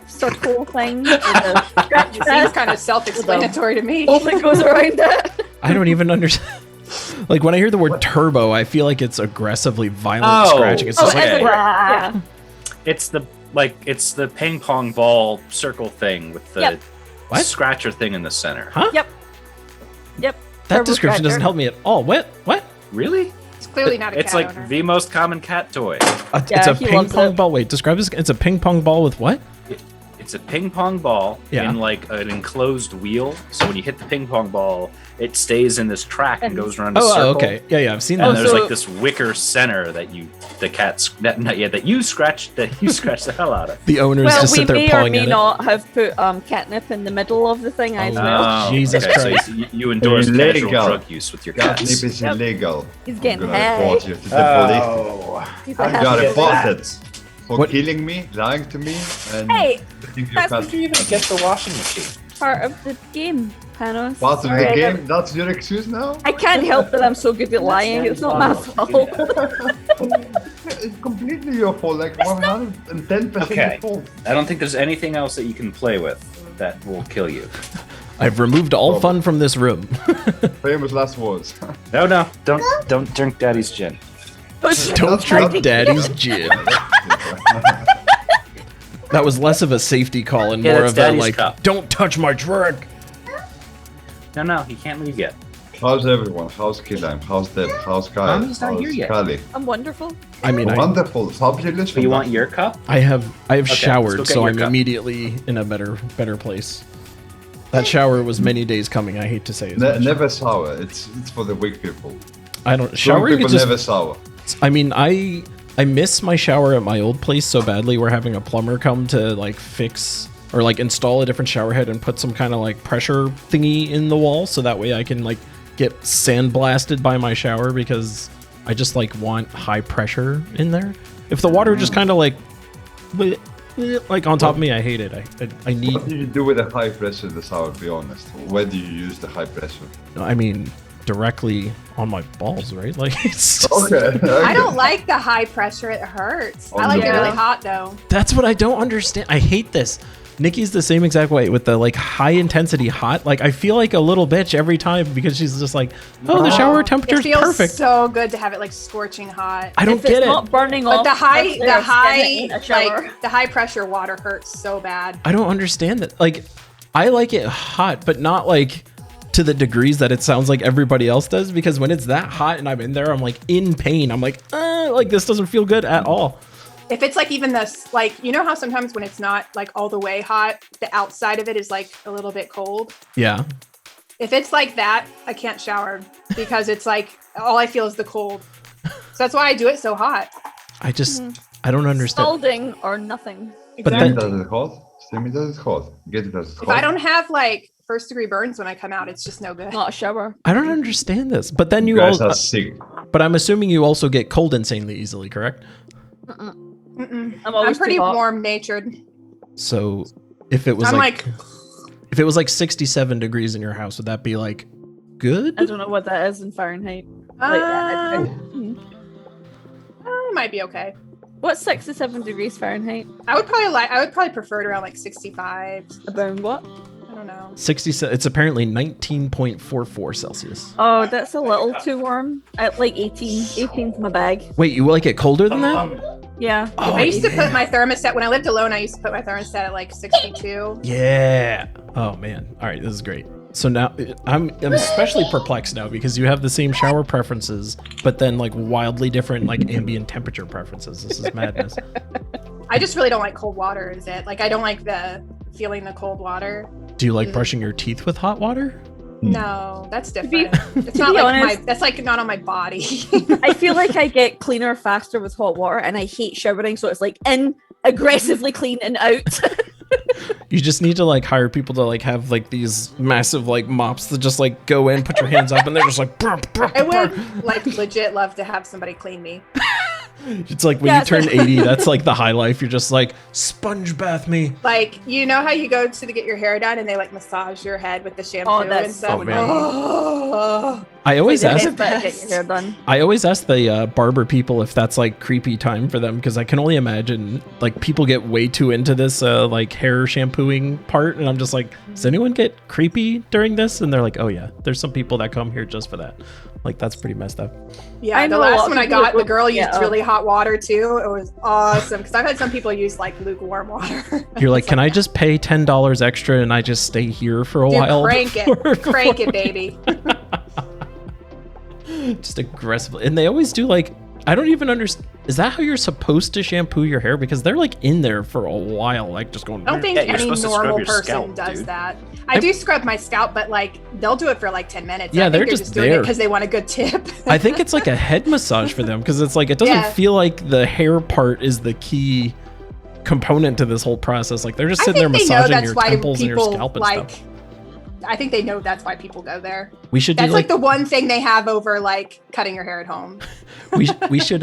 circle thing. With the It seems kind of self-explanatory to me. hole that goes around it. I don't even understand. Like when I hear the word turbo, I feel like it's aggressively violent scratching. It's just okay. Yeah. It's the ping pong ball circle thing with the What? scratcher thing in the center. Huh? Yep. That Turbo description doesn't scratcher. help me at all. What? Really? It's clearly not a It's cat like owner. the most common cat toy. It's Yeah, a he ping loves pong it. ball. Wait, describe this. It's a ping pong ball with what? It's a ping pong ball Yeah. in like an enclosed wheel. So when you hit the ping pong ball, it stays in this track and goes around a circle. Oh, okay. Yeah, I've seen And that. there's so- like this wicker center that you scratch the hell out of. The owners Well, just we sit there may or pawing may at not have put catnip in the middle of the thing as Oh. well. Jesus okay, Christ. So you endorse Illegal. casual drug use with your Catnip cats. is illegal. He's getting I'm gonna high. report you to the police. He's You a got happy- reported for What? killing me, lying to me, and Hey, putting your that's cat Did you even get the washing machine? part of the game, Panos. part of Sorry, the I game. don't- That's your excuse now? I can't help that I'm so good at lying. It's not my fault. It's completely your fault, like 110% Okay. your fault. I don't think there's anything else that you can play with that will kill you. I've removed all fun from this room. Famous last words. No, don't drink Daddy's gin. Don't drink Daddy's gin. That was less of a safety call and Yeah, more that's of a Daddy's like, cup. don't touch my drink. No, he can't leave yet. How's everyone? How's Kilheim? How's Deb? How's Kyle? Mommy's not How's here yet. Kali? I'm wonderful. I mean, Wonderful. Fabulous. So you want your cup? I have let's showered, go get so your I'm cup. immediately in a better place. That shower was many days coming. I hate to say it. Never sour. It's for the weak people. I don't Strong showering. people Is just, never sour. I mean, I miss my shower at my old place so badly. We're having a plumber come to like fix or like install a different shower head and put some kind of like pressure thingy in the wall, so that way I can like get sandblasted by my shower, because I just like want high pressure in there. If the water just kind of like on top of me, I hate it. I need. What do you do with the high pressure in the shower? Be honest. Where do you use the high pressure? I mean, directly on my balls, right? Like it's just, Okay. I don't like the high pressure. It hurts. I like it Yeah. really hot though. That's what I don't understand. I hate this. Nikki's the same exact way with the like high intensity hot. Like I feel like a little bitch every time because she's just like, oh, the shower temperature It is feels perfect. so good to have it like scorching hot. I don't If get it's it. not burning But off. the high, a shower. like the high pressure water hurts so bad. I don't understand that. Like, I like it hot, but not like to the degrees that it sounds like everybody else does. Because when it's that hot and I'm in there, I'm like in pain. I'm like this doesn't feel good at all. If it's like even this, like, you know how sometimes when it's not like all the way hot, the outside of it is like a little bit cold. Yeah. If it's like that, I can't shower because it's like all I feel is the cold. So that's why I do it so hot. I just, I don't understand. Scalding or nothing. But Steam then- it as it's hot. Steam it as it's hot. Get it as it's If hot. I don't have like first degree burns when I come out, it's just no good. Not a shower. I don't understand this. But then You you guys all, are sick. but I'm assuming you also get cold insanely easily, correct? Mm-mm. I'm always I'm pretty too hot. warm natured. So if it was I'm like, like, if it was like 67 degrees in your house, would that be like good? I don't know what that is in Fahrenheit. it might be okay. What's 67 degrees Fahrenheit? I would probably prefer it around like 65. About what? I don't know. 67. It's apparently 19.44 Celsius. Oh, that's a little too warm. At like 18. 18's my bag. Wait, you like it colder than that? Yeah. Oh, I used to put my thermostat when I lived alone. I used to put my thermostat at like 62. Yeah. Oh man. All right, this is great. So now I'm especially perplexed now because you have the same shower preferences, but then like wildly different like ambient temperature preferences. This is madness. I just really don't like cold water. Is it like I don't like the feeling the cold water? Do you like brushing your teeth with hot water? No, that's be- different. It's to not be like honest- that's like not on my body. I feel like I get cleaner faster with hot water, and I hate showering, so it's like in aggressively clean and out. You just need to like hire people to like have like these massive like mops that just like go in, put your hands up, and they're just like. Brr, brr, I brr. would like legit love to have somebody clean me. It's like when you turn 80, that's like the high life. You're just like, sponge bath me. Like, you know how you go to get your hair done and they like massage your head with the shampoo and stuff? Oh, man. Oh. I always ask Get your hair done. the barber people if that's like creepy time for them, because I can only imagine like people get way too into this like hair shampooing part, and I'm just like, does anyone get creepy during this? And they're like, oh yeah, there's some people that come here just for that. Like, that's pretty messed up. Yeah, the last one I got, the girl used really hot water too. It was awesome because I've had some people use like lukewarm water. You're like, can I just pay $10 extra and I just stay here for a while? Crank it, baby. Just aggressively. And they always do like, I don't even understand. Is that how you're supposed to shampoo your hair? Because they're like in there for a while, like just going. I don't think any normal person does that. I do scrub my scalp, but like they'll do it for like 10 minutes. Yeah, they're just doing there it because they want a good tip. I think it's like a head massage for them, because it's like, it doesn't feel like the hair part is the key component to this whole process. Like, they're just sitting there massaging your temples and your scalp and stuff. I think they know that's why people go there. We should. That's like the one thing they have over like cutting your hair at home. we should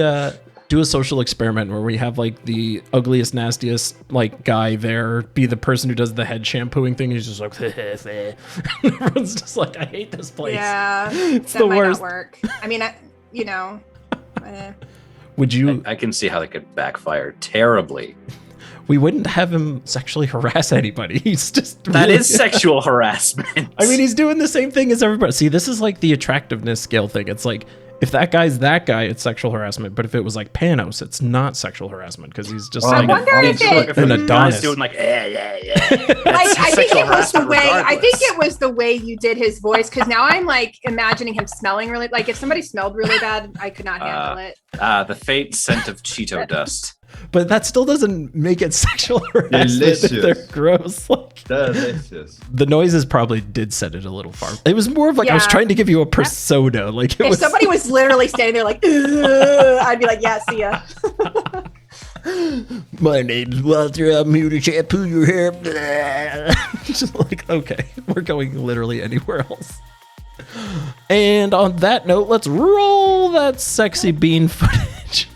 do a social experiment where we have like the ugliest, nastiest like guy there be the person who does the head shampooing thing. He's just like, everyone's just like, I hate this place. Yeah, it's that the might worst. Not work. I mean, Would you? I can see how that could backfire terribly. We wouldn't have him sexually harass anybody. He's just that is sexual harassment. I mean, he's doing the same thing as everybody. See, this is like the attractiveness scale thing. It's like, if that guy's that guy, it's sexual harassment. But if it was like Panos, it's not sexual harassment, because he's just I wonder if an Adonis. Doing like, yeah. I think it was the way. Regardless. I think it was the way you did his voice, because now I'm like imagining him smelling really. Like if somebody smelled really bad, I could not handle it. The faint scent of Cheeto dust. But that still doesn't make it sexual harassment. Delicious. They're gross. Like, delicious. The noises probably did set it a little far. It was more of like, I was trying to give you a persona. Like, if somebody was literally standing there like, I'd be like, yeah, see ya. My name's Walter. I'm here to shampoo your hair. Just like, okay, we're going literally anywhere else. And on that note, let's roll that sexy bean footage.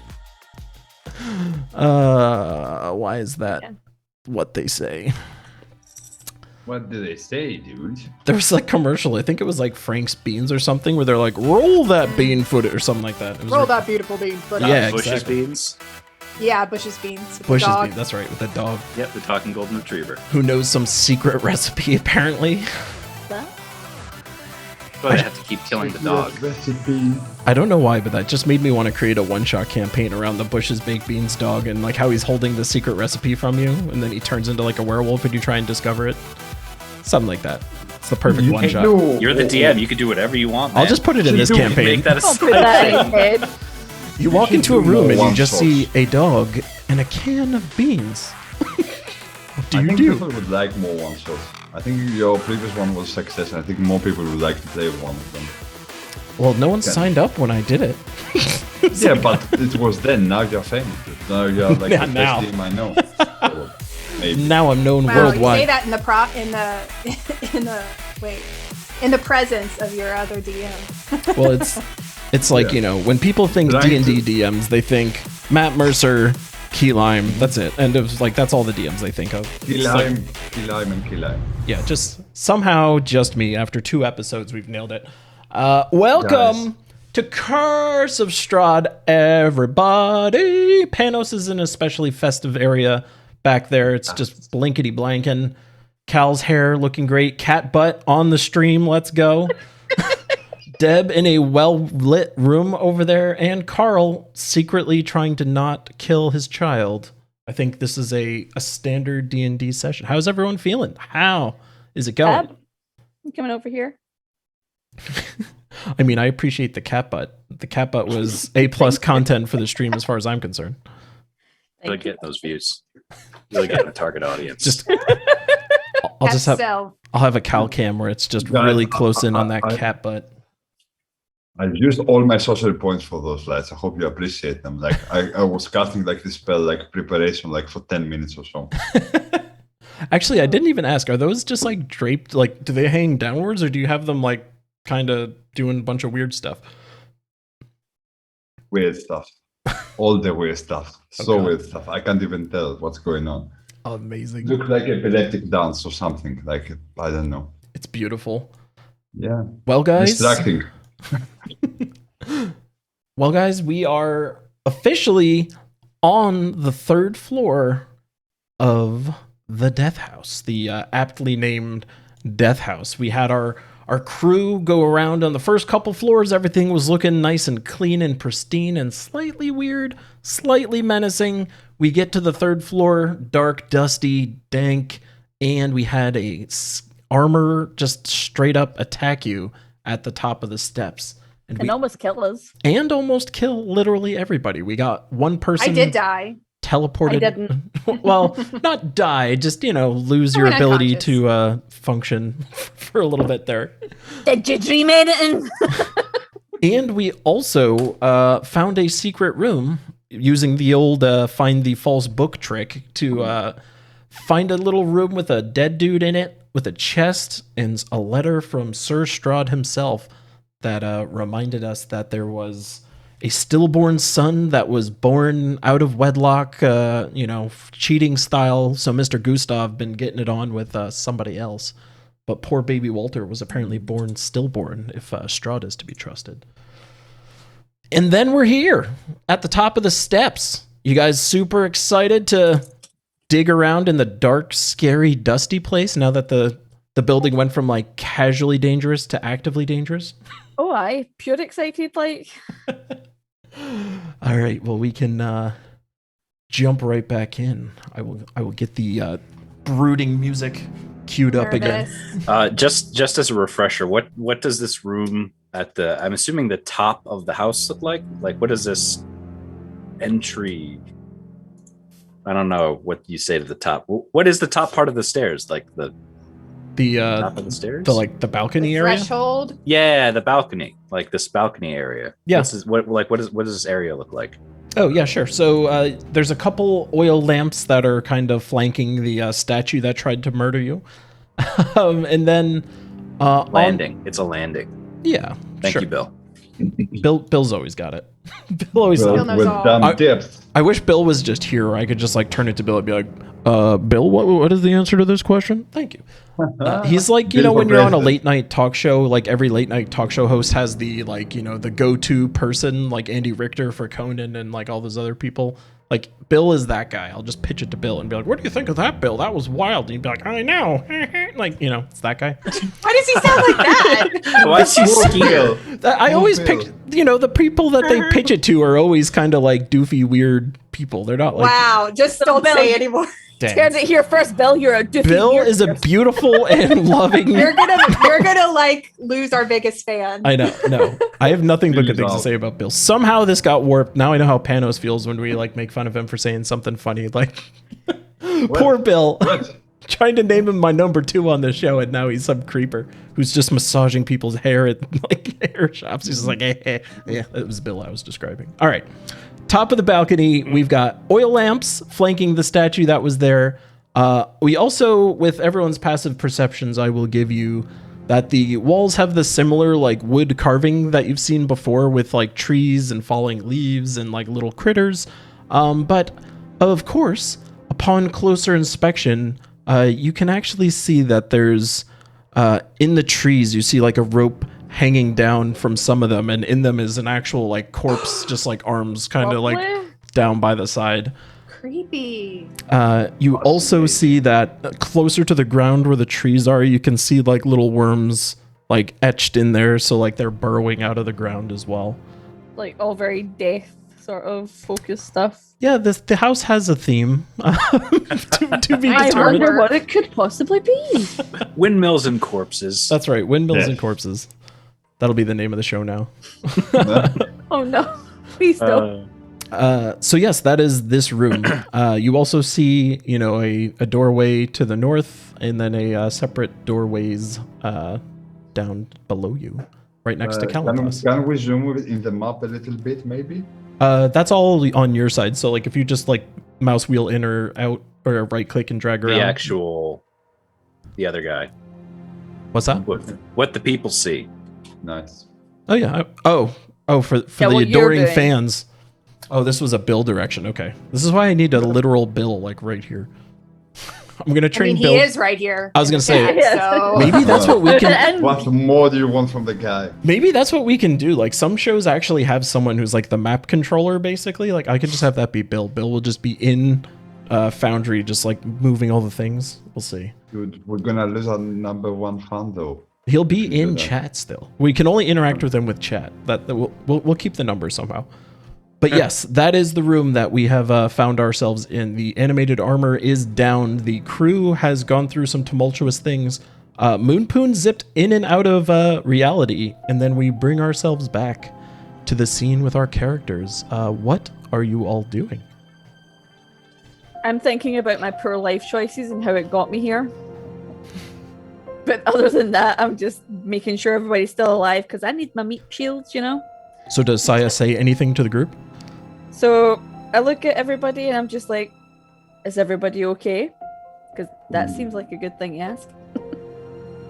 Why is that what they say? What do they say, dude? There was like commercial, I think it was like Frank's Beans or something, where they're like, roll that bean footage or something like that. It was roll that beautiful bean footage. Yeah, Bush's exactly. beans. Yeah, Bush's beans. Bush's beans, that's right, with the dog. Yep, the talking golden retriever. Who knows some secret recipe, apparently. But I have to keep killing the dog. Recipe. I don't know why, but that just made me want to create a one-shot campaign around the Bush's Baked Beans dog, and like how he's holding the secret recipe from you, and then he turns into like a werewolf and you try and discover it. Something like that. It's the perfect one-shot. No. You're the DM. You can do whatever you want, man. I'll just put it in this campaign. Make that a Put that in head. You walk into a room and you just one-shots. see a dog and a can of beans. What do I you think do? people would like more one-shots. I think your previous one was a success, and I think more people would like to play one of them. Well, no one signed up when I did it. Yeah, but it was then. Now you're famous. Now you're like Yeah, the now. best team I know. So, maybe. Now I'm known Wow, you worldwide. say that in the presence of your other DM. Well, it's like, you know, when people think Right. D&D DMs, they think Matt Mercer, Key Lime. That's it. And it was like, that's all the DMs they think of. Key It's like- lime, key lime, and key lime. yeah, just somehow just me. After 2 episodes, we've nailed it. Welcome to Curse of Strahd, everybody. Panos is in an especially festive area back there. It's just blankety blanking. Cal's hair looking great. Cat butt on the stream. Let's go. Deb in a well-lit room over there, and Carl secretly trying to not kill his child. I think this is a standard D&D session. How's everyone feeling? How is it going? Ab, you coming over here? I mean, I appreciate the cat butt. The cat butt was A+ content for the stream as far as I'm concerned. Really getting those views. Really getting a target audience. Just I'll have a Cal cam where it's just Guys, really close in on that I- cat butt. I've used all my social points for those lads. I hope you appreciate them. Like I was casting like this spell like preparation like for 10 minutes or so. Actually, I didn't even ask. Are those just like draped? Like, do they hang downwards, or do you have them like kind of doing a bunch of weird stuff? Weird stuff. All the weird stuff. So God. weird stuff. I can't even tell what's going on. Amazing. Look like epileptic dance or something. Like, I don't know. It's beautiful. Yeah. Well, guys. Distracting. Well, guys, we are officially on the 3rd floor of the Death House, the aptly named Death House. We had our crew go around on the first couple floors. Everything was looking nice and clean and pristine and slightly weird, slightly menacing. We get to the 3rd floor, dark, dusty, dank, and we had a armor just straight up attack you at the top of the steps. And almost kill us. And almost kill literally everybody. We got one person. I did die. Teleported. I didn't. Well, not die, just, lose your ability to function for a little bit there. Did you dream anything? And we also found a secret room using the old find the false book trick to find a little room with a dead dude in it, with a chest and a letter from Sir Strahd himself that reminded us that there was a stillborn son that was born out of wedlock, cheating style. So Mr. Gustav been getting it on with somebody else. But poor baby Walter was apparently born stillborn, if Strahd is to be trusted. And then we're here at the top of the steps. You guys super excited to dig around in the dark, scary, dusty place now that the building went from like casually dangerous to actively dangerous? Oh, aye. Pure excited, like. All right, well, we can jump right back in. I will get the brooding music queued up again. Just as a refresher, what does this room at I'm assuming the top of the house look like? Like, what is this entry? I don't know what you say to the top. What is the top part of the stairs? Like the top of the stairs? The balcony area? Threshold? Yeah, the balcony. Like this balcony area. Yeah. What does this area look like? Oh, yeah, sure. So there's a couple oil lamps that are kind of flanking the statue that tried to murder you. And then... landing. It's a landing. Yeah, Thank sure. you, Bill. Bill's always got it. Bill always Bill knows with all. dumb tips. I wish Bill was just here. I could just like turn it to Bill and be like, Bill, what is the answer to this question? Thank you. He's like, Bill when you're on a president. late night talk show, like every late night talk show host has the the go-to person, like Andy Richter for Conan and like all those other people. Like Bill is that guy. I'll just pitch it to Bill and be like, what do you think of that, Bill? That was wild. And he'd be like, I know. It's that guy. Why does he sound like that? Why is he scared? I always Bill. pick, the people that they pitch it to are always kind of like doofy, weird people. They're not like, Wow, just So don't Bill, say anymore. dang. Heard it here first, Bill. You're a doofy Bill weird is a person. beautiful and loving. You're gonna like lose our biggest fan. I know. No, I have nothing but good things to Resolve. say about Bill. Somehow this got warped. Now I know how Panos feels when we like make fun of him for saying something funny. Like, poor Bill. What? Trying to name him my number 2 on the show, and now he's some creeper who's just massaging people's hair at like hair shops. He's just like, yeah, that was Bill I was describing. All right, top of the balcony, we've got oil lamps flanking the statue that was there. We also, with everyone's passive perceptions, I will give you that the walls have the similar like wood carving that you've seen before with like trees and falling leaves and like little critters. But of course, upon closer inspection, you can actually see that there's in the trees, you see like a rope hanging down from some of them, and in them is an actual like corpse, just like arms kind of like down by the side. Creepy. You also see that closer to the ground where the trees are, you can see like little worms like etched in there, so like they're burrowing out of the ground as well. Like all very death sort of focused stuff. Yeah, the house has a theme to be I determined. wonder what it could possibly be. Windmills and corpses. That's right, windmills Yeah. and corpses. That'll be the name of the show now. Oh no. Please don't. So yes, that is this room. You also see, a doorway to the north, and then a separate doorways down below you, right next to Kalanthos. Can we zoom in the map a little bit, maybe? That's all on your side. So like if you just like mouse wheel in or out or right click and drag around. The other guy. What's that? What the people see. Nice. Oh yeah. For Yeah, the what you're adoring doing. fans. Oh, this was a bill direction. Okay. This is why I need a literal bill, like right here. I'm going to train Bill. He is right here. I was going to say, so. maybe that's what we can... What more do you want from the guy? Maybe that's what we can do. Like, some shows actually have someone who's like the map controller, basically. Like, I could just have that be Bill. Bill will just be in Foundry, just like moving all the things. We'll see. Dude, we're going to lose our number one fan, though. He'll be in chat still. We can only interact with him with chat. We'll keep the number somehow. But yes, that is the room that we have found ourselves in. The animated armor is down. The crew has gone through some tumultuous things. Moonpoon zipped in and out of reality, and then we bring ourselves back to the scene with our characters. What are you all doing? I'm thinking about my poor life choices and how it got me here. But other than that, I'm just making sure everybody's still alive because I need my meat shields, you know? So does Saya say anything to the group? So I look at everybody and I'm just like, is everybody okay? Because that seems like a good thing to ask.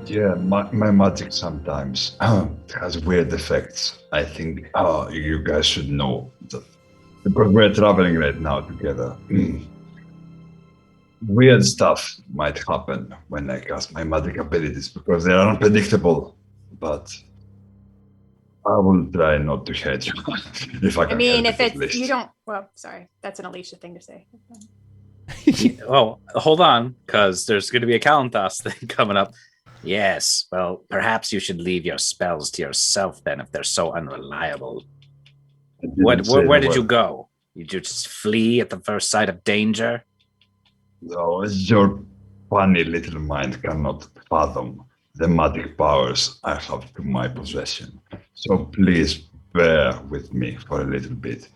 Yeah, my magic sometimes has weird effects. I think you guys should know that because we're traveling right now together. Weird stuff might happen when I cast my magic abilities because they are unpredictable. But I will try not to hurt you if I can. I mean, if it's you don't. Well, sorry, that's an Alicia thing to say. Oh, hold on, because there's going to be a Kalanthos thing coming up. Yes, well, perhaps you should leave your spells to yourself then if they're so unreliable. Where did you go? Did you just flee at the first sight of danger? No, your funny little mind cannot fathom the magic powers I have to my possession. So please bear with me for a little bit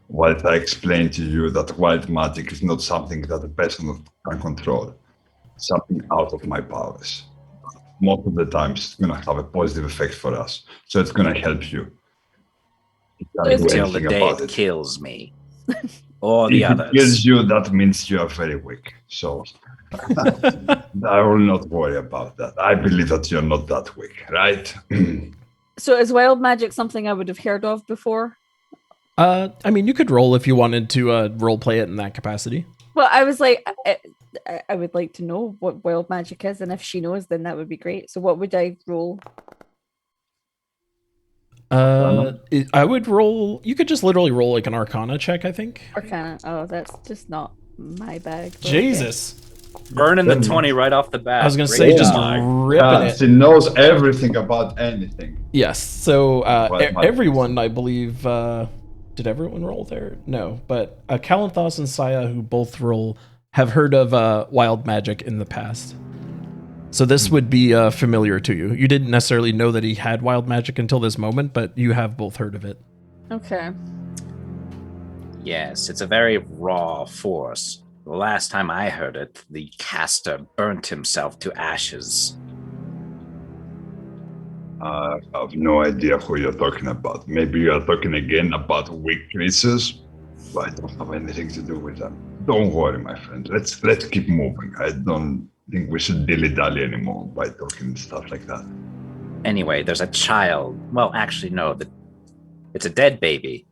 while I explain to you that wild magic is not something that a person can control. Something out of my powers. Most of the time, it's going to have a positive effect for us. So it's going to help you. Until the day it kills me. Or the others. If it kills you, that means you are very weak. So I will not worry about that. I believe that you're not that weak, right? So is wild magic something I would have heard of before? I mean, you could roll if you wanted to role play it in that capacity. Well, I was like, I would like to know what wild magic is, and if she knows, then that would be great. So what would I roll? I would roll. You could just literally roll like an Arcana check, I think. Arcana. Oh, that's just not my bag. Jesus. Okay. Burning the 20 right off the bat. I was going to say, just ripping it. She knows everything about anything. Yes. So everyone, I believe, did everyone roll there? No. But Kalanthos and Saya, who both roll, have heard of wild magic in the past. So this would be familiar to you. You didn't necessarily know that he had wild magic until this moment, but you have both heard of it. Okay. Yes, it's a very raw force. The last time I heard it, the caster burnt himself to ashes. I have no idea who you're talking about. Maybe you are talking again about weak creatures, but I don't have anything to do with them. Don't worry, my friend. Let's keep moving. I don't think we should dilly-dally anymore by talking stuff like that. Anyway, there's a child. Well, actually, no. It's a dead baby,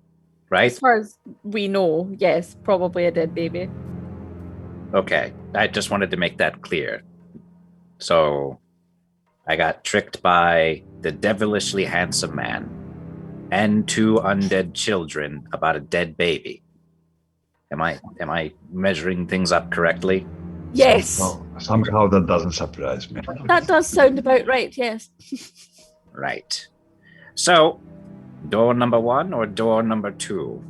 right? As far as we know, yes, probably a dead baby. Okay, I just wanted to make that clear. So, I got tricked by the devilishly handsome man and 2 undead children about a dead baby. Am I measuring things up correctly? Yes. Somehow that doesn't surprise me. That does sound about right, yes. Right. So, door number 1 or door number 2?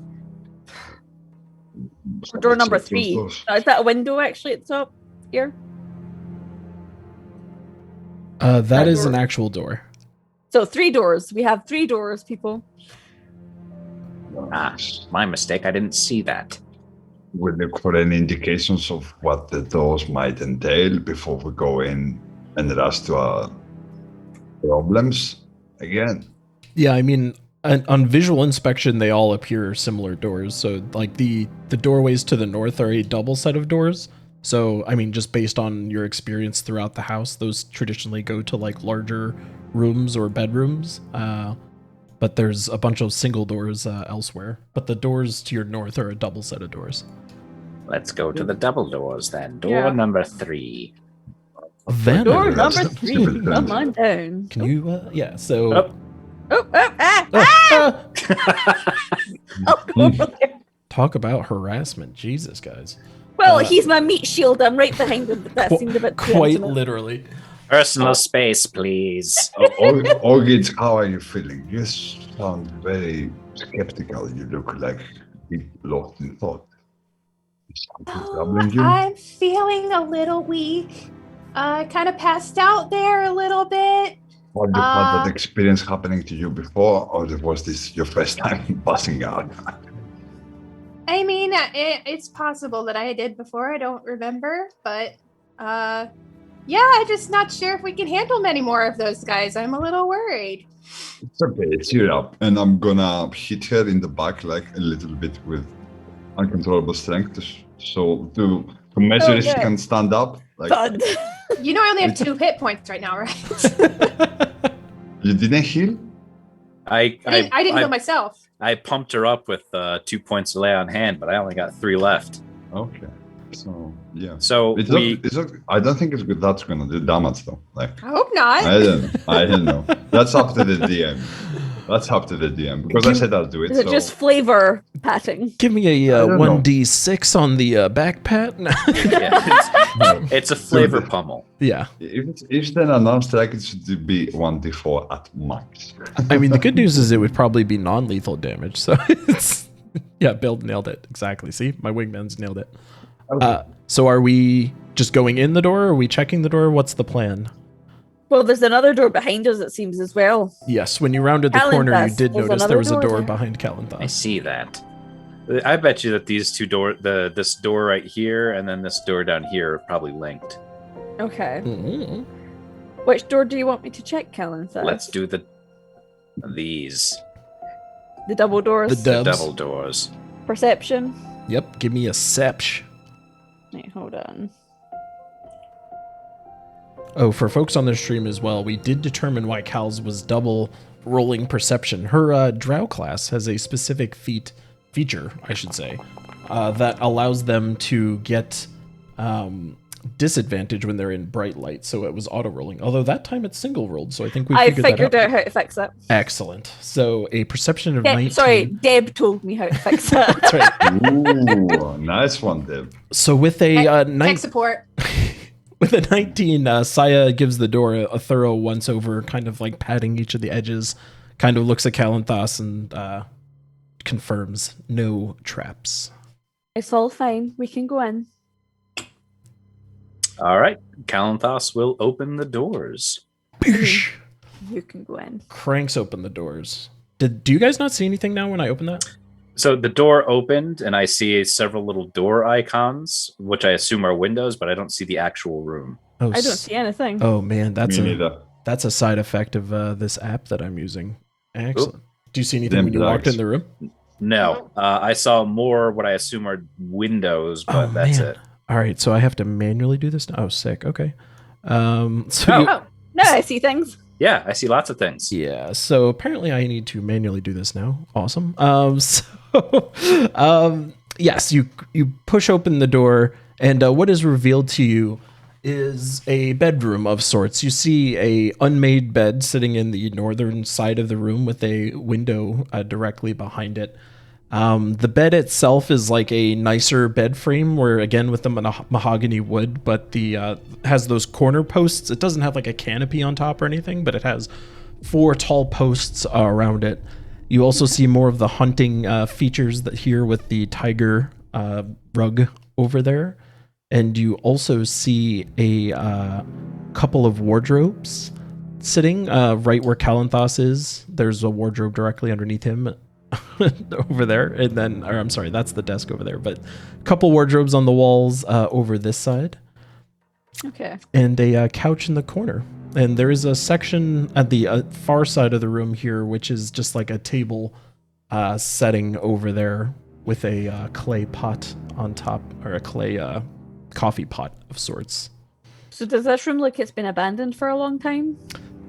Or door number 3. Is that a window actually at the top here? That is an actual door. So 3 doors. We have 3 doors, people. My mistake. I didn't see that. We look for any indications of what the doors might entail before we go in and rush to our problems again. Yeah, I mean, on visual inspection, they all appear similar doors. So, like, the doorways to the north are a double set of doors. So, I mean, just based on your experience throughout the house, those traditionally go to, like, larger rooms or bedrooms. but there's a bunch of single doors elsewhere. But the doors to your north are a double set of doors. Let's go to the double doors then. Door Yeah. number 3. Van. Door That's number 3. stupid Come thing. on down. Can you? Yeah. So. Oh. Up over there. Talk about harassment, Jesus, guys. Well, he's my meat shield. I'm right behind him, but that seemed a bit too Quite intimate. literally. Personal space, please. Orgid, how are you feeling? You sound very skeptical. You look like deep lost in thought. Is something troubling you? I'm feeling a little weak. Kind of passed out there a little bit. Have you had that experience happening to you before, or was this your first time passing out? I mean, it's possible that I did before. I don't remember, but yeah, I'm just not sure if we can handle many more of those guys. I'm a little worried. It's okay, cheer up. And I'm gonna hit her in the back like a little bit with uncontrollable strength, so to measure if she Okay. can stand up. Like, Fun. You know, I only have 2 hit points right now, right? you didn't heal? I didn't heal myself. I pumped her up with 2 points to lay on hand, but I only got 3 left. Okay. So yeah. So It's we. it's okay. I don't think it's good. That's gonna do damage though. Like I hope not. I don't know. That's up to the DM. That's up to the DM because I said I'll do it. Is it so just flavor patting? Give me a I don't know. 1d6 on the back pat. Yeah, it's a flavor pummel. Yeah. if it's then an arm strike, it should be 1d4 at max. I mean, the good news is it would probably be non-lethal damage. So it's yeah, Bill nailed it exactly. See, my wingman's nailed it. So are we just going in the door? Or are we checking the door? What's the plan? Well, there's another door behind us, it seems, as well. Yes, when you rounded the corner, you Kalanthos, did there's notice there another was a door door there. behind I Kalanthos. see that. I bet you that these two this door right here and then this door down here are probably linked. Okay. Mhm. Which door do you want me to check, Kalanthos? Let's do these the double doors. The dubs. double doors. Perception. Yep, give me a sepsh. Wait, hold on. Oh, for folks on the stream as well, we did determine why Cal's was double rolling perception. Her drow class has a specific feature, I should say, that allows them to get disadvantage when they're in bright light. So it was auto rolling. Although that time it's single rolled, so I think we I figured figured that out how to fix it. Excellent. So a perception of 19. Sorry, Deb told me how to fix it. That's right. Ooh, nice one, Deb. So with a Tech support. with a 19, Saya gives the door a thorough once over, kind of like patting each of the edges, kind of looks at Kalanthos and confirms no traps. It's all fine. We can go in. All right, Kalanthos will open the doors. Boosh! You can go in. Cranks open the doors. Do you guys not see anything now when I open that? So the door opened, and I see several little door icons, which I assume are windows, but I don't see the actual room. Oh, I don't see anything. Oh man, Me neither. that's a side effect of this app that I'm using. Excellent. Oop. Do you see anything Them when you walked drugs. in the room? No, I saw more what I assume are windows, but Oh, that's man. it. All right, so I have to manually do this now. Oh, sick. Okay. So Oh. you- Oh, no, I see things. Yeah, I see lots of things. yeah, so apparently I need to manually do this now. Awesome. Yes, you push open the door, and what is revealed to you is a bedroom of sorts. You see a unmade bed sitting in the northern side of the room with a window directly behind it. The bed itself is like a nicer bed frame, where again with the mahogany wood, but the has those corner posts. It doesn't have like a canopy on top or anything, but it has 4 tall posts around it. You also see more of the hunting features that here with the tiger rug over there, and you also see a couple of wardrobes sitting right where Kalanthos is. There's a wardrobe directly underneath him. Over there, and then, or I'm sorry, that's the desk over there, but a couple wardrobes on the walls over this side, Okay. and a couch in the corner. And there is a section at the far side of the room here, which is just like a table setting over there with a clay pot on top, or a clay coffee pot of sorts. So does this room look like it's been abandoned for a long time?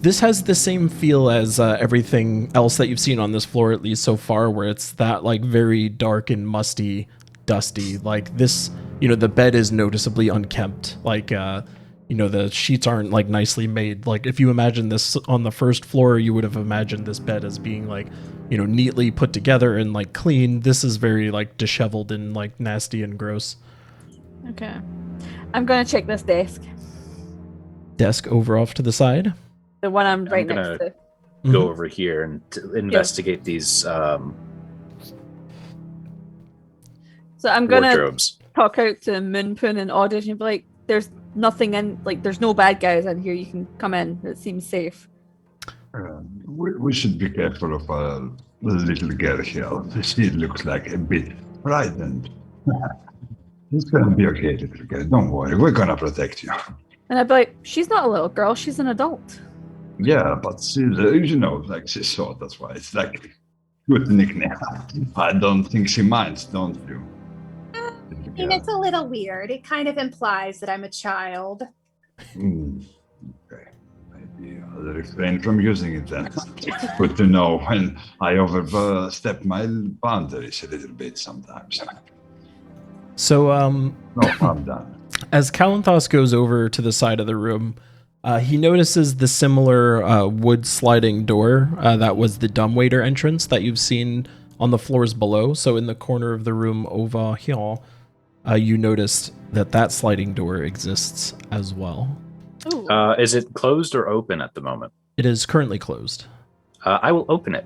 This has the same feel as everything else that you've seen on this floor, at least so far, where it's that like very dark and musty, dusty. Like this, the bed is noticeably unkempt. Like, the sheets aren't like nicely made. Like if you imagine this on the first floor, you would have imagined this bed as being like, neatly put together and like clean. This is very like disheveled and like nasty and gross. Okay. I'm going to check this desk. Desk over off to the side. The one I'm right gonna next to. Go over here and to investigate these So I'm going to wardrobes. talk out to Moonpoon and Audition and be like, there's nothing in, like, there's no bad guys in here. You can come in. It seems safe. We should be careful of our little girl here. She looks like a bit frightened. It's gonna be okay, little girl. Don't worry. We're gonna protect you. And I'd be like, she's not a little girl. She's an adult. Yeah, but she's, like she's short. That's why it's like good nickname. I don't think she minds, don't you? I mean, it's a little weird. It kind of implies that I'm a child. Okay. Maybe I'll refrain from using it then. Good to know when I overstep my boundaries a little bit sometimes. So, No harm done. as Kalanthos goes over to the side of the room, he notices the similar wood sliding door that was the dumbwaiter entrance that you've seen on the floors below. So in the corner of the room over here, you noticed that sliding door exists as well. Ooh. Is it closed or open at the moment? It is currently closed. I will open it.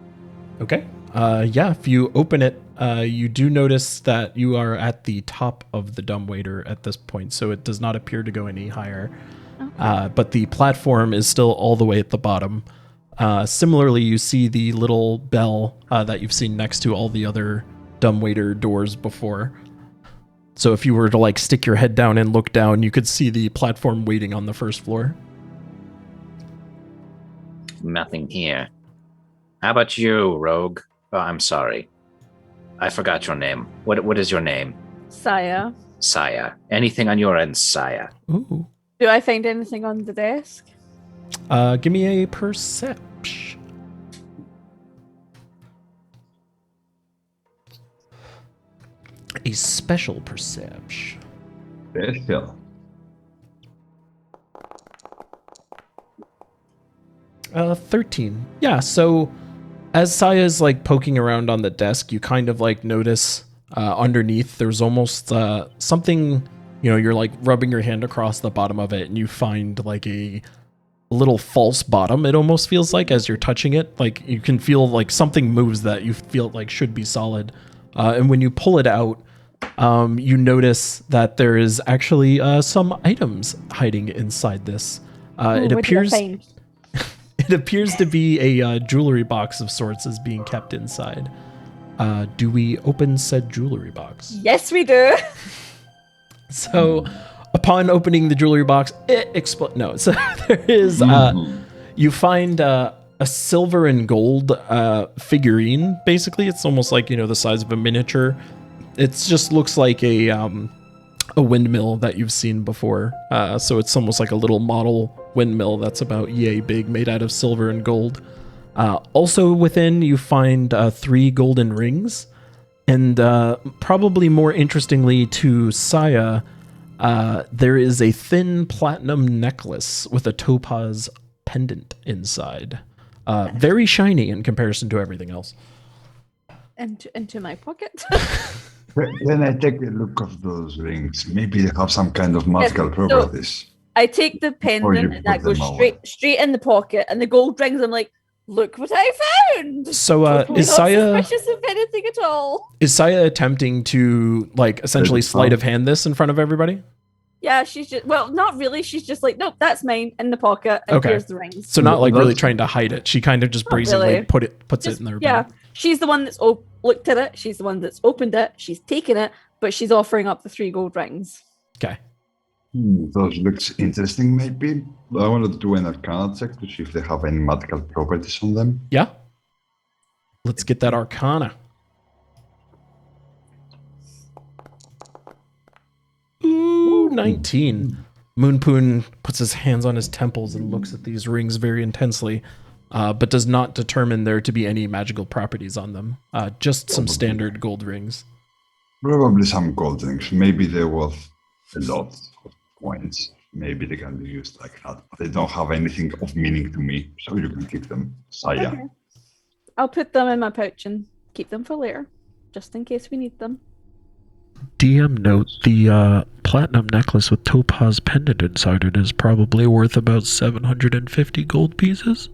Okay. Yeah, if you open it, you do notice that you are at the top of the dumbwaiter at this point, so it does not appear to go any higher. Okay. But the platform is still all the way at the bottom. Similarly, you see the little bell that you've seen next to all the other dumbwaiter doors before. So if you were to like stick your head down and look down, you could see the platform waiting on the first floor. Nothing here. How about you, Rogue? Oh, I'm sorry. I forgot your name. What is your name? Saya. Saya. Anything on your end, Saya? Ooh. Do I find anything on the desk? Give me a perception. A special perception. Special. 13. Yeah, so as Saya's like poking around on the desk, you kind of like notice underneath there's almost something, you're like rubbing your hand across the bottom of it and you find like a little false bottom. It almost feels like as you're touching it, like you can feel like something moves that you feel like should be solid. And when you pull it out, you notice that there is actually some items hiding inside this. It appears it appears to be a jewelry box of sorts is being kept inside. Do we open said jewelry box? Yes, we do. So, upon opening the jewelry box, it explodes. No, so there is. You find a silver and gold figurine. Basically, it's almost like the size of a miniature. It just looks like a windmill that you've seen before. So it's almost like a little model windmill that's about yay big, made out of silver and gold. Also within, you find 3 golden rings. And probably more interestingly to Saya, there is a thin platinum necklace with a topaz pendant inside. Very shiny in comparison to everything else. Into my pocket. When I take a look of those rings, maybe they have some kind of magical so- properties. I take the pendant and that put goes them away. straight in the pocket, and the gold rings. I'm like, look what I found. So Totally is not Saya suspicious of anything at all? attempting to like essentially sleight of hand this in front of everybody? Yeah, she's just not really. She's just like, nope, that's mine in the pocket. And Okay. here's the rings. So not like That's- really trying to hide it. She kind of just Not brazenly really. puts Just- it in their yeah, bag. she's the one that's looked at it. She's the one that's opened it. She's taken it, but she's offering up the 3 gold rings. Okay. Those looks interesting, maybe. I wanted to do an arcana check to see if they have any magical properties on them. Yeah. Let's get that arcana. Ooh, 19. Moonpoon puts his hands on his temples and looks at these rings very intensely, but does not determine there to be any magical properties on them. Just some standard gold rings. Probably some gold rings. Maybe they're worth a lot of coins. Maybe they can be used like that. But they don't have anything of meaning to me, so you can keep them. Saya. Okay. I'll put them in my pouch and keep them for later, just in case we need them. DM note, the platinum necklace with topaz pendant inside it is probably worth about 750 gold pieces.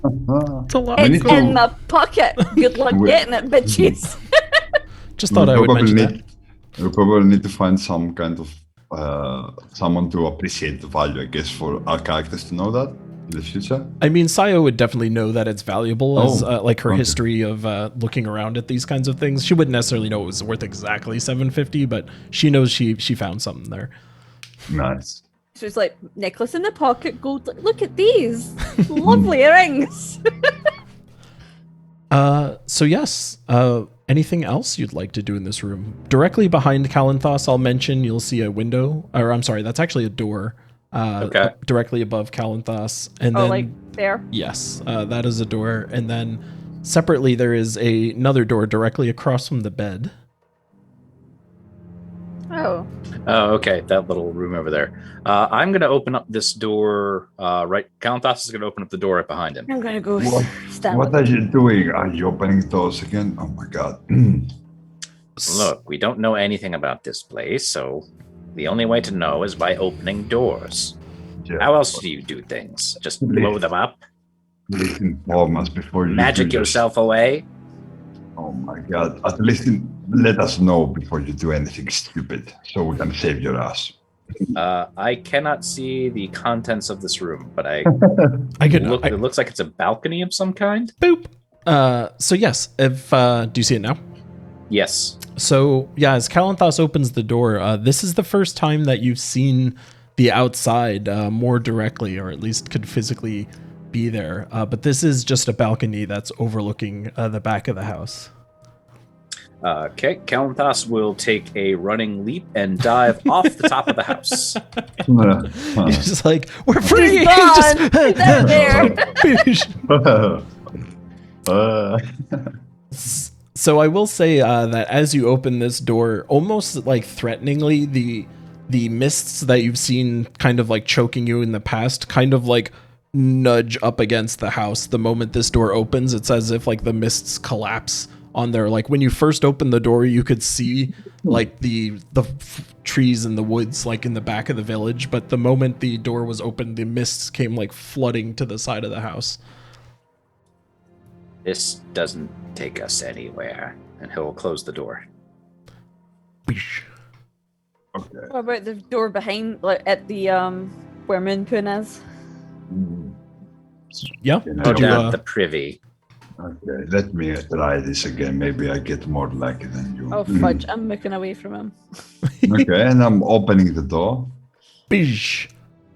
It's a lot of It's gold. in my pocket. Good luck getting it, bitches. Just thought I would mention that. We probably need to find some kind of someone to appreciate the value, I guess, for our characters to know that in the future. I mean, Sayo would definitely know that it's valuable as like her okay. history of looking around at these kinds of things. She wouldn't necessarily know it was worth exactly 750, but she knows she found something there. Nice. So it's like necklace in the pocket, gold. Look at these lovely rings. So yes, anything else you'd like to do in this room? Directly behind Kalanthos, I'll mention you'll see a window, or I'm sorry, that's actually a door. Okay. Directly above Kalanthos, and Oh, then like there. yes, that is a door, and then separately there is another door directly across from the bed. Oh, Oh, okay. That little room over there. I'm going to open up this door. Right. Kalanthos is going to open up the door right behind him. I'm gonna go What, stand. what are you doing? Are you opening doors again? Oh my god. Look, we don't know anything about this place, so the only way to know is by opening doors. Yeah, How else do you do things? Just blow them up? please inform us before you Magic do this. yourself away? Oh my god. At least let us know before you do anything stupid so we can save your ass. I cannot see the contents of this room, but I could look. It looks like it's a balcony of some kind. boop. So yes, if do you see it now? Yes. So yeah, as Kalanthos opens the door, this is the first time that you've seen the outside more directly, or at least could physically be there. But this is just a balcony that's overlooking the back of the house. Okay. Kalanthos will take a running leap and dive off the top of the house. He's just like, we're free! He's gone! Just- He's out there. So I will say that as you open this door, almost like threateningly, the mists that you've seen kind of like choking you in the past kind of like nudge up against the house the moment this door opens. It's as if like the mists collapse on there. Like when you first opened the door, you could see like the trees and the woods like in the back of the village, but the moment the door was opened, the mists came like flooding to the side of the house. This doesn't take us anywhere. And he'll close the door. Okay. What about the door behind, like at the where Moonpoon is? Yeah. Can I Did you, Down the privy. Okay, let me try this again. Maybe I get more lucky than you. Oh fudge! I'm looking away from him. Okay, and I'm opening the door. Bish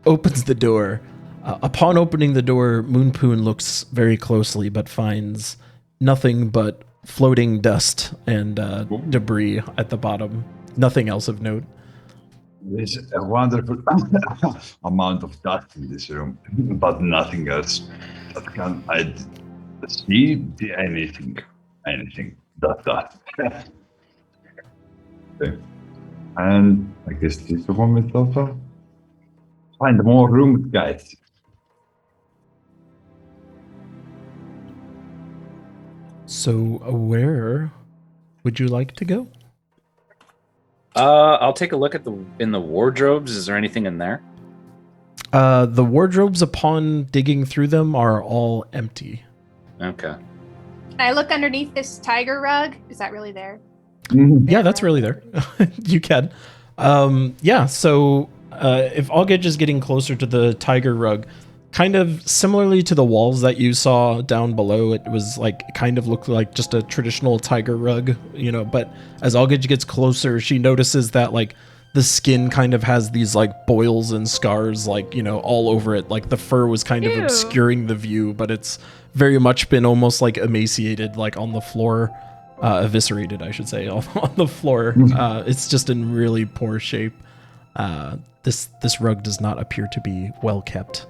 opens the door. Upon opening the door, Moonpoon looks very closely, but finds nothing but floating dust and debris at the bottom. Nothing else of note. There's a wonderful amount of dust in this room, but nothing else that can I see anything. Dust. Okay. And I guess this is one with offer. Find more rooms, guys. So, where would you like to go? I'll take a look at in the wardrobes. Is there anything in there? The wardrobes, upon digging through them, are all empty. Okay. Can I look underneath this tiger rug? Is that really there? Yeah, that's really there. You can. Yeah, so if Algej is getting closer to the tiger rug, kind of similarly to the walls that you saw down below, it was like kind of looked like just a traditional tiger rug, you know, but as Algej gets closer, she notices that like the skin kind of has these like boils and scars, like, you know, all over it. Like the fur was kind of Ew. obscuring the view, but it's very much been almost like emaciated, like on the floor, eviscerated, I should say, on the floor. It's just in really poor shape. This rug does not appear to be well kept.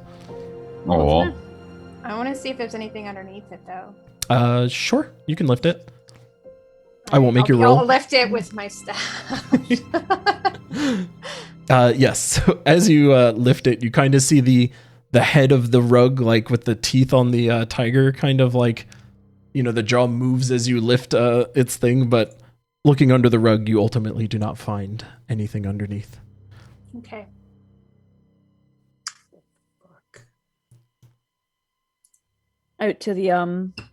Oh, I want to see if there's anything underneath it, though. Sure, you can lift it. I won't make you I'll roll. lift it with my staff. Yes. So as you lift it, you kind of see the head of the rug, like with the teeth on the tiger, kind of like, the jaw moves as you lift its thing. But looking under the rug, you ultimately do not find anything underneath. Okay. Out to the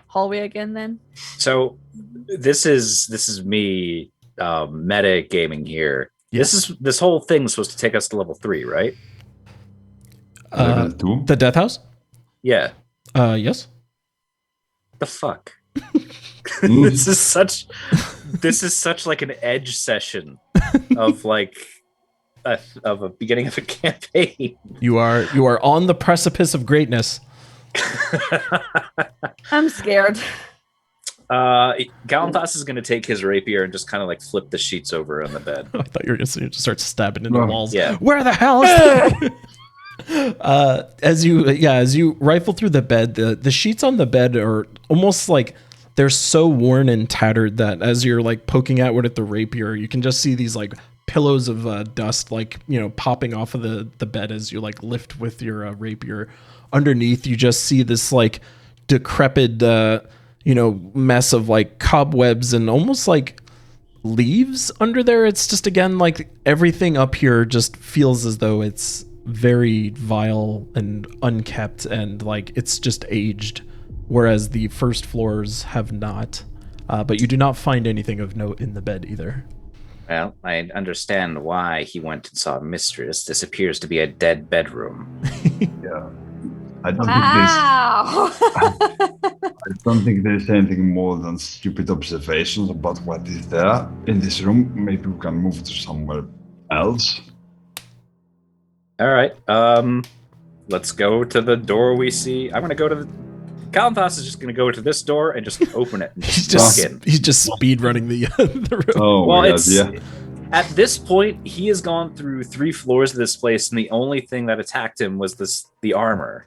hallway again then. So this is me meta gaming here. Yes. This whole thing's supposed to take us to level 3, right? level 2? The death house? Yeah. Yes. The fuck? This is such like an edge session of like of a beginning of a campaign. You are on the precipice of greatness. I'm scared. Kalanthos is going to take his rapier and just kind of like flip the sheets over on the bed. I thought you were going to just start stabbing into No. walls. Yeah. Where the hell is as you rifle through the bed, the sheets on the bed are almost like they're so worn and tattered that as you're like poking outward at the rapier, you can just see these like pillows of dust like popping off of the bed as you like lift with your rapier. Underneath, you just see this like decrepit mess of like cobwebs and almost like leaves under there. It's just, again, like everything up here just feels as though it's very vile and unkept and like it's just aged, whereas the first floors have not. But you do not find anything of note in the bed either. Well, I understand why he went and saw Mistress. This appears to be a dead bedroom. Yeah. I don't Wow. think there's anything more than stupid observations about what is there in this room. Maybe we can move to somewhere else. All right. Let's go to the door we see. I'm gonna go to the. Kalanthos is just gonna go to this door and just open it and just walk in. He's just speed running the room. Oh, Well, my it's God, yeah. at this point he has gone through 3 floors of this place, and the only thing that attacked him was the armor.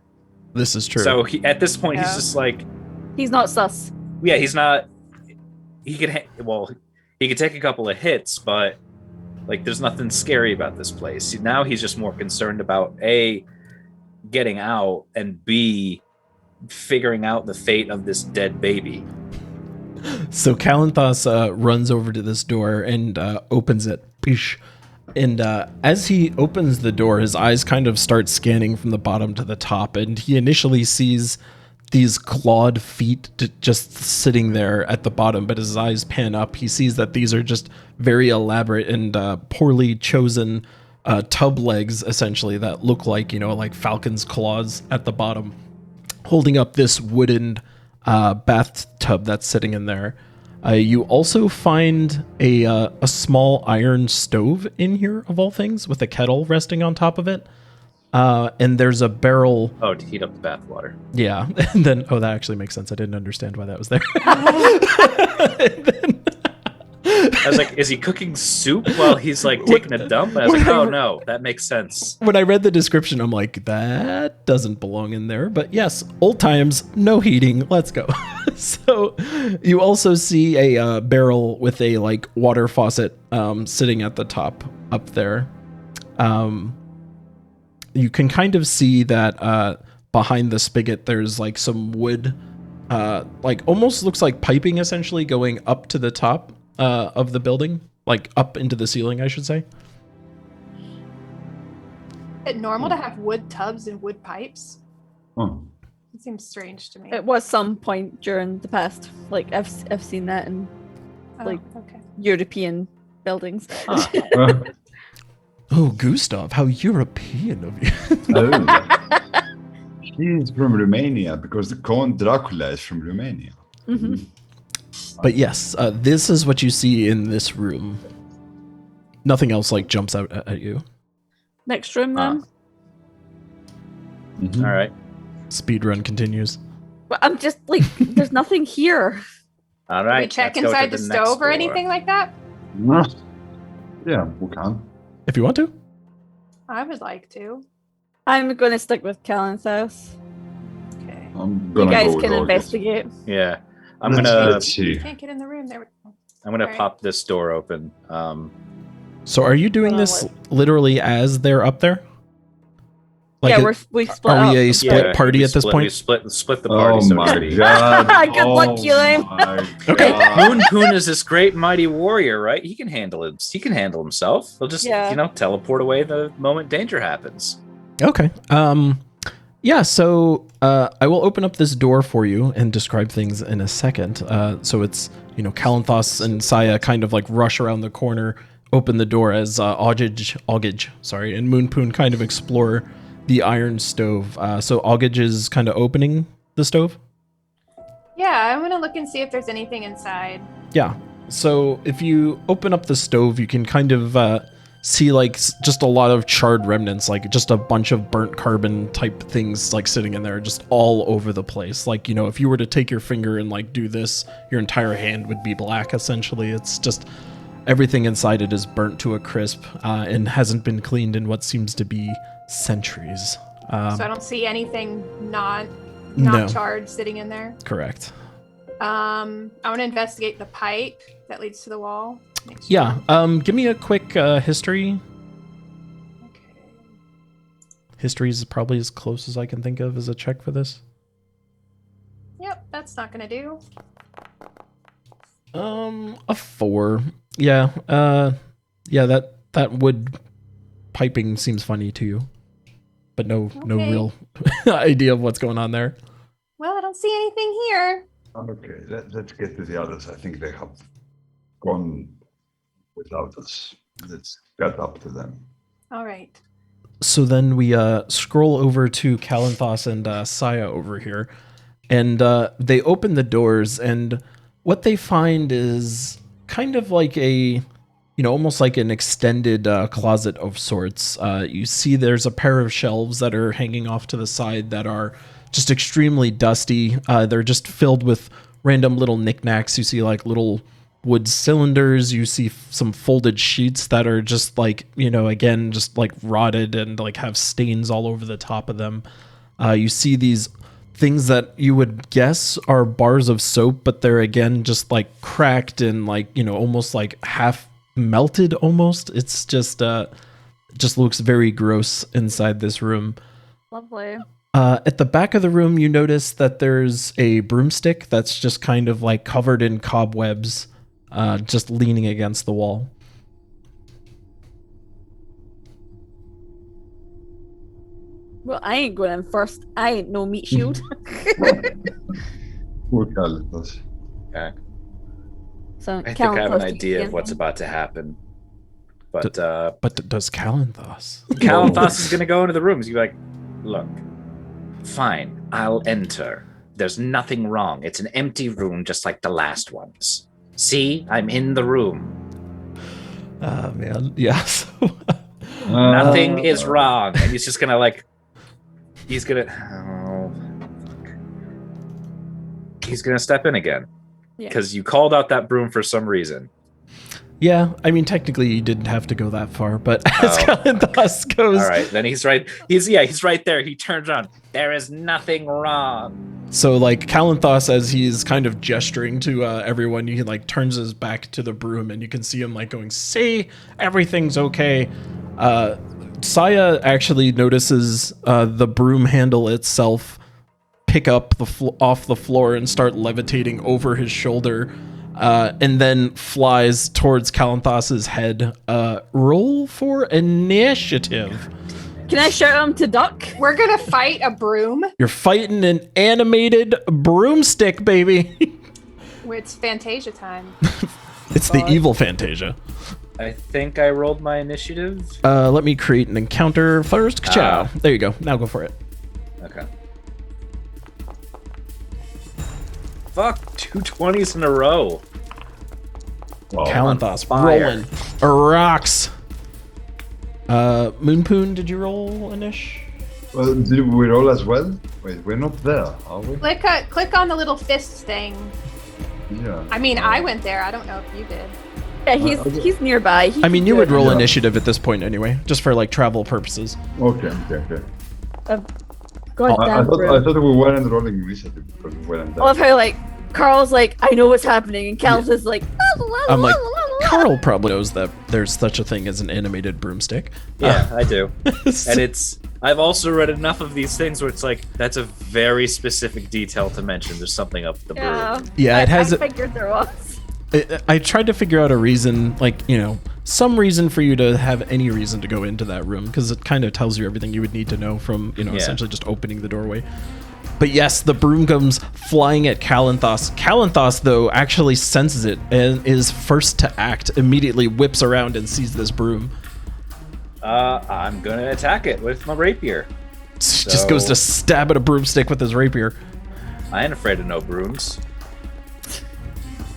This is true. So at this point, he's Yeah. just like, He's not sus. yeah, he's not. He could he could take a couple of hits, but like, there's nothing scary about this place. Now he's just more concerned about A, getting out, and B, figuring out the fate of this dead baby. So Kalanthos runs over to this door and opens it. Bish. And as he opens the door, his eyes kind of start scanning from the bottom to the top, and he initially sees these clawed feet just sitting there at the bottom, but as his eyes pan up, he sees that these are just very elaborate and poorly chosen tub legs, essentially, that look like, like falcon's claws at the bottom, holding up this wooden bathtub that's sitting in there. You also find a small iron stove in here, of all things, with a kettle resting on top of it. And there's a barrel. Oh, to heat up the bathwater. Yeah. And then, that actually makes sense. I didn't understand why that was there. And then, I was like, is he cooking soup while he's like taking a dump? And I was like, oh no, that makes sense. when I read the description, I'm like, that doesn't belong in there. But yes, old times, no heating. Let's go. So you also see a barrel with a like water faucet sitting at the top up there. You can kind of see that behind the spigot, there's like some wood, like almost looks like piping essentially going up to the top of the building, like up into the ceiling, I should say. Is it normal to have wood tubs and wood pipes? Oh. It seems strange to me. It was some point during the past. Like I've seen that in like okay. European buildings. Huh. Oh, Gustav, how European of you. Oh. He's from Romania because the Count Dracula is from Romania. hmm But yes, this is what you see in this room. Nothing else like jumps out at you. Next room then. Mhm. All right. Speedrun continues. But I'm just like, there's nothing here. All Can right. we check let's go to inside the next stove or door. anything like that? Yeah, we can. If you want to. I would like to. I'm going to stick with Kalanthos. Okay. I'm You gonna guys go with can August. investigate. Yeah. Let's see. Can't get in the room. There. I'm gonna Alright. pop this door open. So are you doing Hold on, this literally as they're up there? Yeah, it- we split are we up. a split yeah, party we at this split- point? We split the party, Oh so to my speak. god. Good luck, Keelan. Okay. Moon Poon is this great mighty warrior, right? He can handle it. He can handle himself. He'll just, Yeah. teleport away the moment danger happens. Okay. Yeah, so I will open up this door for you and describe things in a second. So it's, Kalanthos and Saya kind of like rush around the corner, open the door as Augage, and Moon Poon kind of explore the iron stove. So Augage is kind of opening the stove. Yeah, I'm gonna look and see if there's anything inside. Yeah. So if you open up the stove, you can kind of see like just a lot of charred remnants, like just a bunch of burnt carbon type things like sitting in there just all over the place. Like, if you were to take your finger and like do this, your entire hand would be black essentially. It's just everything inside it is burnt to a crisp and hasn't been cleaned in what seems to be centuries. So I don't see anything not No. charred sitting in there. Correct. I want to investigate the pipe that leads to the wall. Make sure- Yeah. Give me a quick history. Okay. History is probably as close as I can think of as a check for this. Yep, that's not gonna do. A 4. Yeah. Yeah. That wood piping seems funny to you, but no Okay. real idea of what's going on there. Well, I don't see anything here. Okay, let's get to the others. I think they have gone without us. Let's get up to them. All right. So then we scroll over to Kalanthos and Saya over here, and they open the doors, and what they find is kind of like a, almost like an extended closet of sorts. You see there's a pair of shelves that are hanging off to the side that are just extremely dusty. They're just filled with random little knickknacks. You see like little wood cylinders. You see some folded sheets that are just like, again, just like rotted and like have stains all over the top of them. You see these things that you would guess are bars of soap, but they're again just like cracked and like, almost like half melted almost. It's just looks very gross inside this room. Lovely. At the back of the room, you notice that there's a broomstick that's just kind of like covered in cobwebs, just leaning against the wall. Well, I ain't going in first. I ain't no meat shield. Poor Kalanthos. Okay. So I think I have an Kalanthos idea again. of what's about to happen. But But does Kalanthos? Kalanthos is going to go into the room. He's going to be like, look, fine, I'll enter. There's nothing wrong. It's an empty room just like the last ones. See, I'm in the room. Ah, man. Yeah. So, Nothing is wrong. And he's just going to he's going to, he's going to step in again. Yeah. Because you called out that broom for some reason. yeah, I mean, technically you didn't have to go that far, but as Oh, Kalanthos goes... All right, then he's right. He's right there. He turns around. There is nothing wrong. So, like, Kalanthos, as he's kind of gesturing to everyone, he, like, turns his back to the broom, and you can see him, like, going, see, everything's okay. Saya actually notices the broom handle itself pick up off the floor and start levitating over his shoulder, and then flies towards Kalanthos's head. Roll for initiative. Can I shout at him to duck? We're gonna fight a broom. You're fighting an animated broomstick, baby. It's Fantasia time. It's the evil Fantasia. I think I rolled my initiative. Let me create an encounter first. Ka-chow. There you go. Now go for it. Okay. Fuck, 2 20s in a row. Wow. Kalanthos fire. rolling. Rocks. Moonpoon, did you roll, Anish? Well, did we roll as well? Wait, we're not there, are we? Click on the little fist thing. Yeah. I mean, I went there. I don't know if you did. Yeah, he's nearby. He I mean, can you do would it. roll Yeah. initiative at this point anyway, just for like travel purposes. Okay. God I damn, thought we weren't rolling initiative because we weren't I love how like Carl's like, I know what's happening, and Cal's is like, I'm like, Carl probably knows that there's such a thing as an animated broomstick. Yeah, I do. And I've also read enough of these things where it's like, that's a very specific detail to mention. There's something up the yeah, broom. Yeah, it has I a- figured there was. I tried to figure out a reason, like, some reason for you to have any reason to go into that room, because it kind of tells you everything you would need to know from, Yeah. essentially just opening the doorway. But yes, the broom comes flying at Kalanthos. Kalanthos, though, actually senses it and is first to act, immediately whips around and sees this broom. I'm gonna attack it with my rapier. Just goes to stab at a broomstick with his rapier. I ain't afraid of no brooms.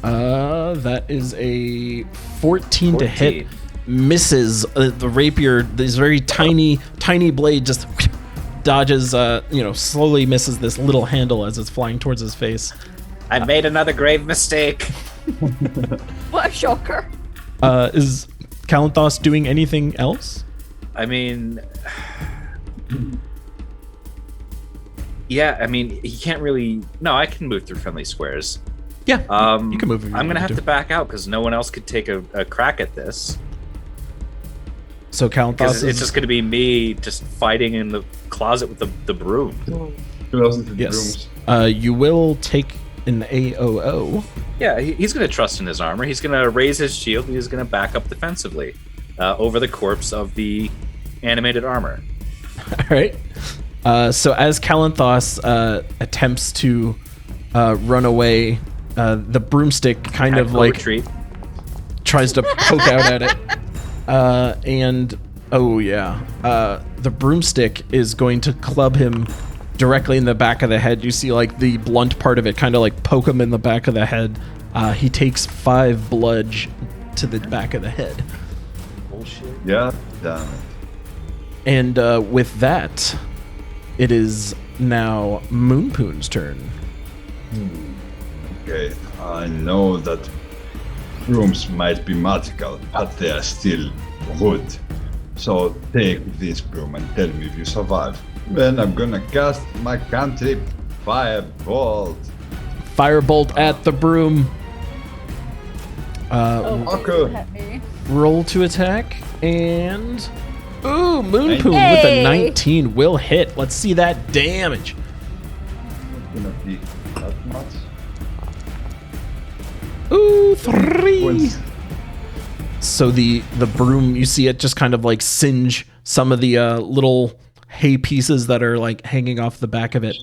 That is a 14 to 14. hit. Misses the rapier. This very tiny blade just dodges, slowly misses this little handle as it's flying towards his face. I made another grave mistake. What a shocker. Is Kalanthos doing anything else? I mean, yeah, I mean, he can't really. No, I can move through friendly squares. Yeah, you can move if you I'm gonna want have to back out because no one else could take a crack at this. So Kalanthos Because it's is just gonna be me just fighting in the closet with the broom. Close into the yes. rooms. You will take an AOO. Yeah, he's gonna trust in his armor. He's gonna raise his shield. And he's gonna back up defensively over the corpse of the animated armor. All right. So as Kalanthos attempts to run away, the broomstick kind of like retreat. tries to poke out at it. And the broomstick is going to club him directly in the back of the head. You see like the blunt part of it kind of like poke him in the back of the head. He takes 5 bludge to the back of the head. Bullshit. Yeah, damn it. And with that, it is now Moonpoon's turn. Okay, I know that brooms might be magical, but they are still wood. So take this broom and tell me if you survive. Then I'm gonna cast my cantrip, Firebolt. Firebolt at the broom. Okay. Hit me. Roll to attack, and ooh, Moonpoon with Hey! a 19 will hit. Let's see that damage. Not gonna be that much. Ooh, 3. Once. So the broom, you see it just kind of like singe some of the little hay pieces that are like hanging off the back of it.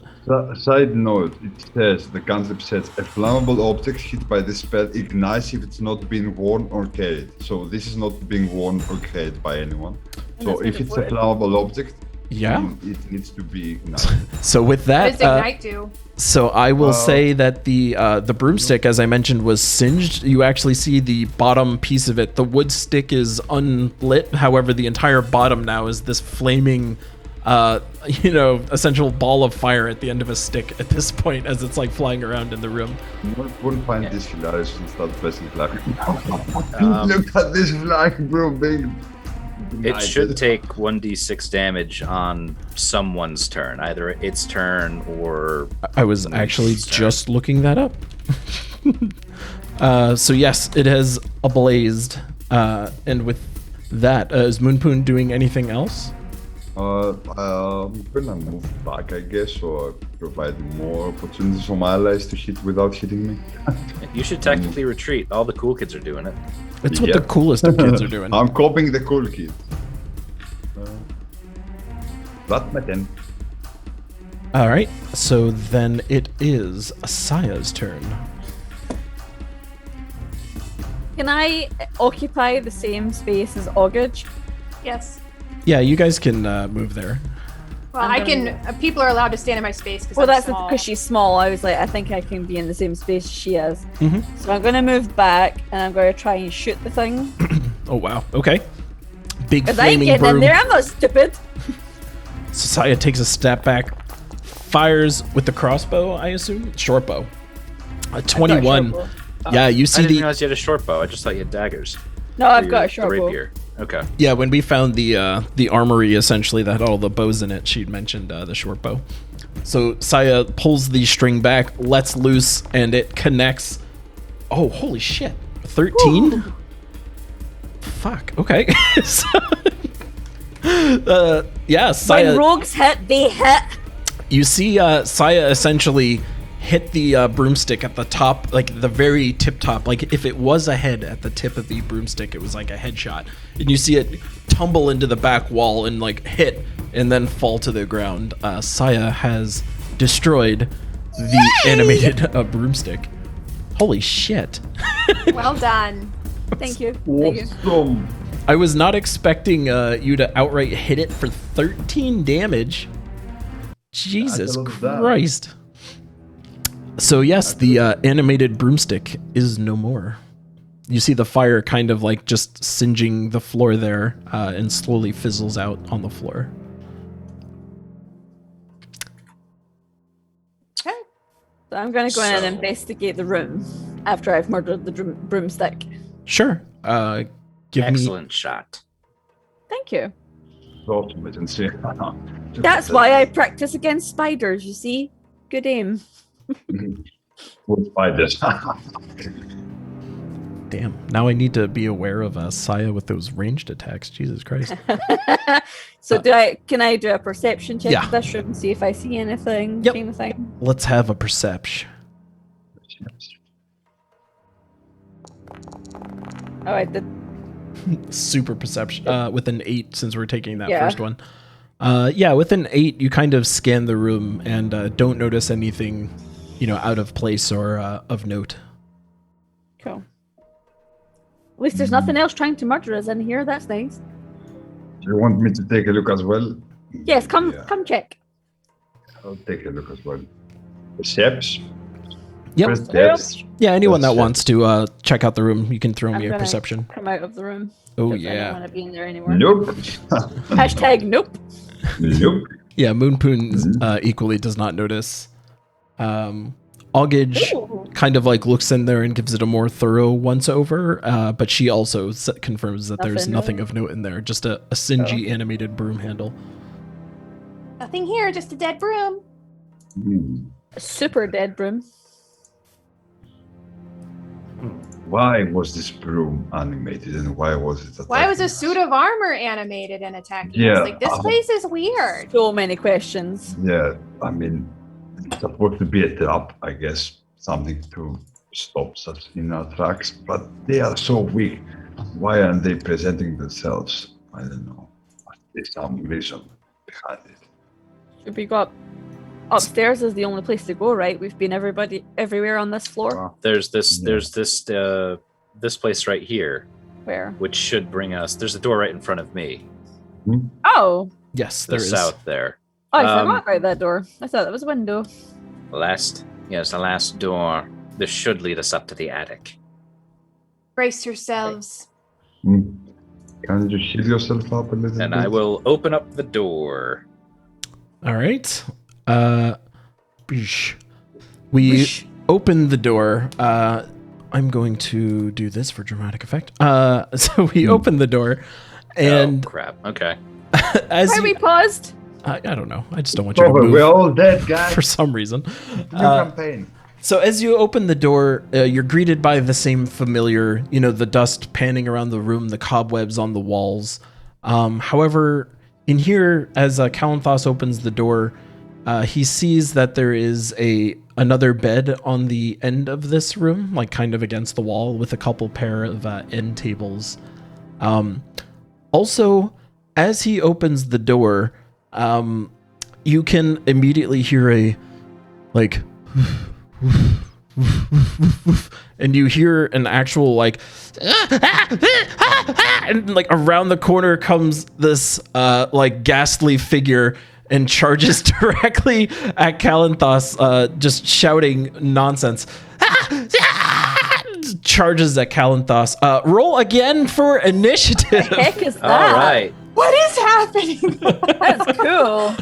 Side note, it says, the cantrip says, a flammable object hit by this spell ignites if it's not being worn or carried. So this is not being worn or carried by anyone. So that's if what it's it a would. flammable object, Yeah. then it needs to be ignited. So with What that, does Ignite do? so I will say that the broomstick, as I mentioned, was singed. You actually see the bottom piece of it. The wood stick is unlit. However, the entire bottom now is this flaming, essential ball of fire at the end of a stick at this point, as it's like flying around in the room. We'll find this hilarious and start pressing flag. Look at this flag, bro, big. It should take 1d6 damage on someone's turn, either its turn or. I was actually just looking that up. So yes, it has ablazed. And with that, is Moonpoon doing anything else? I'm gonna move back, I guess, or provide more opportunities for my allies to hit without hitting me. You should technically retreat. All the cool kids are doing it. It's what Yeah. the coolest of kids are doing. I'm copying the cool kid. That's my 10. All right, so then it is Asaya's turn. Can I occupy the same space as Augage? Yes. Yeah, you guys can move there. Well, I'm I gonna can. People are allowed to stand in my space because Well, I'm that's small. because she's small. I was like, I think I can be in the same space she is. Mhm. So I'm going to move back and I'm going to try and shoot the thing. Oh wow, okay. Big Because I ain't flaming getting in broom. there. I'm not stupid. Saya takes a step back, fires with the crossbow, I assume? Short bow. A 21. Yeah, you see I didn't the realize you had a short bow. I just thought you had daggers. No, Or I've your- got a the short bow. rapier. Okay. yeah when we found the armory essentially that had all the bows in it, she'd mentioned the short bow. So Saya pulls the string back, lets loose, and it connects. Oh, holy shit! 13. Fuck. Okay. So, yeah, Saya. When rogues hit, they hit. You see Saya essentially hit the broomstick at the top, like the very tip top. Like if it was a head at the tip of the broomstick, it was like a headshot. And you see it tumble into the back wall and like hit and then fall to the ground. Saya has destroyed the animated broomstick. Holy shit. Well done. Thank you. Thank you. Awesome. I was not expecting you to outright hit it for 13 damage. Jesus lot of damage. Christ. So yes, the animated broomstick is no more. You see the fire kind of like just singeing the floor there and slowly fizzles out on the floor. Okay. So I'm going to go in and So- investigate the room after I've murdered the broomstick. Sure. Give me... Excellent shot. Thank you. Awesome, and see. That's why I practice against spiders, you see? Good aim. We'll fight this. Damn. Now I need to be aware of Saya with those ranged attacks. Jesus Christ. So can I do a perception check Yeah. of this room and see if I see anything? Yep. Kind of thing? Let's have a perception. Oh, I did. Super perception with an 8 since we're taking that Yeah. first one. Yeah, with an 8 you kind of scan the room and don't notice anything, out of place or of note. Cool. At least there's nothing else trying to murder us in here. That's nice. Do you want me to take a look as well? Yes, come Yeah. check. I'll take a look as well. Perception. Yep. Perception. Yeah, anyone that Perception. wants to check out the room, you can throw I'm me a gonna perception. Come out of the room. Oh 'cause I don't yeah. want to be in there anymore. Nope. Hashtag nope. Nope. Yeah, Moonpoon equally does not notice. Augage Ooh. kind of like looks in there and gives it a more thorough once over, but she also confirms that there's Nothing. nothing of note in there, just a singy animated broom handle. Nothing here, just a dead broom. A super dead broom. Why was this broom animated and why was it attacking Why was a us? suit of armor animated and attacking Yeah. us? Like, this place is weird. So many questions. Yeah, I mean, it's supposed to be a trap, I guess. Something to stop us in our tracks, but they are so weak. Why aren't they presenting themselves? I don't know. There's some reason behind it. Should we go up? Upstairs is the only place to go, right? We've been everywhere on this floor. There's this. Yeah. There's this place right here, Where? which should bring us. There's a door right in front of me. Oh, Yes, To there the is. south there. I Um, forgot about that door. I thought that was a window. The last door. This should lead us up to the attic. Brace yourselves. Can you shield yourself up a little And bit? I will open up the door. All right. Boosh. We open the door. I'm going to do this for dramatic effect. So we open the door, and oh crap. Okay. as Why you, we paused? I don't know. I just don't want you to Over, move we're all dead, guys. for some reason. New campaign. So as you open the door, you're greeted by the same familiar, the dust panning around the room, the cobwebs on the walls. However, in here, as Kalanthos opens the door, he sees that there is another bed on the end of this room, like kind of against the wall, with a couple pair of end tables. Also, as he opens the door, you can immediately hear a like and you hear an actual like and like around the corner comes this like ghastly figure and charges directly at Kalanthos, just shouting nonsense. Charges at Kalanthos. Roll again for initiative. Heck is that? All right. What is happening? That's cool.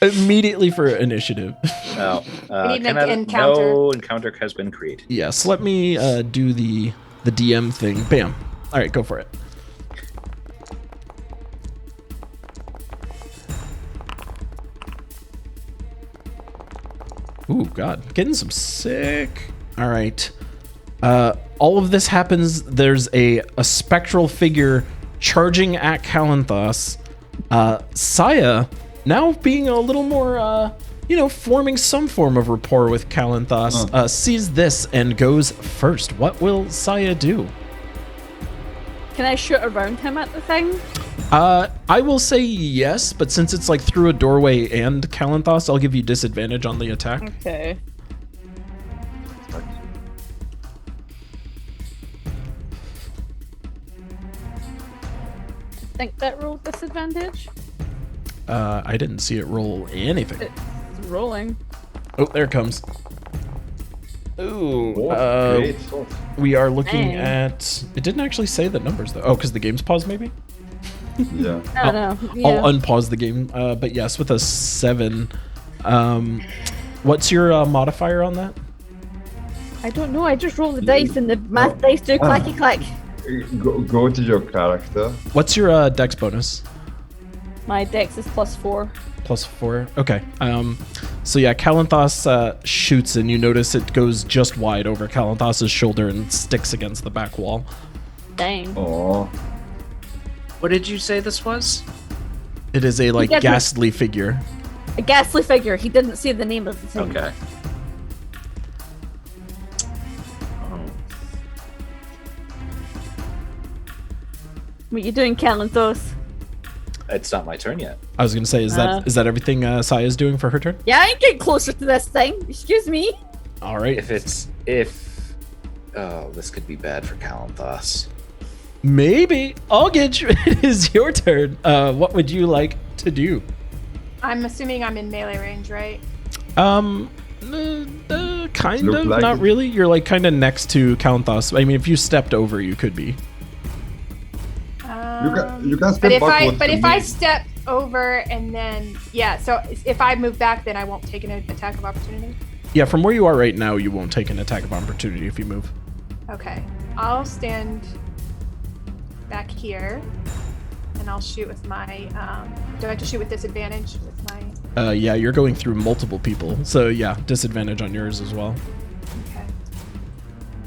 Immediately for initiative. Oh, We need an encounter. No encounter has been created. Yes, let me do the DM thing. Bam. All right, go for it. Ooh, God, getting some sick. All right. All of this happens. There's a spectral figure charging at Kalanthos. Saya, now being a little more, forming some form of rapport with Kalanthos, sees this and goes first. What will Saya do? Can I shoot around him at the thing? I will say yes, but since it's like through a doorway and Kalanthos, I'll give you disadvantage on the attack. Okay. I think that rolled disadvantage. I didn't see it roll anything. It's rolling. Oh, there it comes. Ooh. Great. We are looking Dang. at... It didn't actually say the numbers, though. Oh, because the game's paused, maybe? Yeah. I don't know. Yeah. I'll unpause the game. But yes, with a 7. What's your modifier on that? I don't know. I just rolled the dice and the math dice do clacky clack. Go to your character. What's your dex bonus? My dex is +4. +4. Okay. So yeah, Kalanthos shoots, and you notice it goes just wide over Kalanthos's shoulder and sticks against the back wall. Dang. Oh. What did you say this was? It is a like gets it. ghastly figure. A ghastly figure. He didn't say the name of the thing. Okay. Oh. What you doing, Kalanthos? It's not my turn yet. I was gonna say, is that everything Saya's doing for her turn? Yeah, I ain't getting closer to this thing. Excuse me. All right. Oh, this could be bad for Kalanthos. Maybe. Algage, it is your turn. What would you like to do? I'm assuming I'm in melee range, right? Kind Look of, like not it. really. You're like kind of next to Kalanthos. I mean, if you stepped over, you could be. You can But step if backwards. I step over and then so if I move back, then I won't take an attack of opportunity. Yeah, from where you are right now, you won't take an attack of opportunity if you move. Okay, I'll stand back here, and I'll shoot with my. Do I have to shoot with disadvantage with my? Yeah, you're going through multiple people, so yeah, disadvantage on yours as well. Okay.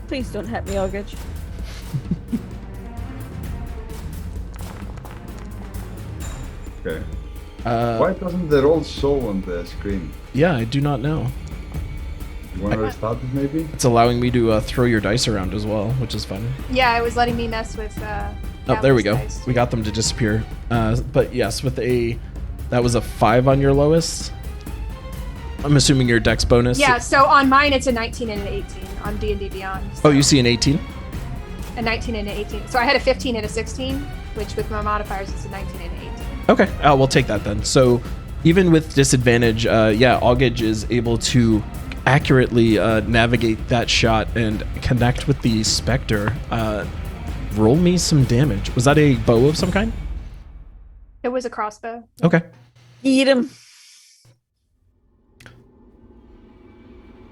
Please don't hit me, Algage. Okay. Why doesn't the roll show on the screen? Yeah, I do not know. You want to restart it, maybe? It's allowing me to throw your dice around as well, which is fun. Yeah, it was letting me mess with. Oh, there we go. Dice. We got them to disappear. But yes, that was a 5 on your lowest. I'm assuming your dex bonus. Yeah, so on mine it's a 19 and an 18 on D&D Beyond. Oh, you see an 18? A 19 and an 18. So I had a 15 and a 16, which with my modifiers it's a 19 and an 18. Okay, we'll take that then. So even with disadvantage, Algage is able to accurately navigate that shot and connect with the Spectre. Roll me some damage. Was that a bow of some kind? It was a crossbow. Okay. Eat him.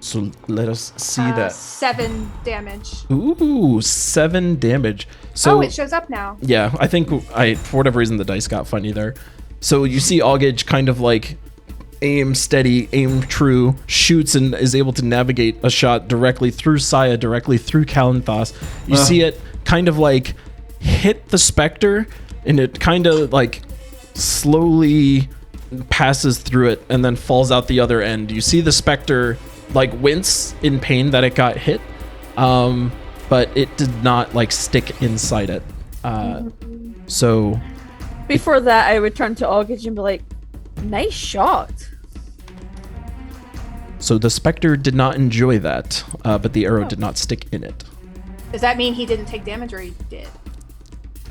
So let us see that. 7 damage. Ooh, 7 damage. So it shows up now. yeah, I think for whatever reason the dice got funny there. So you see Algage kind of like aim steady, aim true, shoots and is able to navigate a shot directly through Saya, directly through Kalanthos. You see it kind of like hit the Spectre, and it kind of like slowly passes through it and then falls out the other end. You see the Spectre like wince in pain that it got hit, but it did not like stick inside it. So Before that, I would turn to Algage and be like, nice shot. So the Spectre did not enjoy that, but the arrow did not stick in it. Does that mean he didn't take damage or he did?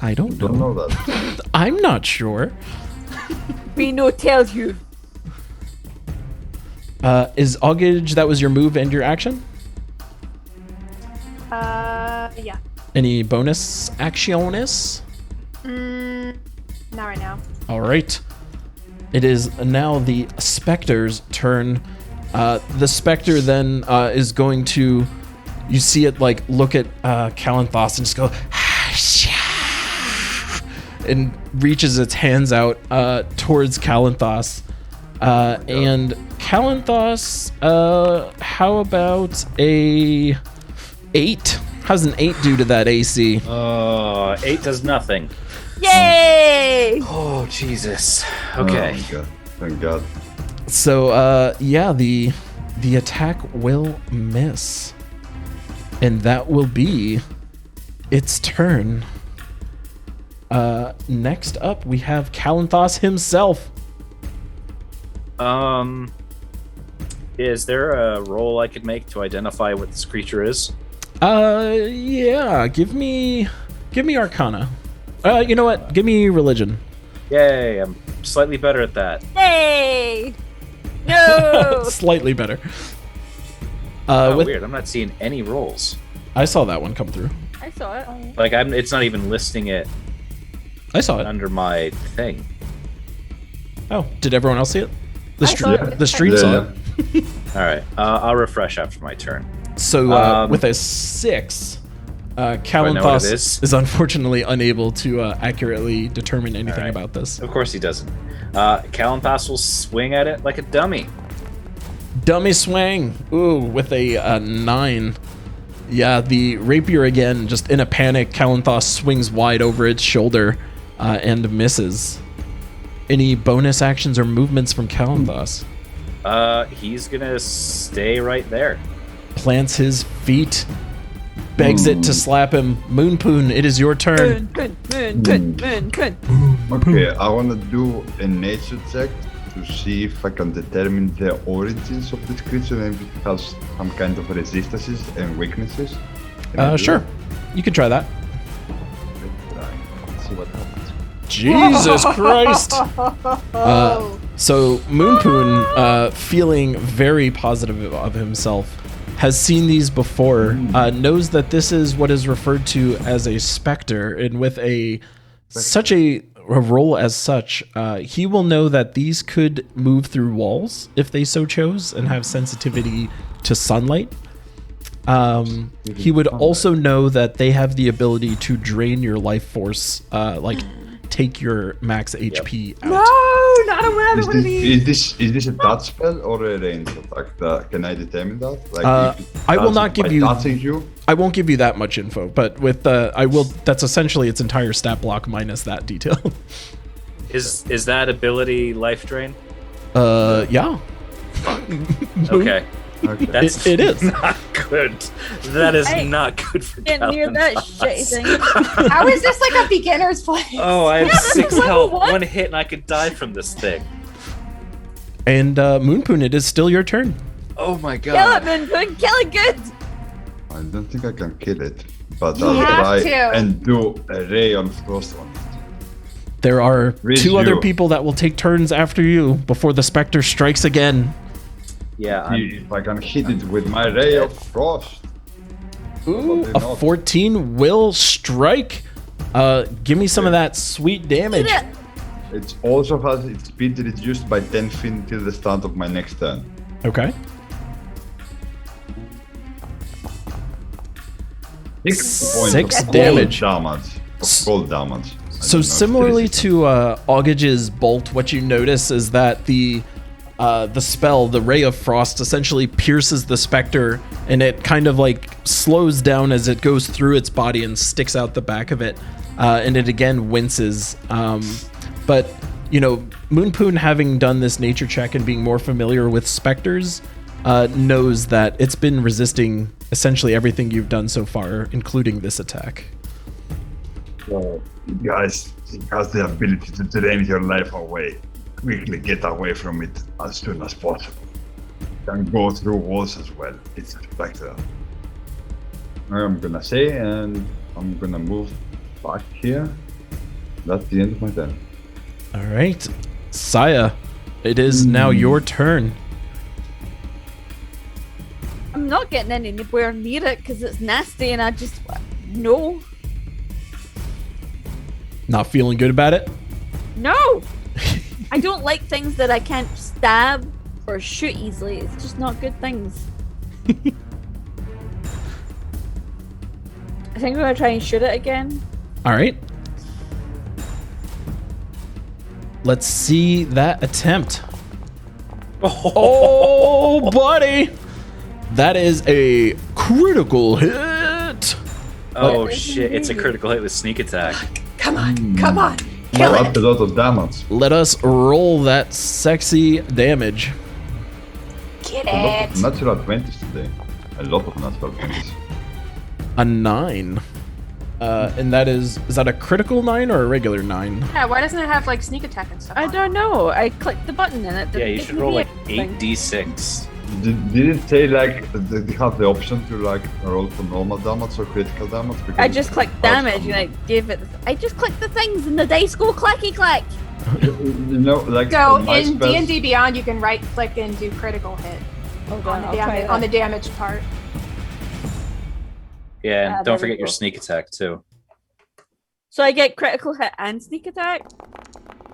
I don't Don't know. know that. I'm not sure. We no tell you. Is Algage, that was your move and your action? Yeah. Any bonus actiones? Not right now. All right. It is now the Spectre's turn. The Spectre then is going to, you see it like look at Kalanthos and just go, and reaches its hands out towards Kalanthos. And Kalanthos, how about a 8? How's an 8 do to that AC? 8 does nothing. Yay! Oh, Jesus. Okay. Oh, God. Thank God. So, yeah, the attack will miss. And that will be its turn. Next up, we have Kalanthos himself. Is there a roll I could make to identify what this creature is? Yeah, give me Arcana. You know what? Give me Religion. Yay, I'm slightly better at that. Yay! No! Slightly better. Weird, I'm not seeing any rolls. I saw that one come through. I saw it. Like, it's not even listing it I saw it. under my thing. Oh, did everyone else see it? The I saw it. the stream saw it. Alright, I'll refresh after my turn. So with a 6, Kalanthos is unfortunately unable to accurately determine anything about this. Of course he doesn't. Kalanthos will swing at it like a dummy. Dummy swing. Ooh, with a 9. Yeah, the rapier again, just in a panic, Kalanthos swings wide over its shoulder and misses. Any bonus actions or movements from Kalanthos? He's gonna stay right there. Plants his feet, begs it to slap him. Moonpoon, it is your turn. Moon. Okay, I want to do a nature check to see if I can determine the origins of this creature and if it has some kind of resistances and weaknesses. Can I do Sure. that? You can try that. Let's see what happens. Jesus Christ! So Moonpoon, feeling very positive of himself, has seen these before, knows that this is what is referred to as a Spectre, and with such a role as such, he will know that these could move through walls if they so chose and have sensitivity to sunlight. He would also know that they have the ability to drain your life force, like take your max HP out. No, not a one of these. Is this a touch spell or a range attack? Can I determine that? Like, I will not give you. Touching you. I won't give you that much info, but with I will. That's essentially its entire stat block minus that detail. Is that ability life drain? Yeah. Okay. Okay. That's It is. not good. That is Hey, not good for Get near that Kalanthos. shitty thing. How is this like a beginner's play? Oh, I have Yeah, this 6 is level health. 1. One hit and I could die from this thing. And Moonpoon, it is still your turn. Oh my Kill it, god. Moonpoon. Kill it good. I don't think I can kill it, but You I'll have try to. and do a ray on frost on it. There are Reach 2 other you. people that will take turns after you before the Spectre strikes again. Yeah, See if I can hit it with my ray of frost. Ooh, Probably a not. 14 will strike. Give me some of that sweet damage. Eat it. It also has its speed reduced by 10 feet until the start of my next turn. Okay. 6 points Six of damage. Cold damage. I So don't know if similarly it is- to Augage's bolt, what you notice is that the spell, the Ray of Frost, essentially pierces the Spectre, and it kind of like slows down as it goes through its body and sticks out the back of it, and it again winces. But you know, Moonpoon, having done this nature check and being more familiar with Spectres, knows that it's been resisting essentially everything you've done so far, including this attack. Guys, it has the ability to drain your life away. Quickly get away from it as soon as possible. Can go through walls as well. It's a Spectre. I'm gonna say, and I'm gonna move back here. That's the end of my turn. All right, Saya, it is now your turn. I'm not getting anywhere near it because it's nasty and I just no. Not feeling good about it? No. I don't like things that I can't stab. or shoot easily. It's just not good things. I think we're gonna try and shoot it again. All right. Let's see that attempt. Oh, buddy. That is a critical hit. Oh shit! It's a critical hit with sneak attack. Come on, come on. Kill That's it. a lot of damage. Let us roll that sexy damage. Get A lot of it. natural 20s today. A lot of natural 20s. A 9. And that is that a critical 9 or a regular 9? Yeah, why doesn't it have like sneak attack and stuff? I on it? don't know. I clicked the button and it didn't Yeah, you give should me roll like anything. 8d6. Did it say like they have the option to like roll for normal damage or critical damage? Because I just clicked damage and I gave it. I just clicked the things and the dice go clacky clack. You know, like So my in spells- D&D Beyond, you can right click and do critical hit Hold on on, the, I'll try damage, on the that. damage part. Yeah, and Ah, there don't we forget your go. sneak attack too. So I get critical hit and sneak attack.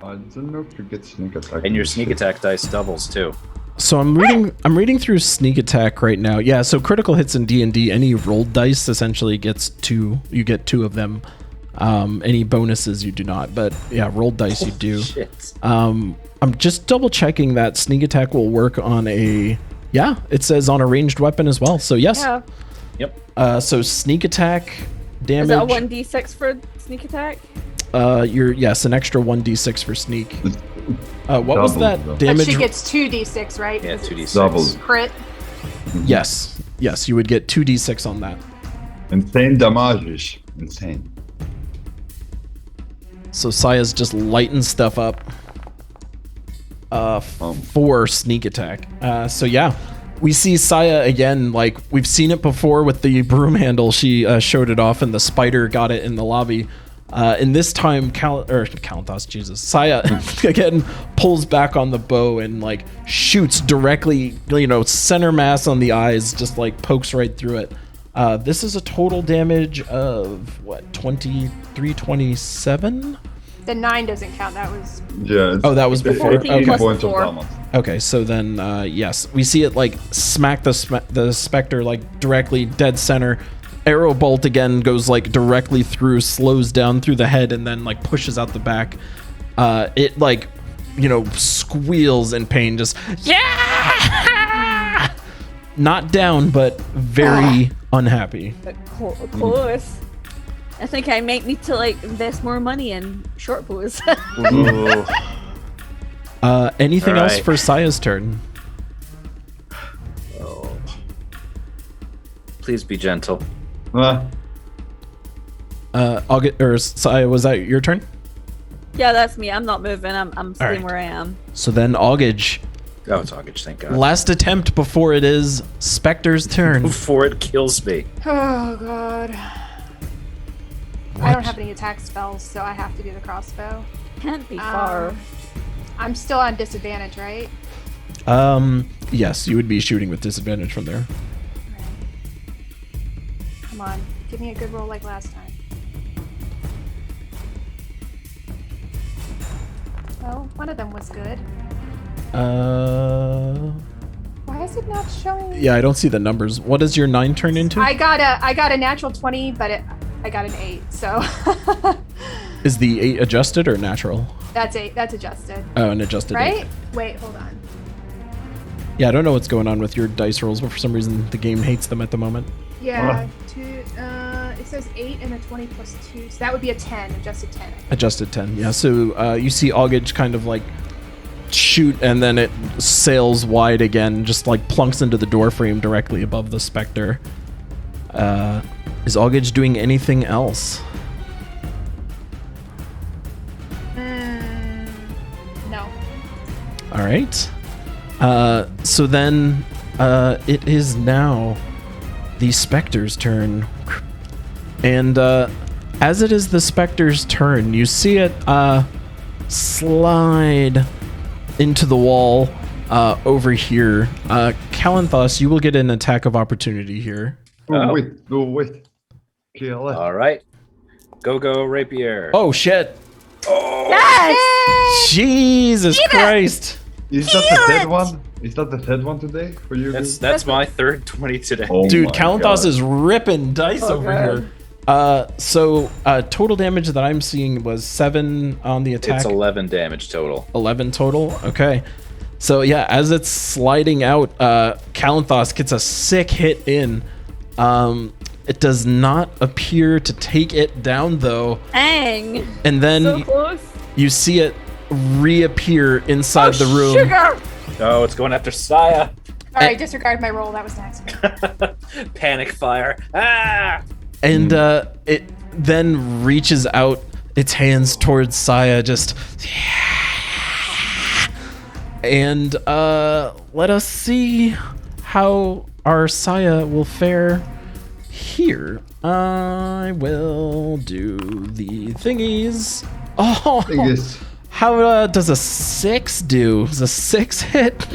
I don't know if you get sneak attack. And your sneak attack dice doubles too. So I'm reading through sneak attack right now. Yeah, so critical hits in D&D, any rolled dice essentially gets 2. You get 2 of them. Any bonuses you do not, but yeah, rolled dice you do. Shit. I'm just double checking that sneak attack will work on a it says on a ranged weapon as well. So yes. Yeah. Yep. So sneak attack damage. Is it a 1d6 for sneak attack? An extra 1d6 for sneak. What was Double, that though. But damage? she gets 2d6, right? Yeah, Because it's 2d6. Double. Crit. Yes, you would get 2d6 on that. Insane damage. Insane. So Saya's just lighting stuff up. For sneak attack. So yeah, we see Saya again. Like we've seen it before with the broom handle. She showed it off, and the spider got it in the lobby. And this time, Kalanthos, Jesus, Saya again pulls back on the bow and like shoots directly, center mass on the eyes, just like pokes right through it. This is a total damage of what, 23, 27? The 9 doesn't count. That was Yeah. It's Oh, that was before. 15 Okay. points of 4. damage. Okay, so then yes, we see it like smack the Spectre like directly dead center. Arrow bolt again goes like directly through, slows down through the head, and then like pushes out the back. It like squeals in pain, just not down, but very unhappy. But close. I think I might need to like invest more money in short bows. Ooh. Anything else Alright. for Saya's turn? Oh. Please be gentle. Saya, was that your turn? Yeah, that's me. I'm not moving. I'm staying Alright. where I am. So then Augage, Oh, it's August, thank God. last attempt before it is Spectre's turn. Before it kills me. Oh god. I don't have any attack spells, so I have to do the crossbow. Can't be far. I'm still on disadvantage, right? Yes, you would be shooting with disadvantage from there. Come on, give me a good roll like last time. Well, one of them was good. Why is it not showing? Yeah, I don't see the numbers. What does your 9 turn into? I got a natural 20, but I got an 8, so Is the 8 adjusted or natural? that's adjusted, Oh, an adjusted 8. right? Wait, hold on. Yeah, I don't know what's going on with your dice rolls, but for some reason the game hates them at the moment. Yeah, it says 8 and a 20 plus 2, so that would be a 10, adjusted 10. I think. Adjusted 10. Yeah, so you see Augage kind of like shoot and then it sails wide again, just like plunks into the door frame directly above the Spectre. Is Augage doing anything else? No. All right. So then it is now the Spectre's turn. And as it is the Spectre's turn, you see it slide into the wall over here. Kalanthos, you will get an attack of opportunity here. Oh, wait. Kill it. All right. Go, rapier. Oh, shit. Yes! Jesus Christ. Is that the dead one? Is that the third one today for you? That's my third 20 today. Oh Dude, my Kalanthos God. is ripping dice Oh, over God. here. So total damage that I'm seeing was 7 on the attack. It's 11 damage total. 11 total. Okay. So yeah, as it's sliding out, Kalanthos gets a sick hit in. It does not appear to take it down though. Dang. And then So close. you see it reappear inside the room. Sugar. Oh, it's going after Saya. All right, disregard my roll. That was nice. Panic fire. Ah! And it then reaches out its hands towards Saya, just and let us see how our Saya will fare here. I will do the thingies. Oh, Biggest. how does a 6 do? Is a 6 hit?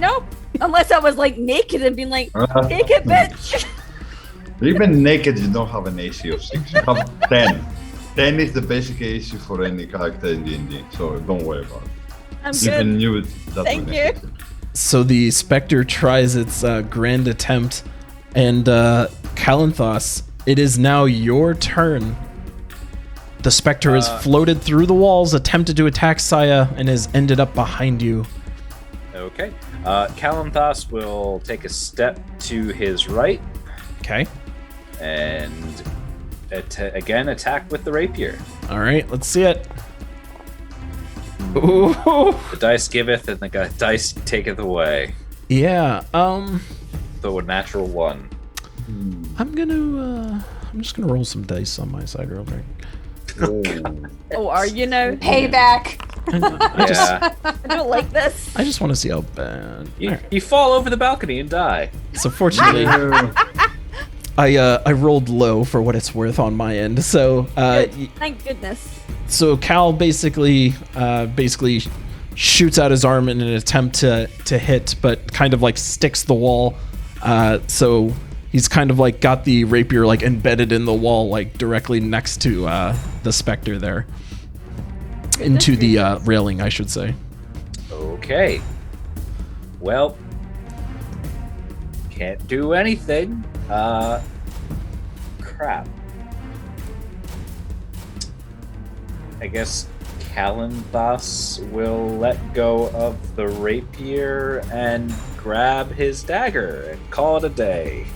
Nope. Unless I was like naked and being like, take it, bitch. Even naked, you don't have an AC of 6. You have 10. 10 is the basic AC for any character in D&D, so don't worry about it. I'm Even good. you, that Thank would you. make it. So the Spectre tries its grand attempt, and Kalanthos, it is now your turn. The Spectre has floated through the walls, attempted to attack Saya, and has ended up behind you. Okay. Kalanthos will take a step to his right Okay. and again attack with the rapier. All right, let's see it. Ooh. The dice giveth and the dice taketh away. Yeah. So a natural 1. I'm just gonna roll some dice on my side real quick. Oh, are you now? Payback. Yeah. I don't like this. I just want to see how bad. You fall over the balcony and die. So fortunately, I rolled low for what it's worth on my end. So Good. Thank goodness. so Cal basically shoots out his arm in an attempt to hit, but kind of like sticks the wall. So he's kind of like got the rapier like embedded in the wall, like directly next to the Spectre there, into the railing, I should say. Okay. Well, can't do anything. Crap. I guess Kalanthos will let go of the rapier and grab his dagger and call it a day.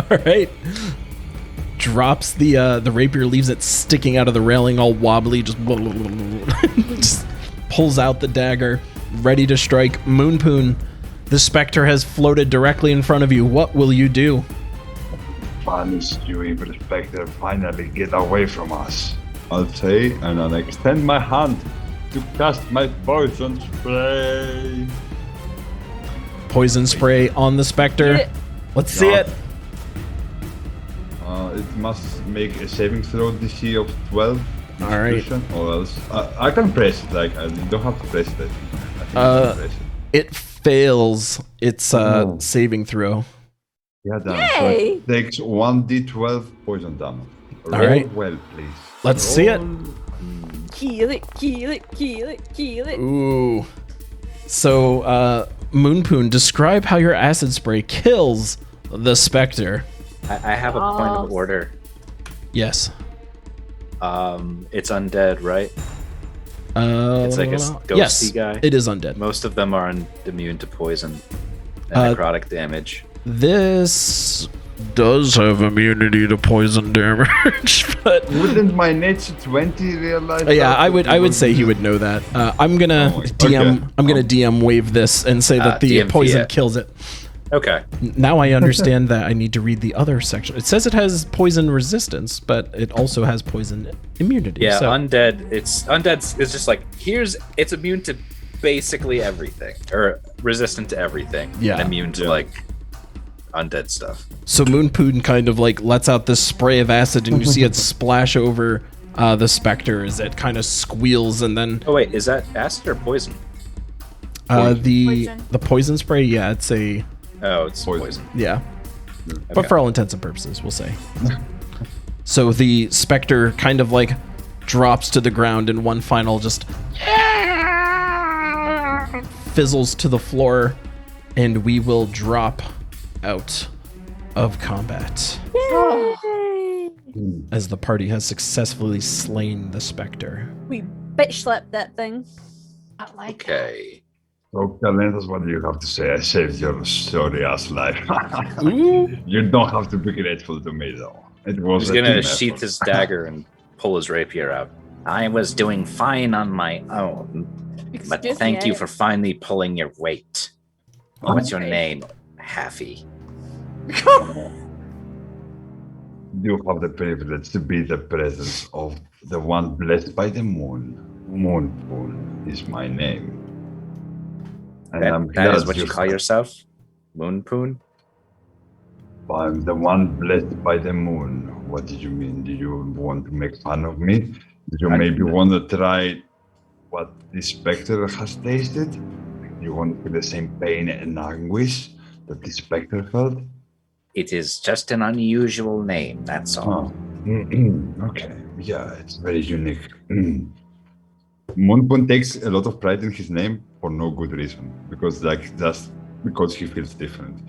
All right. Drops the rapier, leaves it sticking out of the railing, all wobbly. Just pulls out the dagger, ready to strike. Moonpoon, the Spectre has floated directly in front of you. What will you do? Punish you, evil Spectre. Finally get away from us. I'll say, and I'll extend my hand to cast my poison spray. Poison spray on the Spectre. Get it. Let's see Yeah. it. It must make a saving throw DC of 12. All right. Constitution, or else I can press it. Like you don't have to press it. I think you can press it. It fails its Oh. saving throw. Yeah, damn. Yay! So it takes 1d12 poison damage. Roll right. well, please. Let's see it. Kill it, kill it, kill it, kill it. Ooh. So, Moonpoon, describe how your acid spray kills the Spectre. I have a point of order. Yes. It's undead, right? It's like a ghosty yes, guy. it is undead. Most of them are immune to poison and necrotic damage. This does have immunity to poison damage, but Wouldn't my nature 20 realize? yeah, that? I would say he would know that. I'm gonna Oh, DM. okay. I'm gonna DM wave this and say that the DMT poison it. kills it. Okay. Now I understand that I need to read the other section. It says it has poison resistance, but it also has poison immunity. Yeah, so. undead. It's just like it's immune to basically everything, or resistant to everything. Yeah. and immune to like undead stuff. So Moonpoon kind of like lets out this spray of acid, and you see it splash over the Spectre as it kind of squeals, and then Oh wait, is that acid or poison? the Poison. poison spray. Yeah, it's a Oh, it's Poison. poison. yeah, but Okay. for all intents and purposes, we'll say. So the Spectre kind of like drops to the ground in one final just fizzles to the floor, and we will drop out of combat Yay! as the party has successfully slain the Spectre. We bitch slapped that thing. I like Okay. So, Kalanthos, what do you have to say? I saved your sorry ass life. Ooh. You don't have to be grateful to me, though. It was He's a gonna team sheath effort. his dagger and pull his rapier out. I was doing fine on my own, but Excuse thank me, you for finally pulling your weight. What's your Okay. name, Haffy? You have the privilege to be the presence of the one blessed by the moon. Moonpoon is my name. And I'm That glad is what you call yourself? Moonpoon? I'm the one blessed by the moon. What did you mean? Did you want to make fun of me? Did you maybe want to try what this Spectre has tasted? You want to feel the same pain and anguish that this Spectre felt? It is just an unusual name, that's all. Oh. Okay. Yeah, it's very unique. Moonpoon takes a lot of pride in his name for no good reason. Because just because he feels different.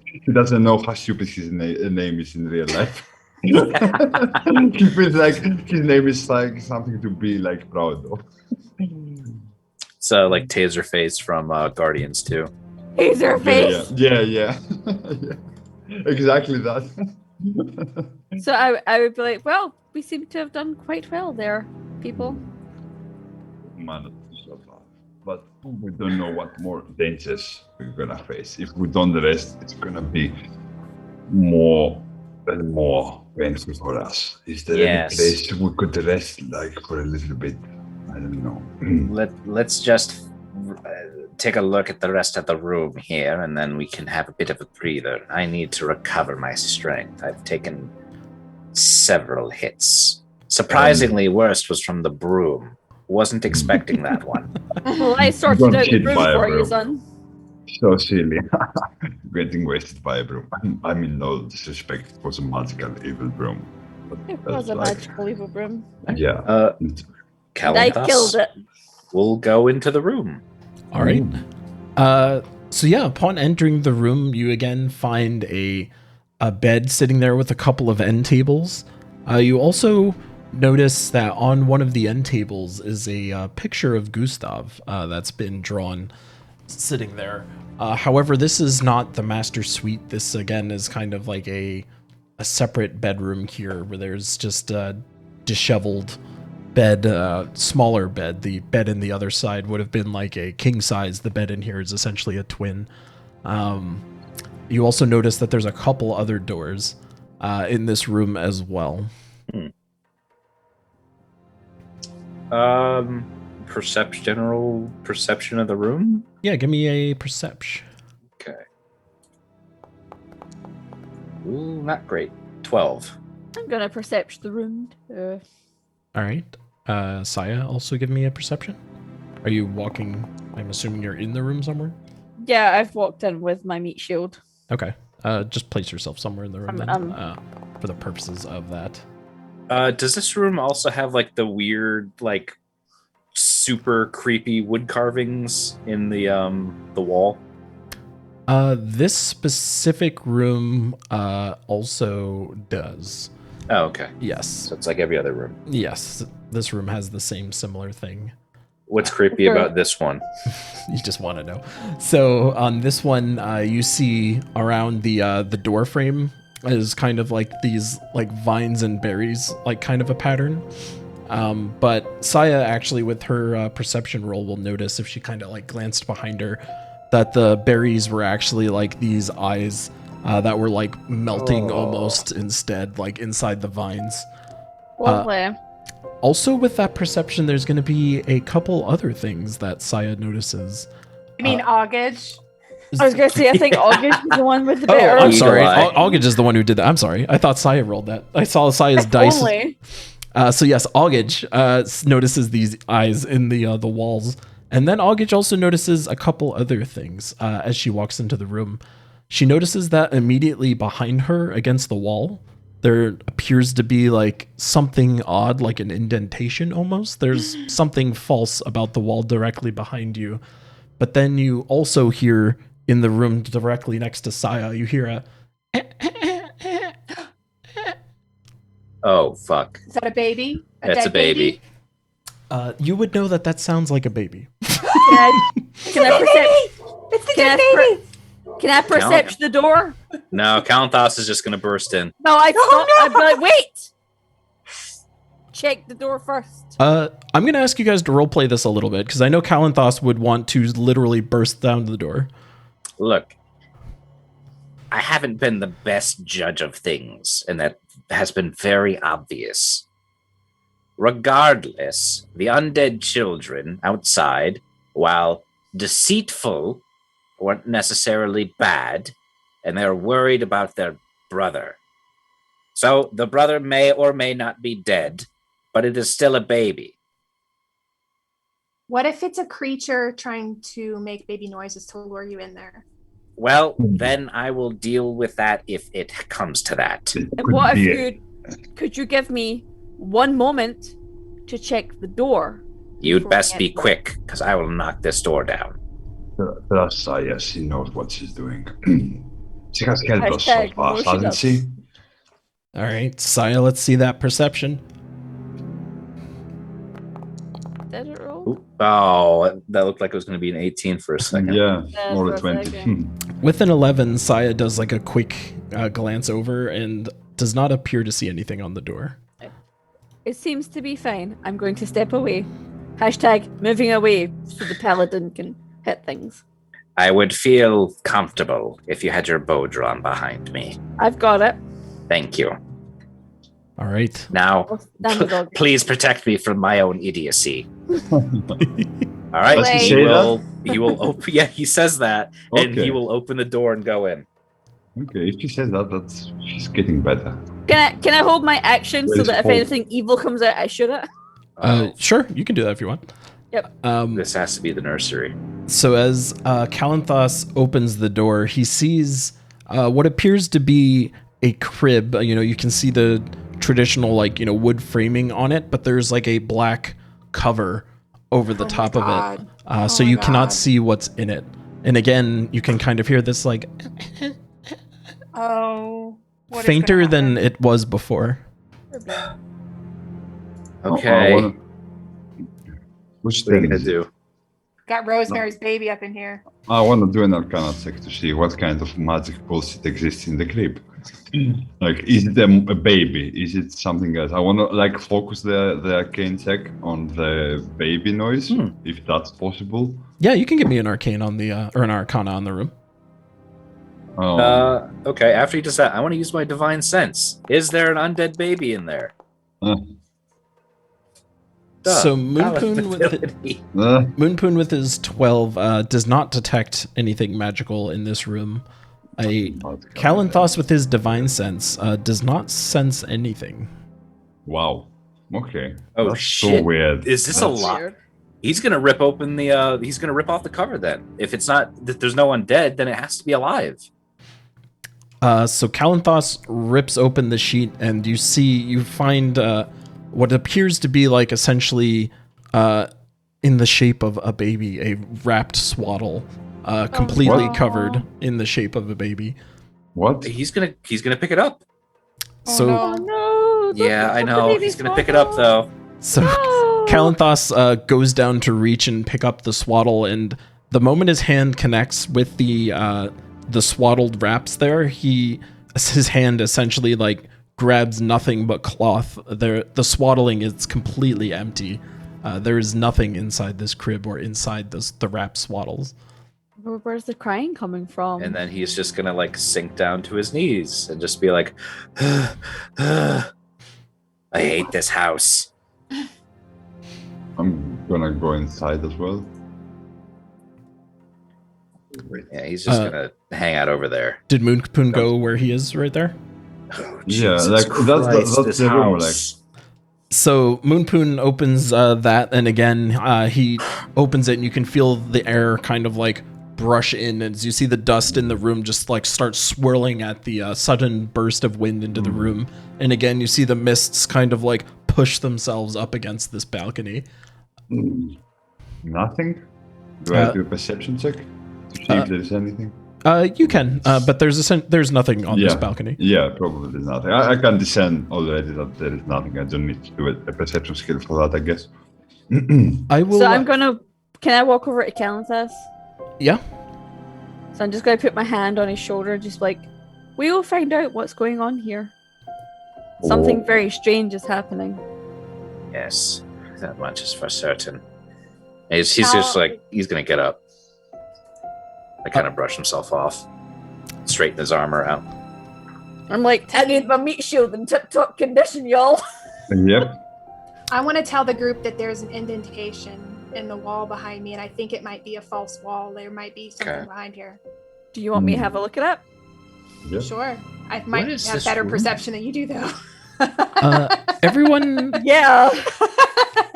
He doesn't know how stupid his name is in real life. He feels like his name is like something to be like proud of. It's like Taserface from Guardians 2. Taser face. Yeah. Exactly that. So I would be like, well, we seem to have done quite well there, people. Managed to survive. But we don't know what more dangers we're gonna face. If we don't rest, it's gonna be more and more painful for us. Is there Yes. any place we could rest, like for a little bit? I don't know. Let's just take a look at the rest of the room here, and then we can have a bit of a breather. I need to recover my strength. I've taken several hits. Surprisingly, worst was from the broom. Wasn't expecting that one. Well, I sorted Don't out the hit room by a for you, broom. son. So silly. Getting wasted by a broom. I mean, no disrespect. It was a magical evil broom. But It that's was a like- magical evil broom. Yeah. And I killed it. We'll go into the room. All right. So yeah, upon entering the room, you again find a bed sitting there with a couple of end tables. You also notice that on one of the end tables is a picture of Gustav that's been drawn sitting there. However, this is not the master suite. This again is kind of like a separate bedroom here where there's just a disheveled bed, smaller bed. The bed in the other side would have been like a king size. The bed in here is essentially a twin. You also notice that there's a couple other doors in this room as well. General perception of the room? Yeah, give me a perception. Okay. Ooh, not great. 12. I'm gonna percept the room. All right. Saya, also give me a perception. Are you walking? I'm assuming you're in the room somewhere. Yeah, I've walked in with my meat shield. Okay. Just place yourself somewhere in the room then, for the purposes of that. Does this room also have like the weird, like super creepy wood carvings in the wall? This specific room also does. Oh, okay. Yes. So it's like every other room. Yes. This room has the same similar thing. What's creepy about this one? You just want to know. So on this one, you see around the door frame is kind of like these like vines and berries, like kind of a pattern. But Saya actually with her perception roll will notice if she kind of like glanced behind her that the berries were actually like these eyes that were like melting almost instead, like inside the vines. Lovely. Also with that perception, there's going to be a couple other things that Saya notices. You mean Augage? I was gonna say, I think August is the one with the Oh, better. I'm sorry. Eagle eye. Augage is the one who did that. I'm sorry. I thought Saya rolled that. I saw Saya's dice. Only. So yes, Augage notices these eyes in the walls, and then Augage also notices a couple other things as she walks into the room. She notices that immediately behind her, against the wall, there appears to be like something odd, like an indentation almost. There's something false about the wall directly behind you, But then you also hear in the room directly next to Saya, you hear a Oh, fuck. Is that a baby? That's a dead baby. you would know that sounds like a baby. Can I It's the Can dead I baby! can I perception the door? No, Kalanthos is just going to burst in. No, I'd stop. no! I'd be like, wait. Check the door first. I'm going to ask you guys to roleplay this a little bit, because I know Kalanthos would want to literally burst down the door. Look, I haven't been the best judge of things, and that has been very obvious. Regardless, the undead children outside, while deceitful, weren't necessarily bad, and they're worried about their brother. So the brother may or may not be dead, but it is still a baby. What if it's a creature trying to make baby noises to lure you in there? Well, then I will deal with that if it comes to that. It And what be if could you give me 1 moment to check the door? You'd before best we be enter? quick, because I will knock this door down. Trust Saya, she knows what she's doing. She has helped us so Hashtag far, no, she hasn't does. she? All right, Saya, let's see that perception. Did it roll? Ooh, oh, that looked like it was going to be an 18 for a second. Yeah, Yeah, or a for a 20. second. With an 11, Saya does like a quick glance over and does not appear to see anything on the door. It seems to be fine. I'm going to step away. Hashtag moving away so the paladin can hit things. I would feel comfortable if you had your bow drawn behind me. I've got it. Thank you. All right. Now, I'll stand the dog. please protect me from my own idiocy. All right, Does he Wait. say he will open. Yeah, he says that, and Okay. he will open the door and go in. Okay, if she says that, she's getting better. Can I hold my action so Where's that if Paul? anything evil comes out, I shoot it? Sure, you can do that if you want. Yep. This has to be the nursery. So as Kalanthos opens the door, he sees what appears to be a crib. You can see the traditional wood framing on it, but there's like a black cover over the top of it. So my you cannot God. see what's in it. And again, you can kind of hear this like Oh. what is fainter gonna than happen? it was before. Okay, Which what are you thing gonna is it? do? Got Rosemary's baby up in here. I want to do an Arcana check to see what kind of magic bullshit exists in the crib. Like, is it a baby? Is it something else? I want to focus the arcane check on the baby noise, if that's possible. Yeah, you can give me an arcane on the or an arcana on the room. Okay, after he does that, I want to use my divine sense. Is there an undead baby in there? So Moonpoon with his 12 does not detect anything magical in this room. Kalanthos with his divine sense does not sense anything. Wow. Okay. Oh, That's shit. so weird. Is this a That's- lot? He's gonna rip open the. He's gonna rip off the cover. Then, if it's not, if there's no undead, then it has to be alive. So Kalanthos rips open the sheet, and you find what appears to be like essentially in the shape of a baby, a wrapped swaddle, completely What? covered in the shape of a baby. What? He's gonna pick it up. So no. Oh no! don't Yeah, pick I up the know. baby He's gonna pick it up swaddle. though. So No! Kalanthos goes down to reach and pick up the swaddle, and the moment his hand connects with the swaddled wraps there, his hand essentially grabs nothing but cloth. The swaddling is completely empty. There is nothing inside this crib or inside the wrap swaddles. Where's the crying coming from? And then he's just gonna sink down to his knees and just be like, I hate this house. I'm gonna go inside as well. Yeah, he's just gonna hang out over there. Did Moonpoon go where he is right there? Oh, Yeah, Jesus that's Christ, the room, So Moonpoon opens that, and again, he opens it, and you can feel the air kind of brush in as you see the dust in the room just start swirling at the sudden burst of wind into the room. And again, you see the mists kind of push themselves up against this balcony. Nothing? Do I do a perception check to see if there's anything? You can, but there's nothing on this balcony. Yeah, probably there's nothing. I can discern already that there is nothing. I don't need to do a perception skill for that, I guess. I will. So I'm gonna. Can I walk over to Kalanthos? Yeah. So I'm just gonna put my hand on his shoulder, just like, we will find out what's going on here. Something very strange is happening. Yes, that much is for certain. He's just like, he's gonna get up. I kind of brush himself off, straighten his armor out. I'm like, I need my meat shield in tip-top condition, y'all. Yep. I want to tell the group that there's an indentation in the wall behind me, and I think it might be a false wall. There might be something behind here. Do you want me to have a look at it? Yep. Sure. I might is have this better room? perception than you do, though. Everyone, Yeah.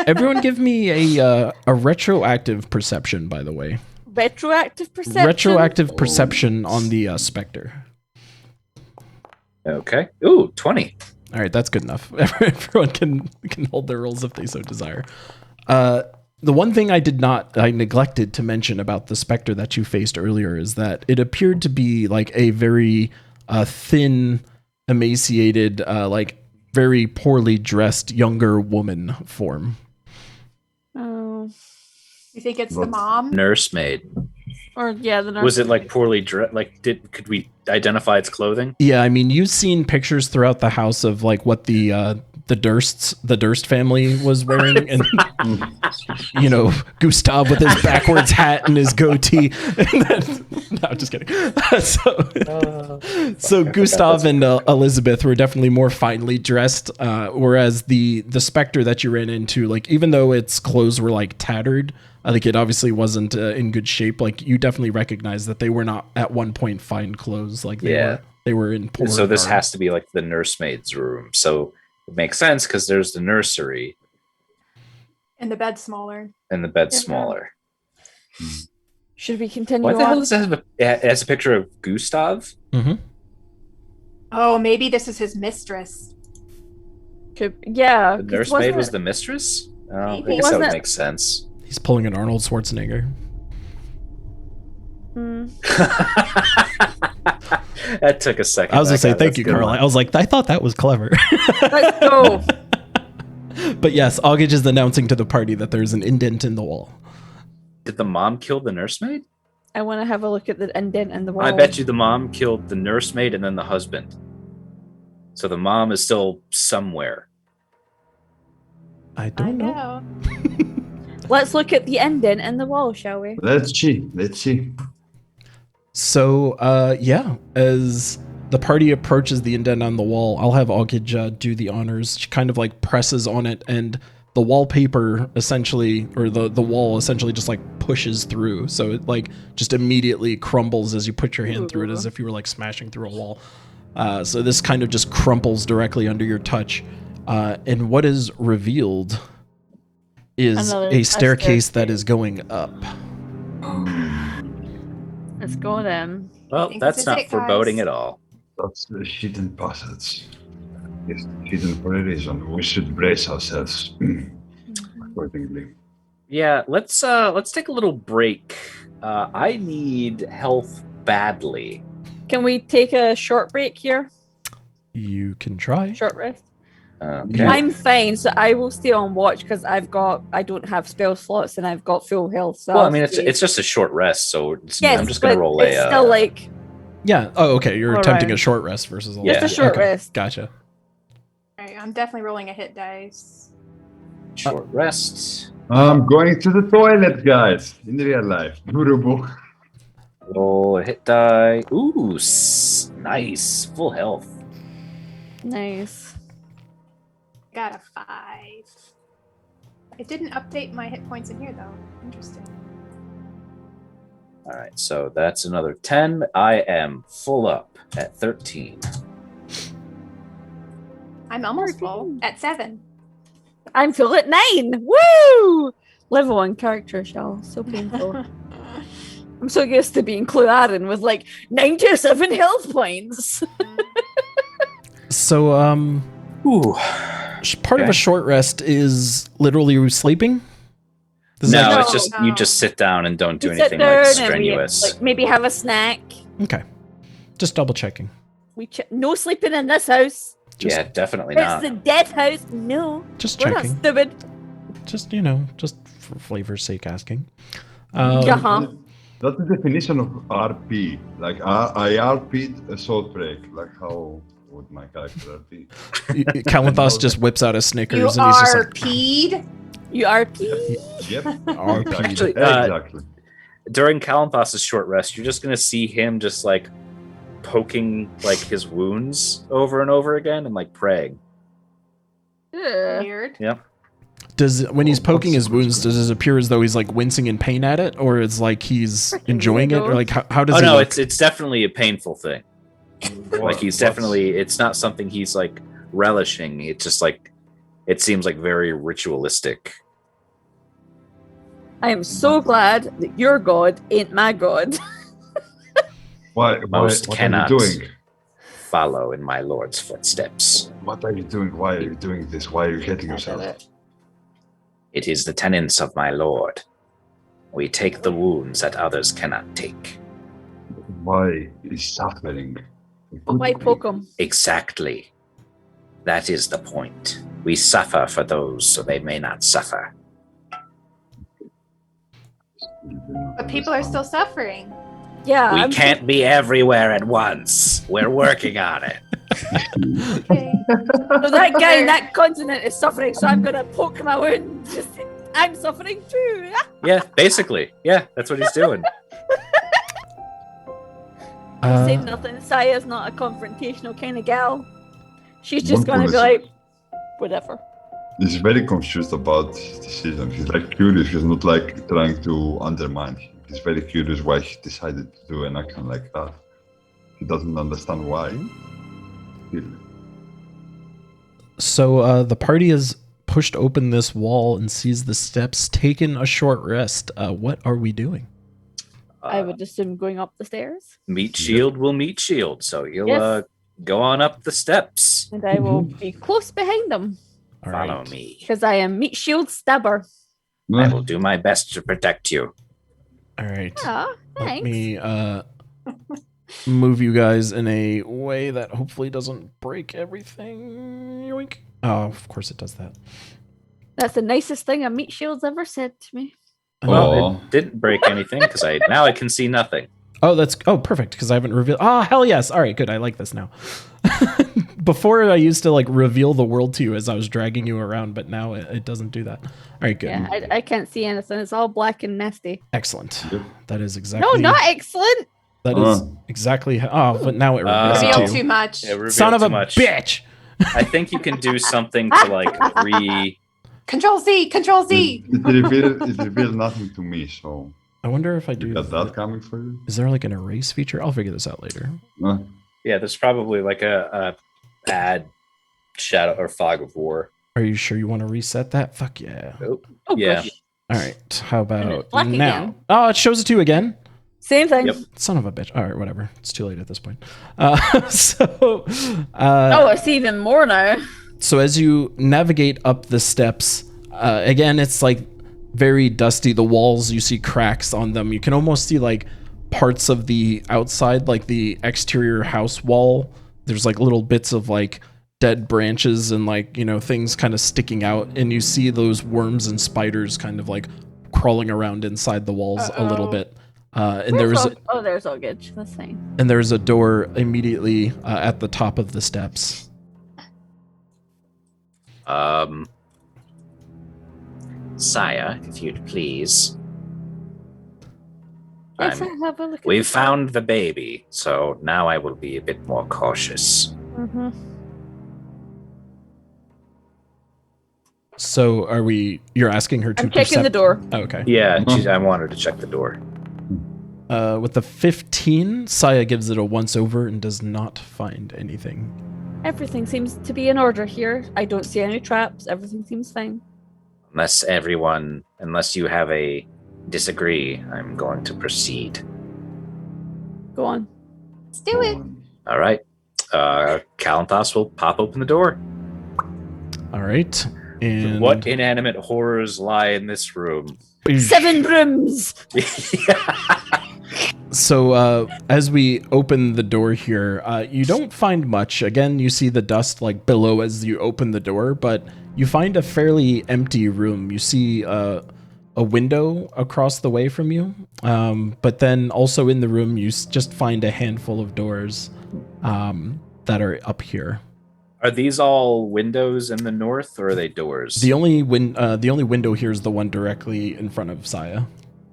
everyone, give me a retroactive perception. By the way, Retroactive perception. retroactive perception on the Spectre. Okay. Ooh, 20. All right, that's good enough. Everyone can hold their rolls if they so desire. The one thing I neglected to mention about the Spectre that you faced earlier is that it appeared to be like a very thin, emaciated, like very poorly dressed younger woman form. Oh. You think it's the mom? Nursemaid. Or yeah, the nurse. Was it like poorly dressed? Like, could we identify its clothing? Yeah, I mean, you've seen pictures throughout the house of like what the Durst family was wearing, and you know, Gustav with his backwards hat and his goatee. And then, no, just kidding. So Gustav and Elizabeth were definitely more finely dressed, whereas the Spectre that you ran into, like, even though its clothes were like tattered, I think it obviously wasn't in good shape. Like, you definitely recognize that they were not at one point fine clothes. Like they were in poor. So this garb. has to be like the nursemaid's room. So it makes sense because there's the nursery And the bed's smaller. and the bed's smaller. Should we continue Why the hell on? does it has a picture of Gustav? Mm-hmm. Oh, maybe this is his mistress. Yeah. The 'cause nursemaid wasn't was it- the mistress? Oh, I Maybe. guess that would Wasn't it- make sense. He's pulling an Arnold Schwarzenegger. Hmm. That took a second. I was gonna say That thank was you, good Carl. one. I was like, I thought that was clever. Let's go. But yes, Augage is announcing to the party that there's an indent in the wall. Did the mom kill the nursemaid? I want to have a look at the indent in the wall. I bet you the mom killed the nursemaid and then the husband. So the mom is still somewhere. I I don't know. know. Let's look at the indent in the wall, shall we? Let's see. So, yeah, as the party approaches the indent on the wall, I'll have Augage do the honors. She kind of like presses on it, and the wallpaper essentially, or the wall essentially just like pushes through. So it like just immediately crumbles as you put your hand through it, as if you were like smashing through a wall. So this kind of just crumples directly under your touch. And what is revealed is a staircase that is going up. Let's go then. Well, think that's this is not it, foreboding guys. at all. That's the hidden passage. It's hidden for a reason. We should brace ourselves accordingly. Yeah, let's take a little break. I need health badly. Can we take a short break here? You can try. Short rest. Okay. I'm fine, so I will stay on watch because I don't have spell slots and I've got full health. So Well, I I'll mean, stay. it's just a short rest, so yes, I'm just gonna but roll it's still like Yeah. Oh, okay. You're All attempting right. a short rest versus a long Yeah. just a short Okay. rest. Gotcha. Alright, I'm definitely rolling a hit dice. short rest. I'm going to the toilet, guys, in real life. Burubu. Roll a hit die. Ooh, nice, full health. Nice. Got a 5. It didn't update my hit points in here though. Interesting. All right, so that's another 10. I am full up at 13. I'm almost full at 7. I'm full at 9. Woo! Level 1 character shell. So painful. I'm so used to being Cluarin with like 97 health points. So, Ooh. part of Okay. a short rest is literally sleeping. This is No, actually- it's just you just sit down and don't do We sit anything down like and strenuous. we, like, maybe have a snack. okay. Just double checking. No sleeping in this house. Just, yeah, definitely It's not. the death house. No, just we're checking. not stupid. Just just for flavor's sake asking. Uh-huh. That's the definition of RP. Like I RP'd a sword break. Like how would my character RP? Kalanthos just whips out a Snickers You and he's just are like, peed. You are pee. Yep. RP. Actually, Exactly. During Kalanthos' short rest, you're just gonna see him just like poking like his wounds over and over again and like praying. Ugh. Weird. Yep. Does when he's poking his That's wounds, does it appear as though he's like wincing in pain at it, or it's like he's Freaking enjoying it, or weirdo. like how does Oh he no, look? it's definitely a painful thing. Like he's definitely it's not something he's like relishing. It's just like it seems like very ritualistic. I am so glad that your god ain't my god. Why? Most What cannot are you doing? follow in my lord's footsteps. What are you doing? Why are you doing this? Why are you hitting yourself? It is the tenets of my lord. We take the wounds that others cannot take. Why is suffering? Why poke him? Exactly. That is the point. We suffer for those so they may not suffer. But people are still suffering. Yeah, We I'm can't be everywhere at once. We're working on it. Okay. So that guy in that continent is suffering, so I'm gonna poke my wound. Just, I'm suffering too. Yeah, basically. Yeah, that's what he's doing. Say nothing. Saya's not a confrontational kind of gal. She's just One gonna be policy. like, whatever. He's very confused about his decision. He's like curious. He's not like trying to undermine him. He's very curious why he decided to do an action like that. He doesn't understand why. Really. So the party has pushed open this wall and sees the steps, taken a short rest. What are we doing? I would assume going up the stairs, Meet shield will meet shield. So you'll Yes. go on up the steps. and I will be close behind them All Follow right. me. because I am meat shield stabber. I will do my best to protect you. All right. Ah, Let thanks. me move you guys in a way that hopefully doesn't break everything. Yoink. Oh, of course it does that. That's the nicest thing a meat shield's ever said to me. Well, Oh. it didn't break anything because now I can see nothing. Oh, perfect, because I haven't revealed. Oh, hell yes. All right, good. I like this now. Before I used to like reveal the world to you as I was dragging you around, but now it doesn't do that. All right, good. Yeah, I can't see anything. It's all black and nasty. Excellent. Yep. That is exactly. No, not excellent. That is exactly. Oh, but now it reveals it Reveal to too you. much. It revealed Son of too a much. bitch. I think you can do something to like Control Z. Control Z. It revealed nothing to me, so I wonder if I you do. got that coming for you. Is there like an erase feature? I'll figure this out later. Yeah, there's probably like a add shadow or fog of war. Are you sure you want to reset that? Fuck yeah. Oh, Oh, yeah. gosh. All right. How about black now? again. Oh, it shows it to you again. Same thing. Yep. Son of a bitch. All right, whatever. It's too late at this point. So, Oh, it's even more now. so as you navigate up the steps, again, it's like very dusty. The walls, you see cracks on them. You can almost see like parts of the outside, like the exterior house wall. There's like little bits of like dead branches and like, you know, things kind of sticking out. And you see those worms and spiders kind of like crawling around inside the walls a little Uh-oh. bit. And there's there's Ogage. That's fine. and there's a door immediately at the top of the steps. Sire, if you'd please. Yes, I'm- I have a look. We've found the baby, so now I will be a bit more cautious. Mm-hmm. So are we? You're asking her to I'm checking the percept- door. Oh, okay. Yeah, I wanted to check the door. With the 15, Saya gives it a once over and does not find anything. Everything seems to be in order here. I don't see any traps. Everything seems fine. Unless you have a disagree, I'm going to proceed. Go on. Let's do it. Oh, All right. Kalanthos will pop open the door. All right. And What inanimate horrors lie in this room? 7 rooms. So as we open the door here, you don't find much. Again, you see the dust like billow as you open the door, but you find a fairly empty room. You see a window across the way from you, but then also in the room you just find a handful of doors that are up here. Are these all windows in the north, or are they doors? The only window here is the one directly in front of Saya.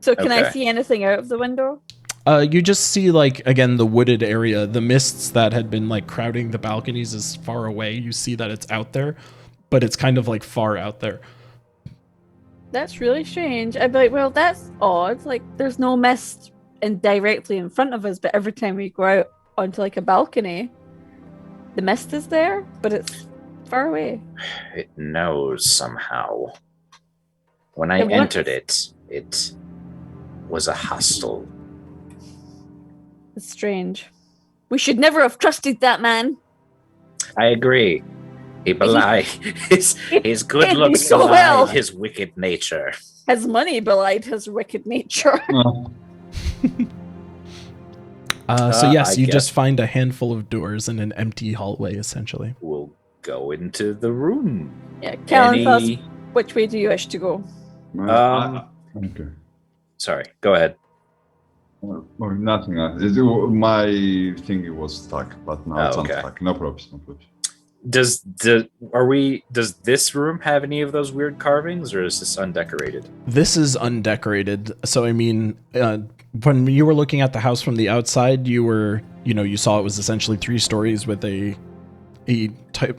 So can I Okay. see anything out of the window? You just see, like, again, the wooded area. The mists that had been, like, crowding the balconies is far away. You see that it's out there, but it's kind of, like, far out there. That's really strange. I'd be like, well, that's odd. Like, there's no mist directly in front of us, but every time we go out onto, like, a balcony, the mist is there, but it's far away. It knows somehow. When I It wants- entered it, it was a hostel. It's strange. We should never have trusted that man. I agree. He belied his good did looks so belied well. his wicked nature. His money belied his wicked nature. So yes, I you guess- just find a handful of doors in an empty hallway, essentially. We'll go into the room. Yeah, Kalanthos, Any... which way do you wish to go? Okay. Sorry, go ahead. Or nothing. My thingy was stuck, but now it's Oh, okay. unstuck. No problems. No problems. Does this room have any of those weird carvings, or is this undecorated? This is undecorated. So, I mean, when you were looking at the house from the outside, you saw it was essentially 3 stories with a top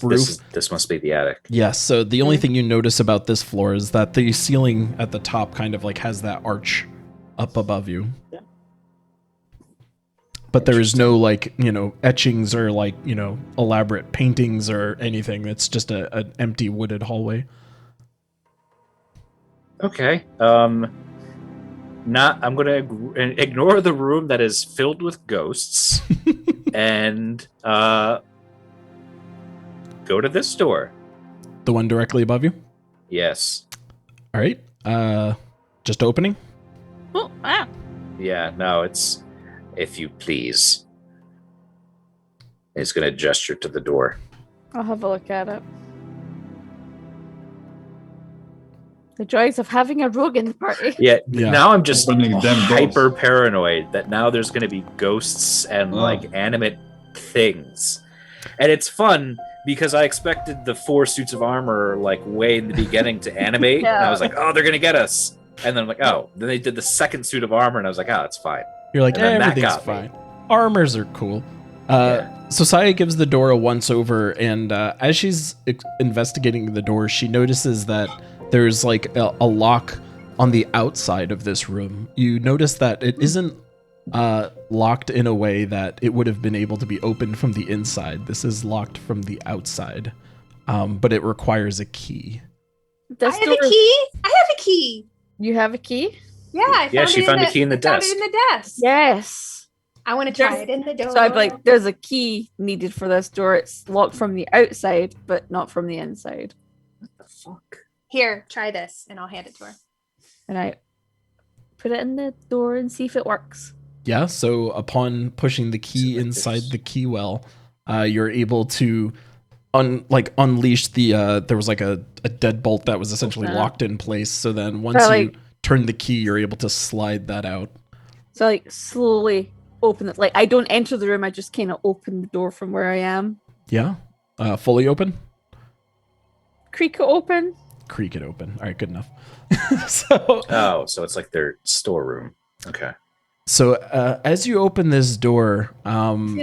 roof. This must be the attic. Yes, so the only thing you notice about this floor is that the ceiling at the top kind of like has that arch up above you. Yeah. But there is no like, etchings or like, elaborate paintings or anything. It's just an empty wooded hallway. Okay. I'm gonna ignore the room that is filled with ghosts and go to this door. The one directly above you? Yes. All right. Just opening. Oh, ah. Yeah. No. It's if you please. He's gonna gesture to the door. I'll have a look at it. The joys of having a rogue in the party. Yeah. Yeah. Now I'm just Opening them hyper doors. paranoid that now there's gonna be ghosts and Oh. like animate things, and it's fun. Because I expected the 4 suits of armor like way in the beginning to animate, and I was like, "Oh, they're gonna get us." And then I'm like, "Oh." Then they did the second suit of armor, and I was like, "Oh, it's fine." You're like, And then that everything's got me. fine. Armors are cool. Yeah. So Saya gives the door a once over, and as she's investigating the door, she notices that there's like a lock on the outside of this room. You notice that it isn't locked in a way that it would have been able to be opened from the inside. This is locked from the outside, but it requires a key. This I have door- a key. I have a key. You have a key? Yeah, I Yeah, found she it found a key in the I found desk. it in the desk. Yes. I want to try it in the door. So I'd be like, there's a key needed for this door. It's locked from the outside, but not from the inside. What the fuck? Here, try this, and I'll hand it to her. And I put it in the door and see if it works. Yeah, so upon pushing the key So like inside this. the key well, you're able to unleash the there was like a deadbolt that was essentially Open it up. locked in place. So then once But, you like- turn the key, you're able to slide that out. So like slowly open it. Like I don't enter the room, I just kind of open the door from where I am. Yeah. Fully open? Creak it open. Creak it open. All right, good enough. so Oh, so it's like their storeroom. Okay. so as you open this door, See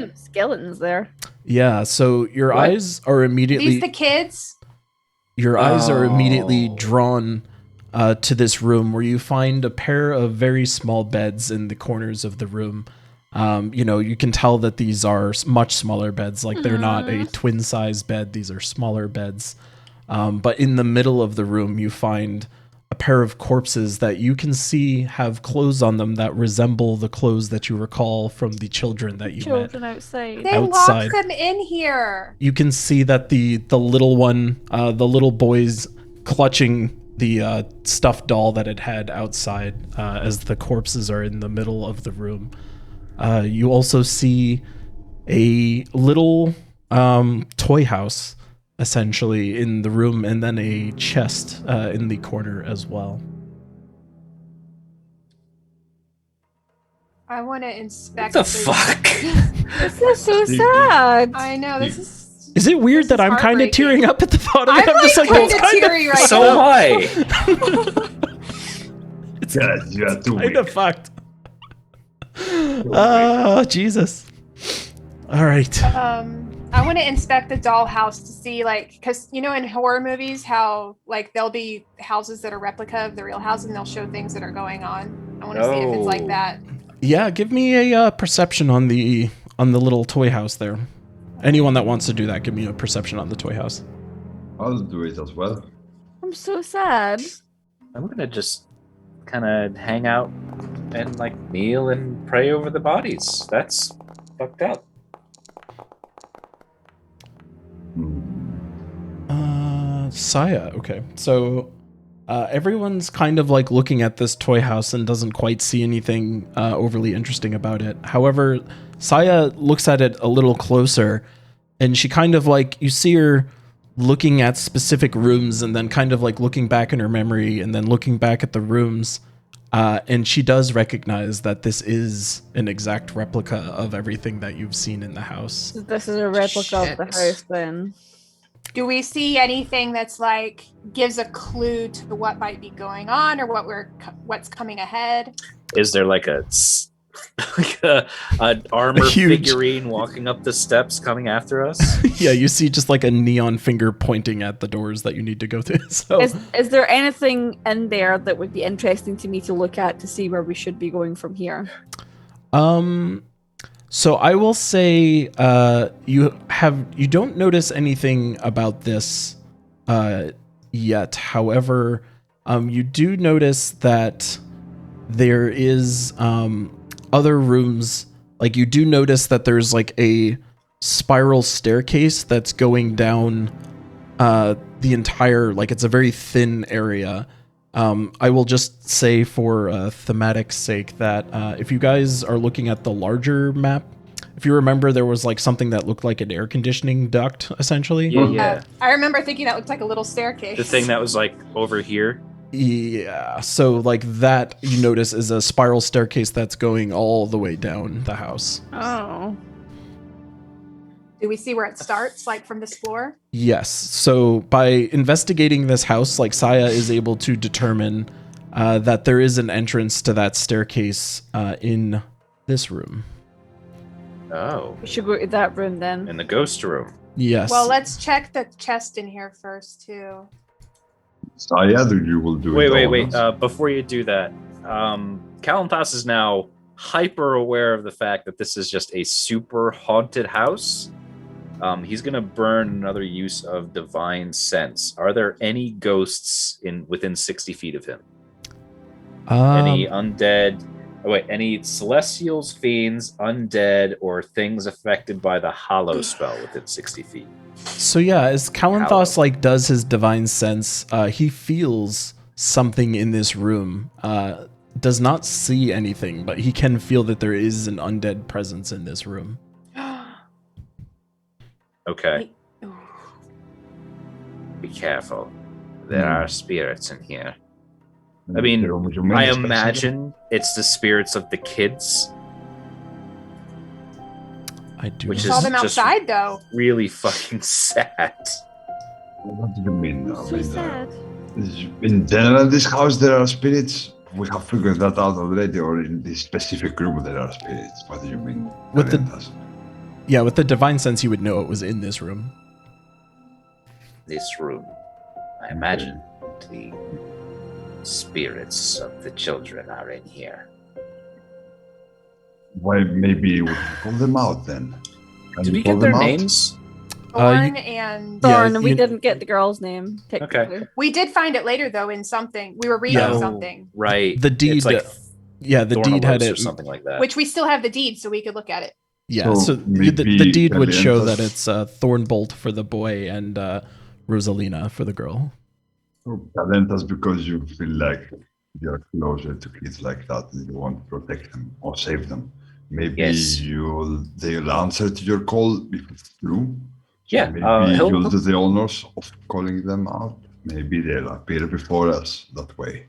them skeletons there. yeah, so your What? eyes are immediately These the kids? Your eyes are immediately Oh. drawn to this room where you find a pair of very small beds in the corners of the room. You can tell that these are much smaller beds. Like they're not a twin size bed. These are smaller beds. But in the middle of the room, you find a pair of corpses that you can see have clothes on them that resemble the clothes that you recall from the children that you met. Children outside. They Outside. locked them in here. You can see that the little one, the little boy's clutching the stuffed doll that it had outside as the corpses are in the middle of the room. You also see a little toy house, essentially, in the room, and then a chest in the corner as well. I want to inspect. What the fuck? This is so sad. I know this is. Is it weird This that is I'm kind of heartbreaking. tearing up at the thought of it? I'm just like well, kind of teary right So now. am I. it's Yes, you are too kind weak. of fucked. Oh, Jesus. All right. I want to inspect the dollhouse to see, like, because you know in horror movies how like there'll be houses that are replica of the real house and they'll show things that are going on. I want to see if it's like Oh. that. Yeah, give me a perception on the little toy house there. Anyone that wants to do that, give me a perception on the toy house. I'll do it as well. I'm so sad. I'm gonna just kind of hang out and like kneel and pray over the bodies. That's fucked up. Saya, okay. So everyone's kind of like looking at this toy house and doesn't quite see anything overly interesting about it. However, Saya looks at it a little closer and she kind of like, you see her looking at specific rooms and then kind of like looking back in her memory and then looking back at the rooms. And she does recognize that this is an exact replica of everything that you've seen in the house. This is a replica of the Shit. house then. Do we see anything that's like gives a clue to what might be going on or what's coming ahead? Is there like an armor huge- figurine walking up the steps coming after us? Yeah, you see just like a neon finger pointing at the doors that you need to go through. So Is there anything in there that would be interesting to me to look at to see where we should be going from here? So I will say you don't notice anything about this yet. However, you do notice that there is other rooms. Like you do notice that there's like a spiral staircase that's going down the entire, like it's a very thin area. I will just say for thematic sake that if you guys are looking at the larger map, if you remember, there was like something that looked like an air conditioning duct, essentially. Yeah. I remember thinking that looked like a little staircase. The thing that was like over here. Yeah, so like that you notice is a spiral staircase that's going all the way down the house. Oh. Do we see where it starts, like from this floor? Yes, so by investigating this house, like Saya is able to determine that there is an entrance to that staircase in this room. Oh, We should go to that room then. in the ghost room. Yes. Well, let's check the chest in here first, too. Saya, you will do it. Wait. all. Before you do that, Kalanthos is now hyper aware of the fact that this is just a super haunted house. He's gonna burn another use of divine sense. Are there any ghosts within 60 feet of him? Any undead? Any celestials, fiends, undead, or things affected by the hollow spell within 60 feet? So yeah, as Kalanthos like does his divine sense, he feels something in this room. Does not see anything, but he can feel that there is an undead presence in this room. Okay, be careful. There are spirits in here. I mean, I imagine it's the spirits of the kids, I do. Which Saw is them just- outside, though. really fucking sad. What do you mean? I So mean, sad. in general, this house there are spirits. We have figured that out already, or in this specific room there are spirits. What do you mean? With the- Kalanthos? Yeah, with the divine sense, you would know it was in this room. This room, I imagine the spirits of the children are in here. Why maybe we can call them out then? Can Did you we call get their them out? names? Thorn and Yeah, Thorn, we you- didn't get the girl's name. Technically. we did find it later though in something. We were reading Yeah. something, Right. The deed, It's like yeah, the deed had Thornalos it. or something like that. which we still have the deed, so we could look at it. Yeah, So so the maybe deed would show that Kalanthos- it's Thornbolt for the boy and Rosalina for the girl. Kalanthos, because you feel like you're closer to kids like that and you want to protect them or save them. Maybe Yes. they'll answer to your call if it's true. So Yeah, maybe he'll- you'll do the honors of calling them out. Maybe they'll appear before us that way.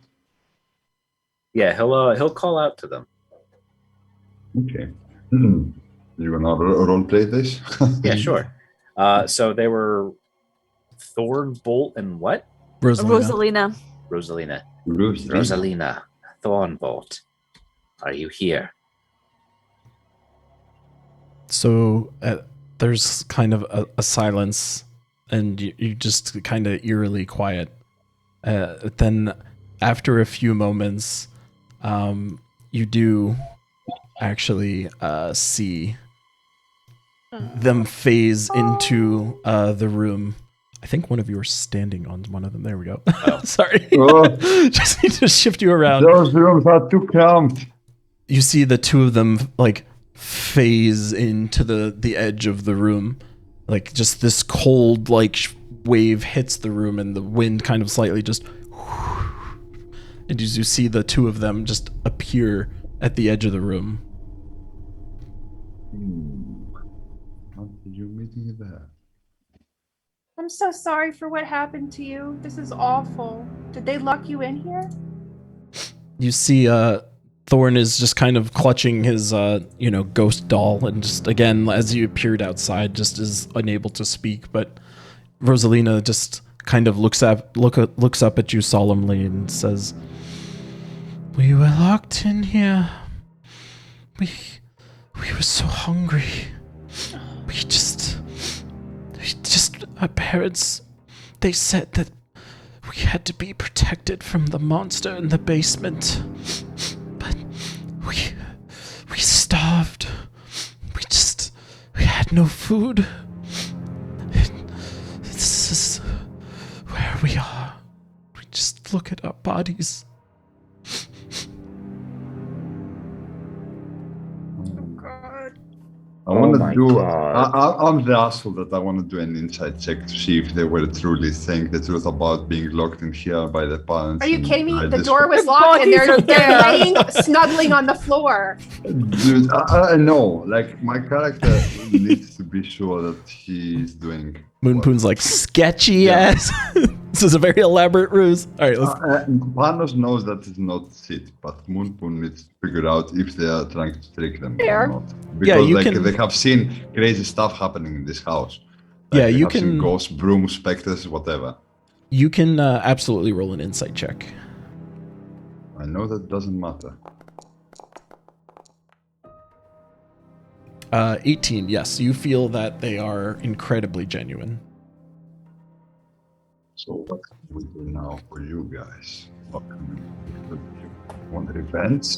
Yeah, he'll call out to them. Okay. You gonna role play this? Yeah, sure. So they were Thornbolt and what? Rosalina. Rosalina. Rosalina. Rosalina. Thornbolt. Are you here? So there's kind of a silence, and you just kind of eerily quiet. Then, after a few moments, you do actually see them phase into the room. I think one of you are standing on one of them. There we go. Sorry. Oh. Just need to shift you around. Those rooms are too cramped. You see the two of them like phase into the edge of the room. Like just this cold like wave hits the room and the wind kind of slightly just and as you see the two of them just appear at the edge of the room. How did you meet me there? I'm so sorry for what happened to you. This is awful. Did they lock you in here? You see Thorn is just kind of clutching his ghost doll and just again as you appeared outside just is unable to speak, but Rosalina just kind of looks up at you solemnly and says, "We were locked in here. We were so hungry. We just our parents, they said that we had to be protected from the monster in the basement. But we starved. We had no food. This is where we are. We just look at our bodies." I want my to do. God. I'm the asshole that I want to do an inside check to see if they were truly saying the truth about being locked in here by the parents. Are you and kidding me? I The just- door was locked and they're Bodies are there. laying, snuggling on the floor. Dude, I know. Like my character needs to be sure that he's doing. Moonpoon's like sketchy Yeah. ass. This is a very elaborate ruse. All right, let's. Panos knows that it's not shit, but Moonpoon needs to figure out if they are trying to trick them Fair. or not. Yeah, Because you like can- they have seen crazy stuff happening in this house. Yeah, they you have seen can- ghosts, brooms, specters, whatever. You can absolutely roll an insight check. I know that doesn't matter. 18. Yes, you feel that they are incredibly genuine. So what can we do now for you guys? What can we do? Do you want revenge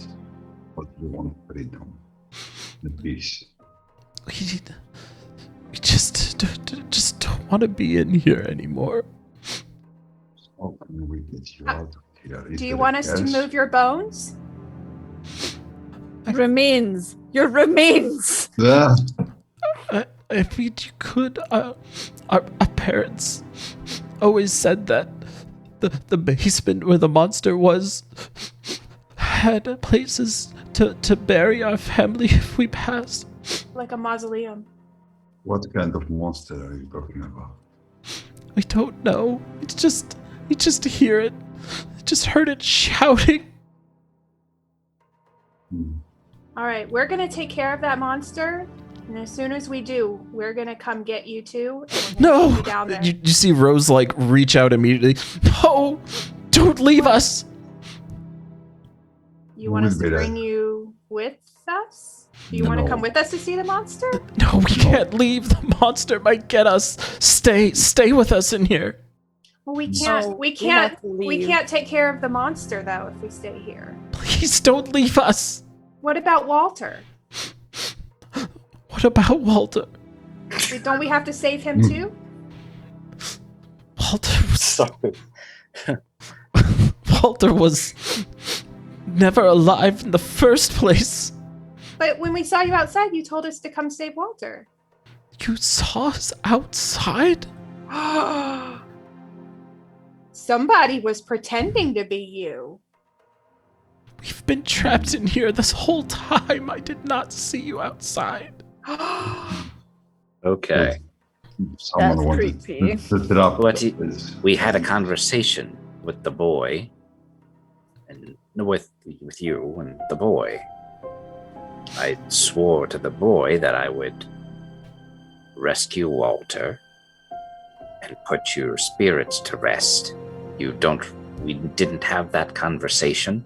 or do you want freedom and peace? We just don't want to be in here anymore. How can we get you out of here? Is Do you there want us to else? move your bones? Remains. Your remains. Yeah. If we could, our parents always said that the basement where the monster was had places to bury our family if we passed. Like a mausoleum. What kind of monster are you talking about? I don't know. It's just you just hear it. I just heard it shouting. All right, we're going to take care of that monster. And as soon as we do, we're going to come get you two. And we're gonna No! take you down there. You see Rose like reach out immediately. No! Don't leave us! You want us to We'll be bring there. you with us? Do you want to No. come with us to see the monster? No, we can't leave. The monster might get us. Stay with us in here. Well, we No, can't. we We can't. have to We leave. can't take care of the monster though if we stay here. Please don't leave us. What about Walter? What about Walter? Don't we have to save him too? Walter was never alive in the first place. But when we saw you outside, you told us to come save Walter. You saw us outside? Somebody was pretending to be you. We've been trapped in here this whole time. I did not see you outside. Okay. Someone That's wanted creepy. to trap What this. we had a conversation with the boy, and with you and the boy. I swore to the boy that I would rescue Walter and put your spirits to rest. We didn't have that conversation.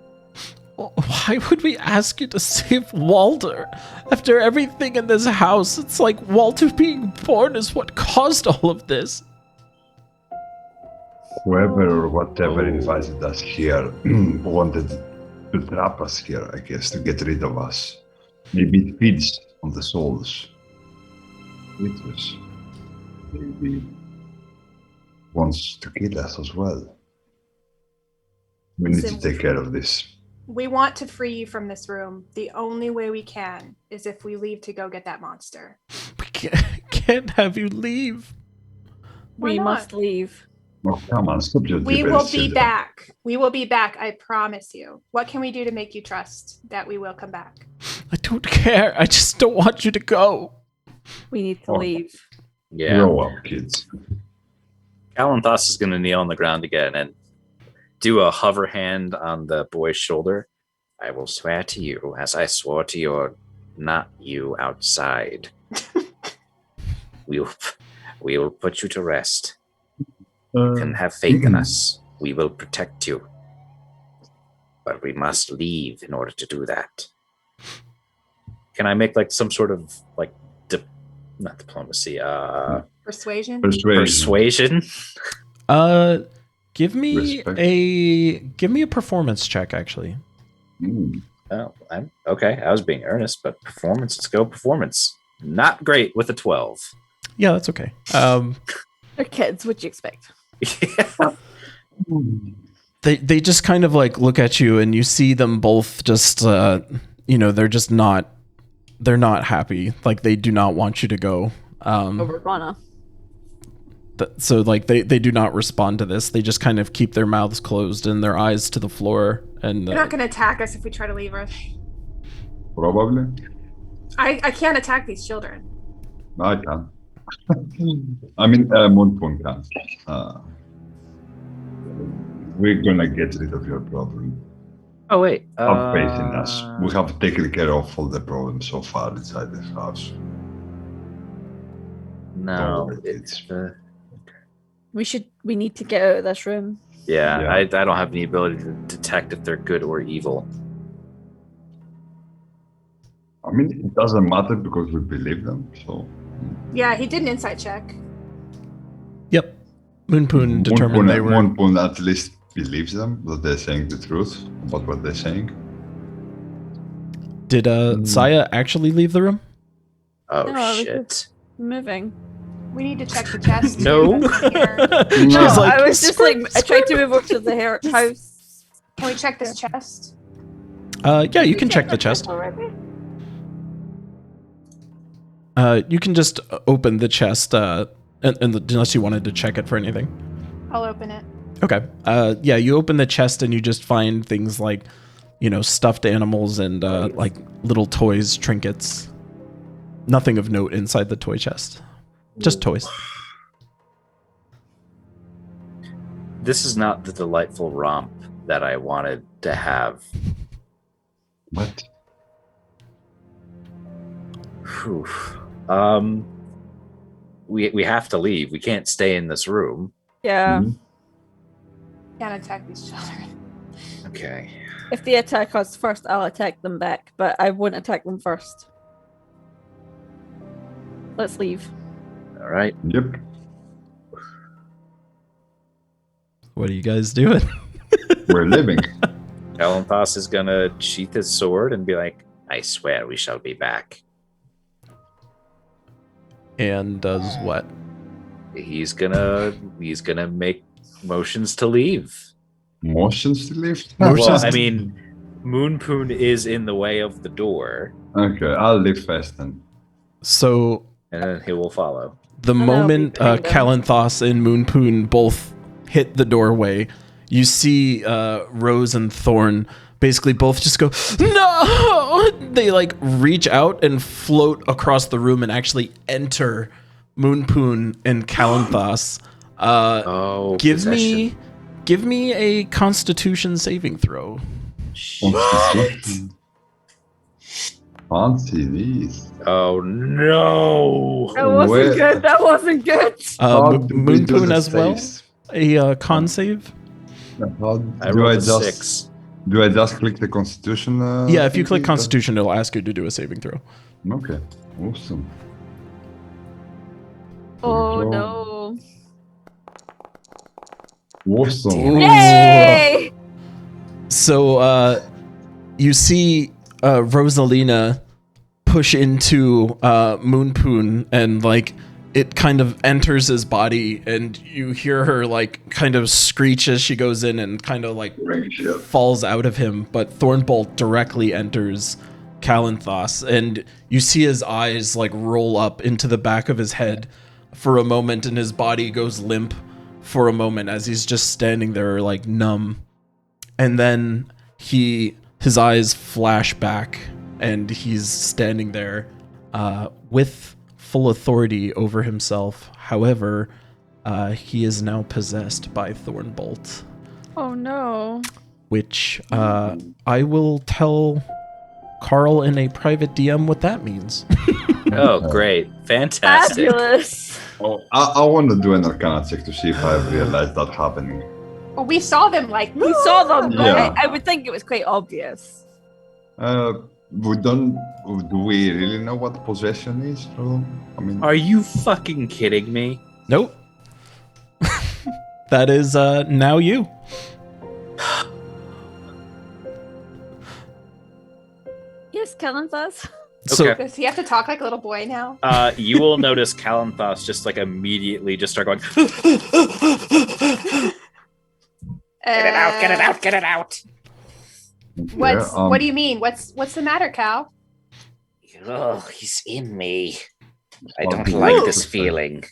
Why would we ask you to save Walter? After everything in this house, it's like Walter being born is what caused all of this. Whoever or whatever invited us here wanted to trap us here, I guess, to get rid of us. Maybe it feeds on the souls with us. Maybe wants to kill us as well. We need to take care of this. We want to free you from this room. The only way we can is if we leave to go get that monster. We can't have you leave. Why We not? must leave. Oh, come on, stop your We debates, will be children. back. We will be back, I promise you. What can we do to make you trust that we will come back? I don't care. I just don't want you to go. We need to Oh. leave. Yeah. Grow up, kids. Kalanthos is going to kneel on the ground again and do a hover hand on the boy's shoulder. I will swear to you, as I swore to not you outside. we will put you to rest. You can have faith in us. We will protect you. But we must leave in order to do that. Can I make like some sort of like not diplomacy, Persuasion? persuasion? Give me Respect. a performance check actually. Oh, I'm okay. I was being earnest, but performance. Let's go performance. Not great with a 12. Yeah, that's okay. They're kids. What'd you expect? They just kind of like look at you and you see them both just they're not happy. Like they do not want you to go. Oh, we're gonna. So like they do not respond to this. They just kind of keep their mouths closed and their eyes to the floor. And They're not going to attack us if we try to leave, are they? Probably. I can't attack these children. I can. I mean, Moonpoon can. We're gonna get rid of your problem. Oh wait. Have faith in us. We have taken care of all the problems so far inside this house. No, Don't worry, it's We need to get out of this room. yeah. Yeah. I don't have the ability to detect if they're good or evil. I mean, it doesn't matter because we believe them. So Yeah, he did an insight check. Yep. Moonpoon determined they were. Moonpoon at least believes them that they're saying the truth about what they're saying. Did Saya actually leave the room? Oh No, I was shit. Moving. We need to check the chest. No. She's No, like, I was just like, I tried to move over to the house. Can we check this chest? Yeah, you can check the chest. Already? You can just open the chest, unless you wanted to check it for anything. I'll open it. Okay. Yeah, you open the chest and you just find things like, stuffed animals and like little toys, trinkets. Nothing of note inside the toy chest. Just toys. This is not the delightful romp that I wanted to have. What? Whew. We have to leave. We can't stay in this room. Yeah. Mhm. Can't attack these children. Okay. If they attack us first, I'll attack them back, but I won't attack them first. Let's leave. All right. Yep. What are you guys doing? We're living. Kalanthos is gonna sheath his sword and be like, "I swear we shall be back." And does what? He's gonna make motions to leave. Motions to leave? Motions Well, I mean, Moonpoon is in the way of the door, Okay, I'll leave first then. So and then he will follow. the And I'll be moment behind him. Kalanthos and Moonpoon both hit the doorway, you see Rose and Thorn basically both just go, no! They like reach out and float across the room and actually enter Moonpoon and Kalanthos. Give me a Constitution saving throw. Fancy these. Oh no! That wasn't Where- good. That wasn't good. How do we do Moonpoon the as well. saves? A con save. I rolled a 6. Do I just click the Constitution? Yeah, if you click thingy? Constitution, it'll ask you to do a saving throw. Okay, awesome. Oh go. no. Awesome. Yay! So you see Rosalina push into Moonpoon, and like it kind of enters his body, and you hear her like kind of screech as she goes in and kind of like falls out of him. But Thornbolt directly enters Kalanthos, and you see his eyes like roll up into the back of his head for a moment, and his body goes limp for a moment as he's just standing there like numb. And then his eyes flash back, and he's standing there with full authority over himself. However, he is now possessed by Thornbolt, Oh no. which I will tell Carl in a private DM what that means. Oh, great. Fantastic. Fabulous. Oh, I want to do an Arcana check to see if I realize that happening. Well, we saw them like We saw them. Yeah. I would think it was quite obvious. Do we really know what possession is? Or, I mean, Are you fucking kidding me? Nope. That is now you. Yes, Kalanthos. So Okay. Does he have to talk like a little boy now? You will notice Kalanthos just like immediately just start going, get it out, get it out, get it out. What do you mean? What's the matter, Cal? Oh, he's in me. I Oh, don't good. like this feeling.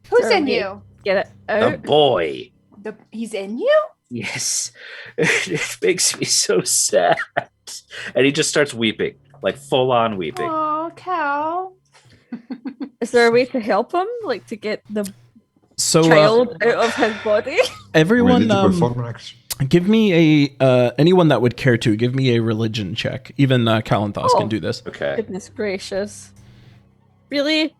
Who's in Sorry. you? Get it The out. boy. He's in you? Yes. It makes me so sad. And he just starts weeping, like full on weeping. Oh, Cal. Is there a way to help him? Like to get the so child out of his body? we everyone need to perform an action. give me a anyone that would care to give me a religion check. Even Kalanthos Oh. can do this. Okay. Goodness gracious. Really?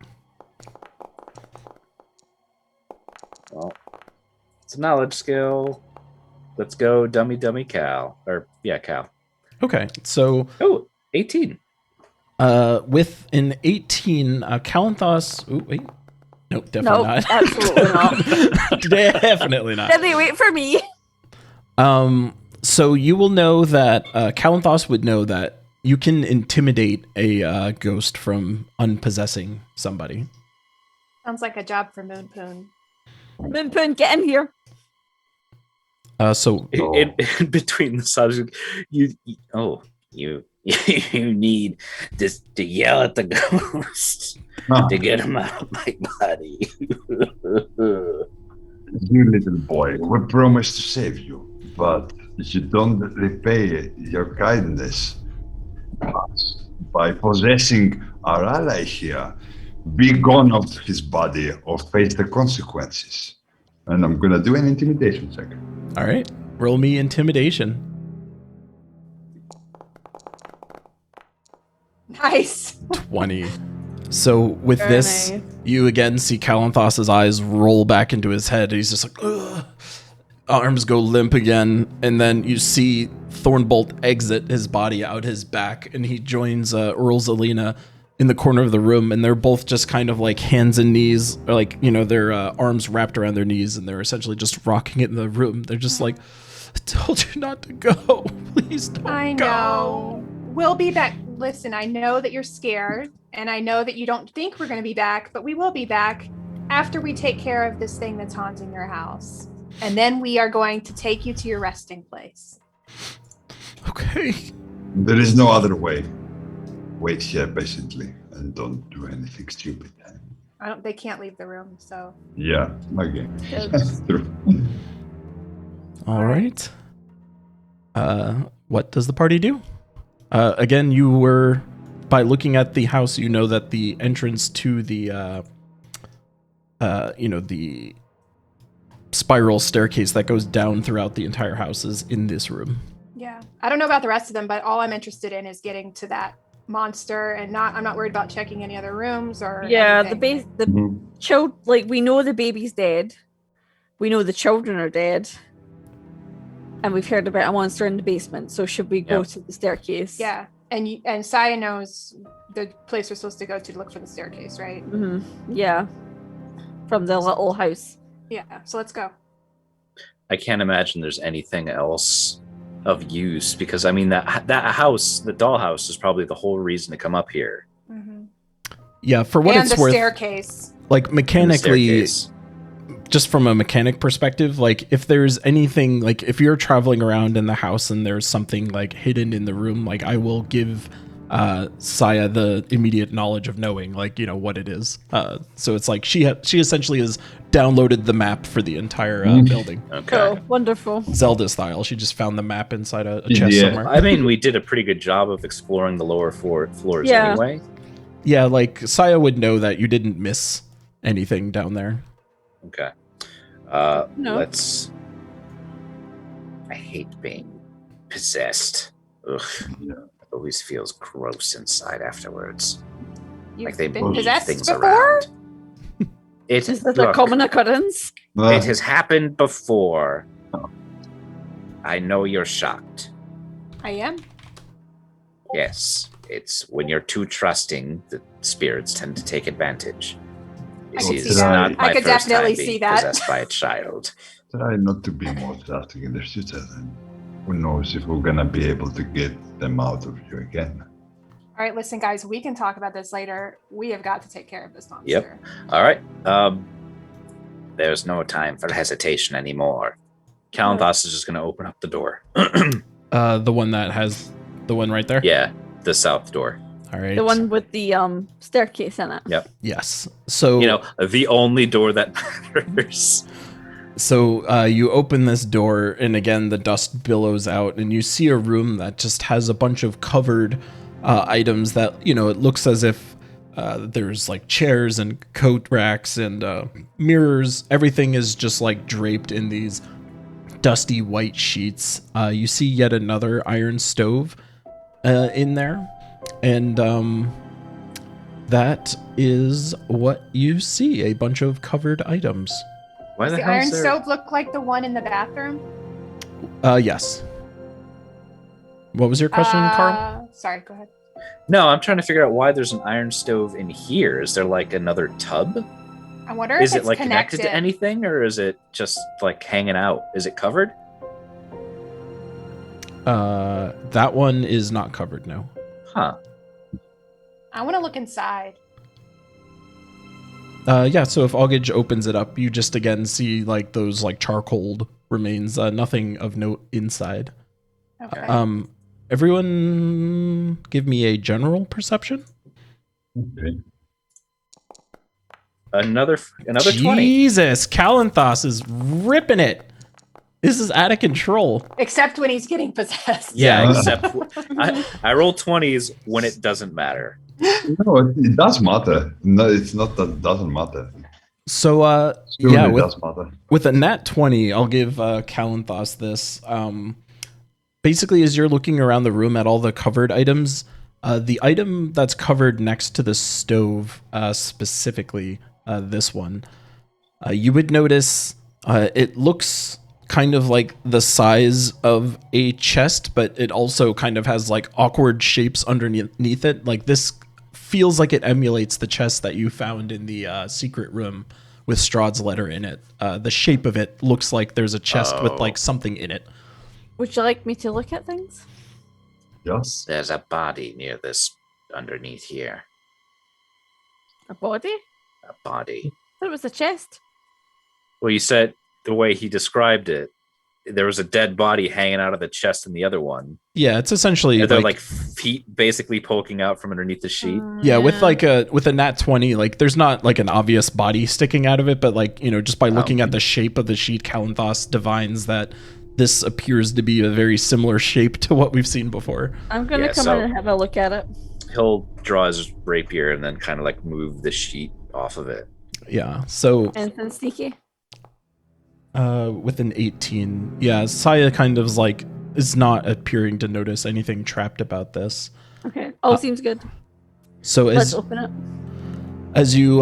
Well, it's a knowledge skill. Let's go, dummy Cal. Or, yeah, Cal. Okay, so Oh, 18. with an 18, Kalanthos. Oh wait, nope, definitely No, not. absolutely not. Definitely not. Did they wait for me? So you will know that Kalanthos would know that you can intimidate a ghost from unpossessing somebody. Sounds like a job for Moonpoon. Moonpoon, get in here. So In between the subject, you need to yell at the ghost to get him out of my body. You little boy, we promise to save you, but you don't repay your kindness by possessing our ally here. Be gone of his body or face the consequences. And I'm gonna do an intimidation check. all right, roll me intimidation. Nice. 20. So with Very this, nice. you again see Kalanthos's eyes roll back into his head. He's just like, ugh. Arms go limp again, and then you see Thornbolt exit his body out his back, and he joins Rosalina in the corner of the room, and they're both just kind of like hands and knees, or like, you know, their arms wrapped around their knees, and they're essentially just rocking it in the room. They're just like, I told you not to go. Please don't I go. know. We'll be back. Listen, I know that you're scared, and I know that you don't think we're going to be back, but we will be back after we take care of this thing that's haunting your house. And then we are going to take you to your resting place. Okay. There is no other way. Wait here patiently and don't do anything stupid. They can't leave the room, so. Yeah, okay. Good. That's true. All right. What does the party do? Again, you were, by looking at the house, you know that the entrance to the, the spiral staircase that goes down throughout the entire house is in this room. Yeah. I don't know about the rest of them, but all I'm interested in is getting to that monster, and I'm not worried about checking any other rooms or Yeah, anything. Mhm. we know the baby's dead. We know the children are dead. And we've heard about a monster in the basement. So should we go to the staircase? Yeah. And Saya knows the place we're supposed to go to look for the staircase, right? Mm-hmm. Yeah. From the little house. Yeah. So let's go. I can't imagine there's anything else of use because I mean that house, the dollhouse, is probably the whole reason to come up here. Mm-hmm. Yeah, for what And it's the worth, staircase. like And the mechanically, staircase. just from a mechanic perspective, like if there's anything, like if you're traveling around in the house and there's something like hidden in the room, like I will give Saya the immediate knowledge of knowing, like, you know, what it is. So it's like she essentially has downloaded the map for the entire building, Okay. Oh, wonderful. Zelda style. She just found the map inside a chest Yeah. somewhere. I mean, we did a pretty good job of exploring the lower floors Yeah. anyway. Yeah, like Saya would know that you didn't miss anything down there. Okay. No. Let's. I hate being possessed. Ugh. Yeah. It always feels gross inside afterwards. You've Like they been move possessed things before? around. It, Is that a look, common occurrence? it has happened before. I know you're shocked. I am. Yes, it's when you're too trusting, the spirits tend to take advantage. You I see, could this see is that. not I my could first definitely time see being that. possessed by a child. Try not to be more trusting in the future then. Who knows if we're gonna be able to get them out of you again. All right, listen, guys, we can talk about this later. We have got to take care of this monster. Yep. All right. There's no time for hesitation anymore. Kalanthos is just going to open up the door. The one that has the one right there. Yeah, the south door. All right. The one with the staircase in it. Yep. Yes. So You know, the only door that matters. So you open this door, and again, the dust billows out, and you see a room that just has a bunch of covered items that, you know, it looks as if there's like chairs and coat racks and mirrors. Everything is just like draped in these dusty white sheets. You see yet another iron stove in there, and that is what you see, a bunch of covered items. Why Does the hell iron is there- stove look like the one in the bathroom? Yes. What was your question, Carl? Sorry, go ahead. No, I'm trying to figure out why there's an iron stove in here. Is there like another tub? I wonder Is if it it's like connected to anything, or is it just like hanging out? Is it covered? That one is not covered, no. Huh. I want to look inside. Yeah, so if Augage opens it up, you just again see like those like charcoal remains, nothing of note inside. Okay. Everyone give me a general perception. Okay. Another 20. Jesus, Kalanthos is ripping it. This is out of control. Except when he's getting possessed. Yeah, except I roll 20s when it doesn't matter. No, it does matter. No, it's not that it doesn't matter. So Surely yeah, it with does matter. a nat 20, I'll give Kalanthos this. Basically, as you're looking around the room at all the covered items, the item that's covered next to the stove, specifically this one, you would notice it looks kind of like the size of a chest, but it also kind of has like awkward shapes underneath it. Like this feels like it emulates the chest that you found in the secret room with Strahd's letter in it. The shape of it looks like there's a chest with like something in it. Would you like me to look at things? Yes. There's a body near this, underneath here. A body? A body. Thought it was a chest. Well, you said the way he described it, there was a dead body hanging out of the chest in the other one. Yeah, it's essentially Are there like feet basically poking out from underneath the sheet? yeah, with a nat 20, like there's not like an obvious body sticking out of it, but like, you know, just by looking at the shape of the sheet, Kalanthos divines that this appears to be a very similar shape to what we've seen before. I'm gonna come in and have a look at it. He'll draw his rapier and then kind of like move the sheet off of it. Yeah, so Anything sneaky? with an 18, yeah, Saya kind of is not appearing to notice anything trapped about this. Okay. All seems good. So Let's open it. as you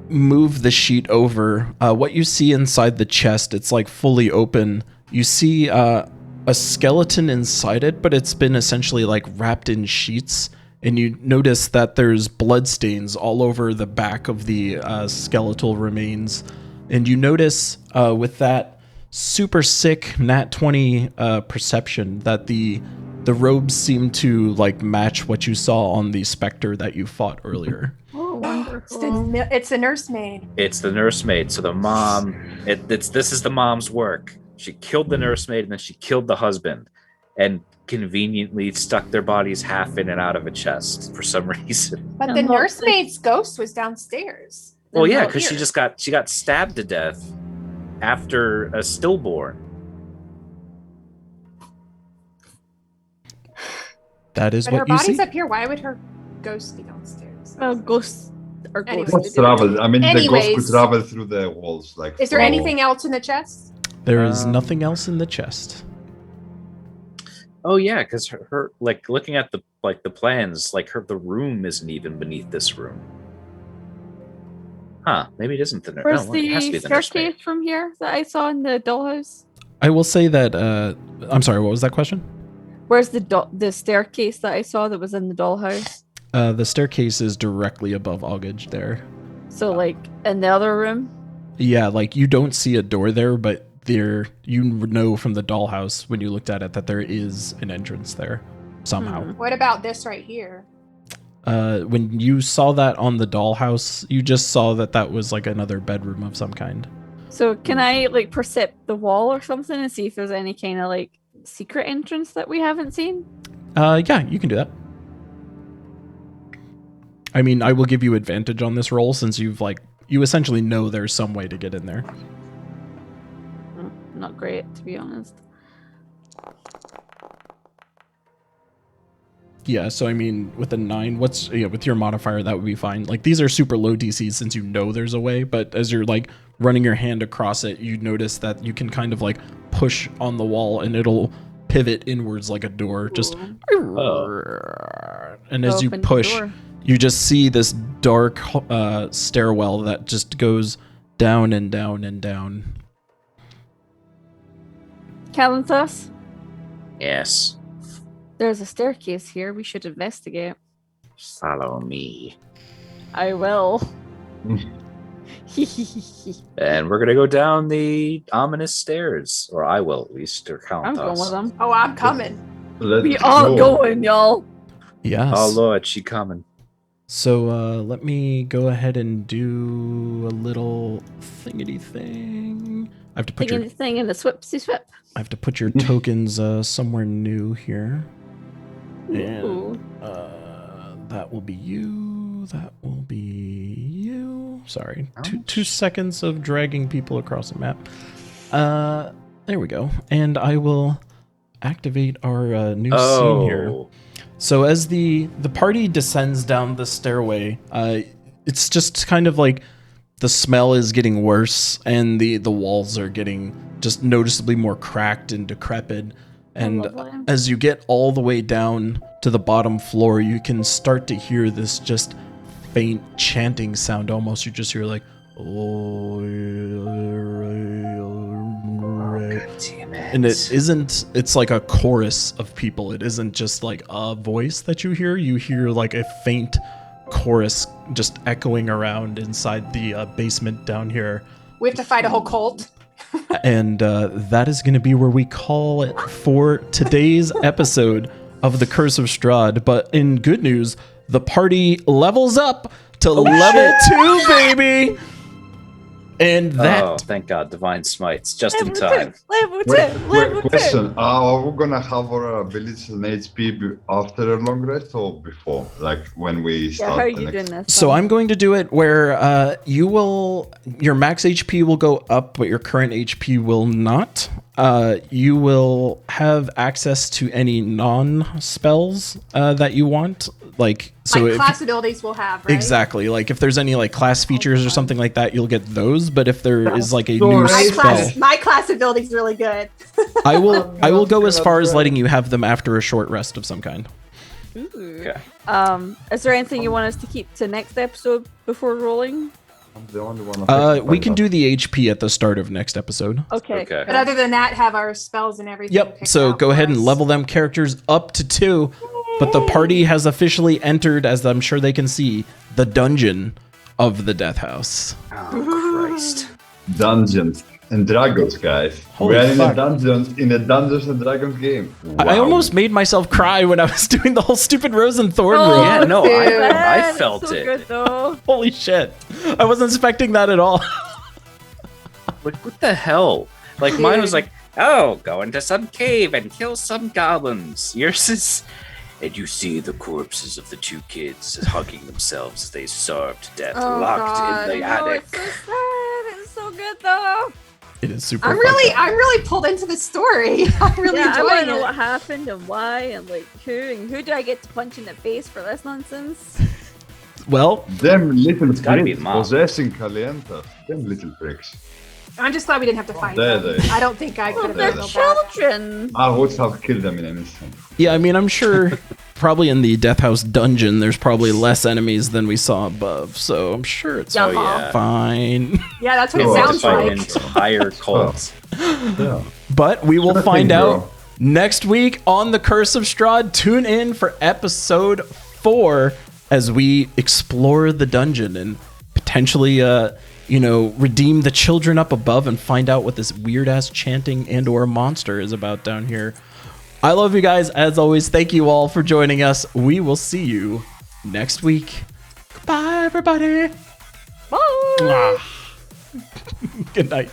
move the sheet over, what you see inside the chest, it's like fully open. You see a skeleton inside it, but it's been essentially like wrapped in sheets. And you notice that there's bloodstains all over the back of the skeletal remains. And you notice with that super sick nat 20 perception that the robes seem to like match what you saw on the Spectre that you fought earlier. Oh, wonderful. It's a nursemaid. It's the nursemaid. So the mom, this is the mom's work. She killed the nursemaid and then she killed the husband, and conveniently stuck their bodies half in and out of a chest for some reason. But the nursemaid's ghost was downstairs. Well, yeah, because she got stabbed to death after a stillborn. That is But what her you body's see. up here. Why would her ghost be downstairs? Well, ghosts are ghosts. Anyways. Travel. I mean, the ghost Anyways. could travel through the walls. Like. Is there follow. anything else in the chest? There is nothing else in the chest. Oh yeah, because her like looking at the plans, like the room isn't even beneath this room. Huh? Maybe it isn't the nurse. Where's No, it has to be the the nursemaid. staircase from here that I saw in the dollhouse? I will say that. I'm sorry. What was that question? Where's the staircase that I saw that was in the dollhouse? The staircase is directly above Augage there. So, like, in the other room? Yeah, like you don't see a door there, but there you know from the dollhouse when you looked at it that there is an entrance there somehow. What about this right here? When you saw that on the dollhouse, you just saw that was like another bedroom of some kind. So, can I, like, percept the wall or something and see if there's any kind of, like, secret entrance that we haven't seen? Yeah, you can do that. I mean, I will give you advantage on this roll since you essentially know there's some way to get in there. Not great, to be honest. Yeah, so I mean, with a 9, with your modifier, that would be fine. Like, these are super low DCs since you know there's a way, but as you're, like, running your hand across it, you notice that you can kind of, like, push on the wall and it'll pivot inwards like a door. Just... And as you Open the push, door. you just see this dark stairwell that just goes down and down and down. Kalanthos, Yes. there's a staircase here. We should investigate. Follow me. I will. And we're gonna go down the ominous stairs, or I will at least, or count I'm going with them. Oh, I'm coming. We are going, y'all. Yes. Oh Lord, she coming. So let me go ahead and do a little thingity thing. I have to put your Thing in the swipsy swip. I have to put your tokens somewhere new here. And Ooh. that will be you. That will be you. Sorry. 2 seconds of dragging people across the map. There we go. And I will activate our new scene here. So as the party descends down the stairway, it's just kind of like the smell is getting worse and the walls are getting just noticeably more cracked and decrepit. And as you get all the way down to the bottom floor, you can start to hear this just faint chanting sound almost. You just hear like, oh, and it's like a chorus of people. It isn't just like a voice that you hear like a faint chorus just echoing around inside the basement down here. We have to fight a whole cult. And that is going to be where we call it for today's episode of the Curse of Strahd. But in good news, the party levels up to level 2, baby. And that Oh, thank God, Divine Smites, just in Level time. 2, level 2, Wait, level 2. question. Are we gonna have our abilities and HP after a long rest or before? Like when we Yeah, start how are the you next... doing this? So I'm going to do it where your max HP will go up, but your current HP will not. You will have access to any non-spells that you want. Like, so like if class abilities we'll have, right? exactly, like if there's any like class features or something like that, you'll get those. But if there is like a new My My spell, class ability is really good. I will go as far as gonna letting you have them after a short rest of some kind. Ooh. Okay. Is there anything you want us to keep to next episode before rolling? I'm the only one affected We by can that. do the HP at the start of next episode. Okay. Okay. But other than that, have our spells and everything. Yep. picked So out go for ahead and us. level them characters up to 2. But the party has officially entered, as I'm sure they can see, the dungeon of the Death House. Oh, Christ. Dungeons and Dragons, guys. Holy we are fuck. in a Dungeons and Dragons game. I Wow. almost made myself cry when I was doing the whole stupid Rose and Thorn Oh, room. Yeah, no, dude. I Man, felt it's so it. good though. Holy shit. I wasn't expecting that at all. Like, what the hell? Like, mine was like, oh, go into some cave and kill some goblins. Yours is... And you see the corpses of the 2 kids hugging themselves as they starve to death, Oh, locked God. in the Oh, attic. it's so sad. It's so good though. It is super I'm really pulled into the story. I'm really Yeah, I want to enjoying know it. what happened and why and like who do I get to punch in the face for this nonsense? Well, Them little gotta be pricks mom. possessing Kalanthos. Them little pricks. I'm just glad we didn't have to fight There them. they- I don't think I Well, could they're have handled that. children. I would have killed them in an instant. yeah, I mean, I'm sure probably in the Death House dungeon, there's probably less enemies than we saw above. So I'm sure it's Yeah. yeah. fine. Yeah, that's what Oh, it We have to sounds fight an like. entire cult. Yeah. But we will Sure find thing, out bro. next week on The Curse of Strahd. Tune in for episode 4 as we explore the dungeon and potentially, redeem the children up above and find out what this weird ass chanting and or monster is about down here. I love you guys. As always, thank you all for joining us. We will see you next week. Goodbye, everybody. Bye. Mwah. Good night.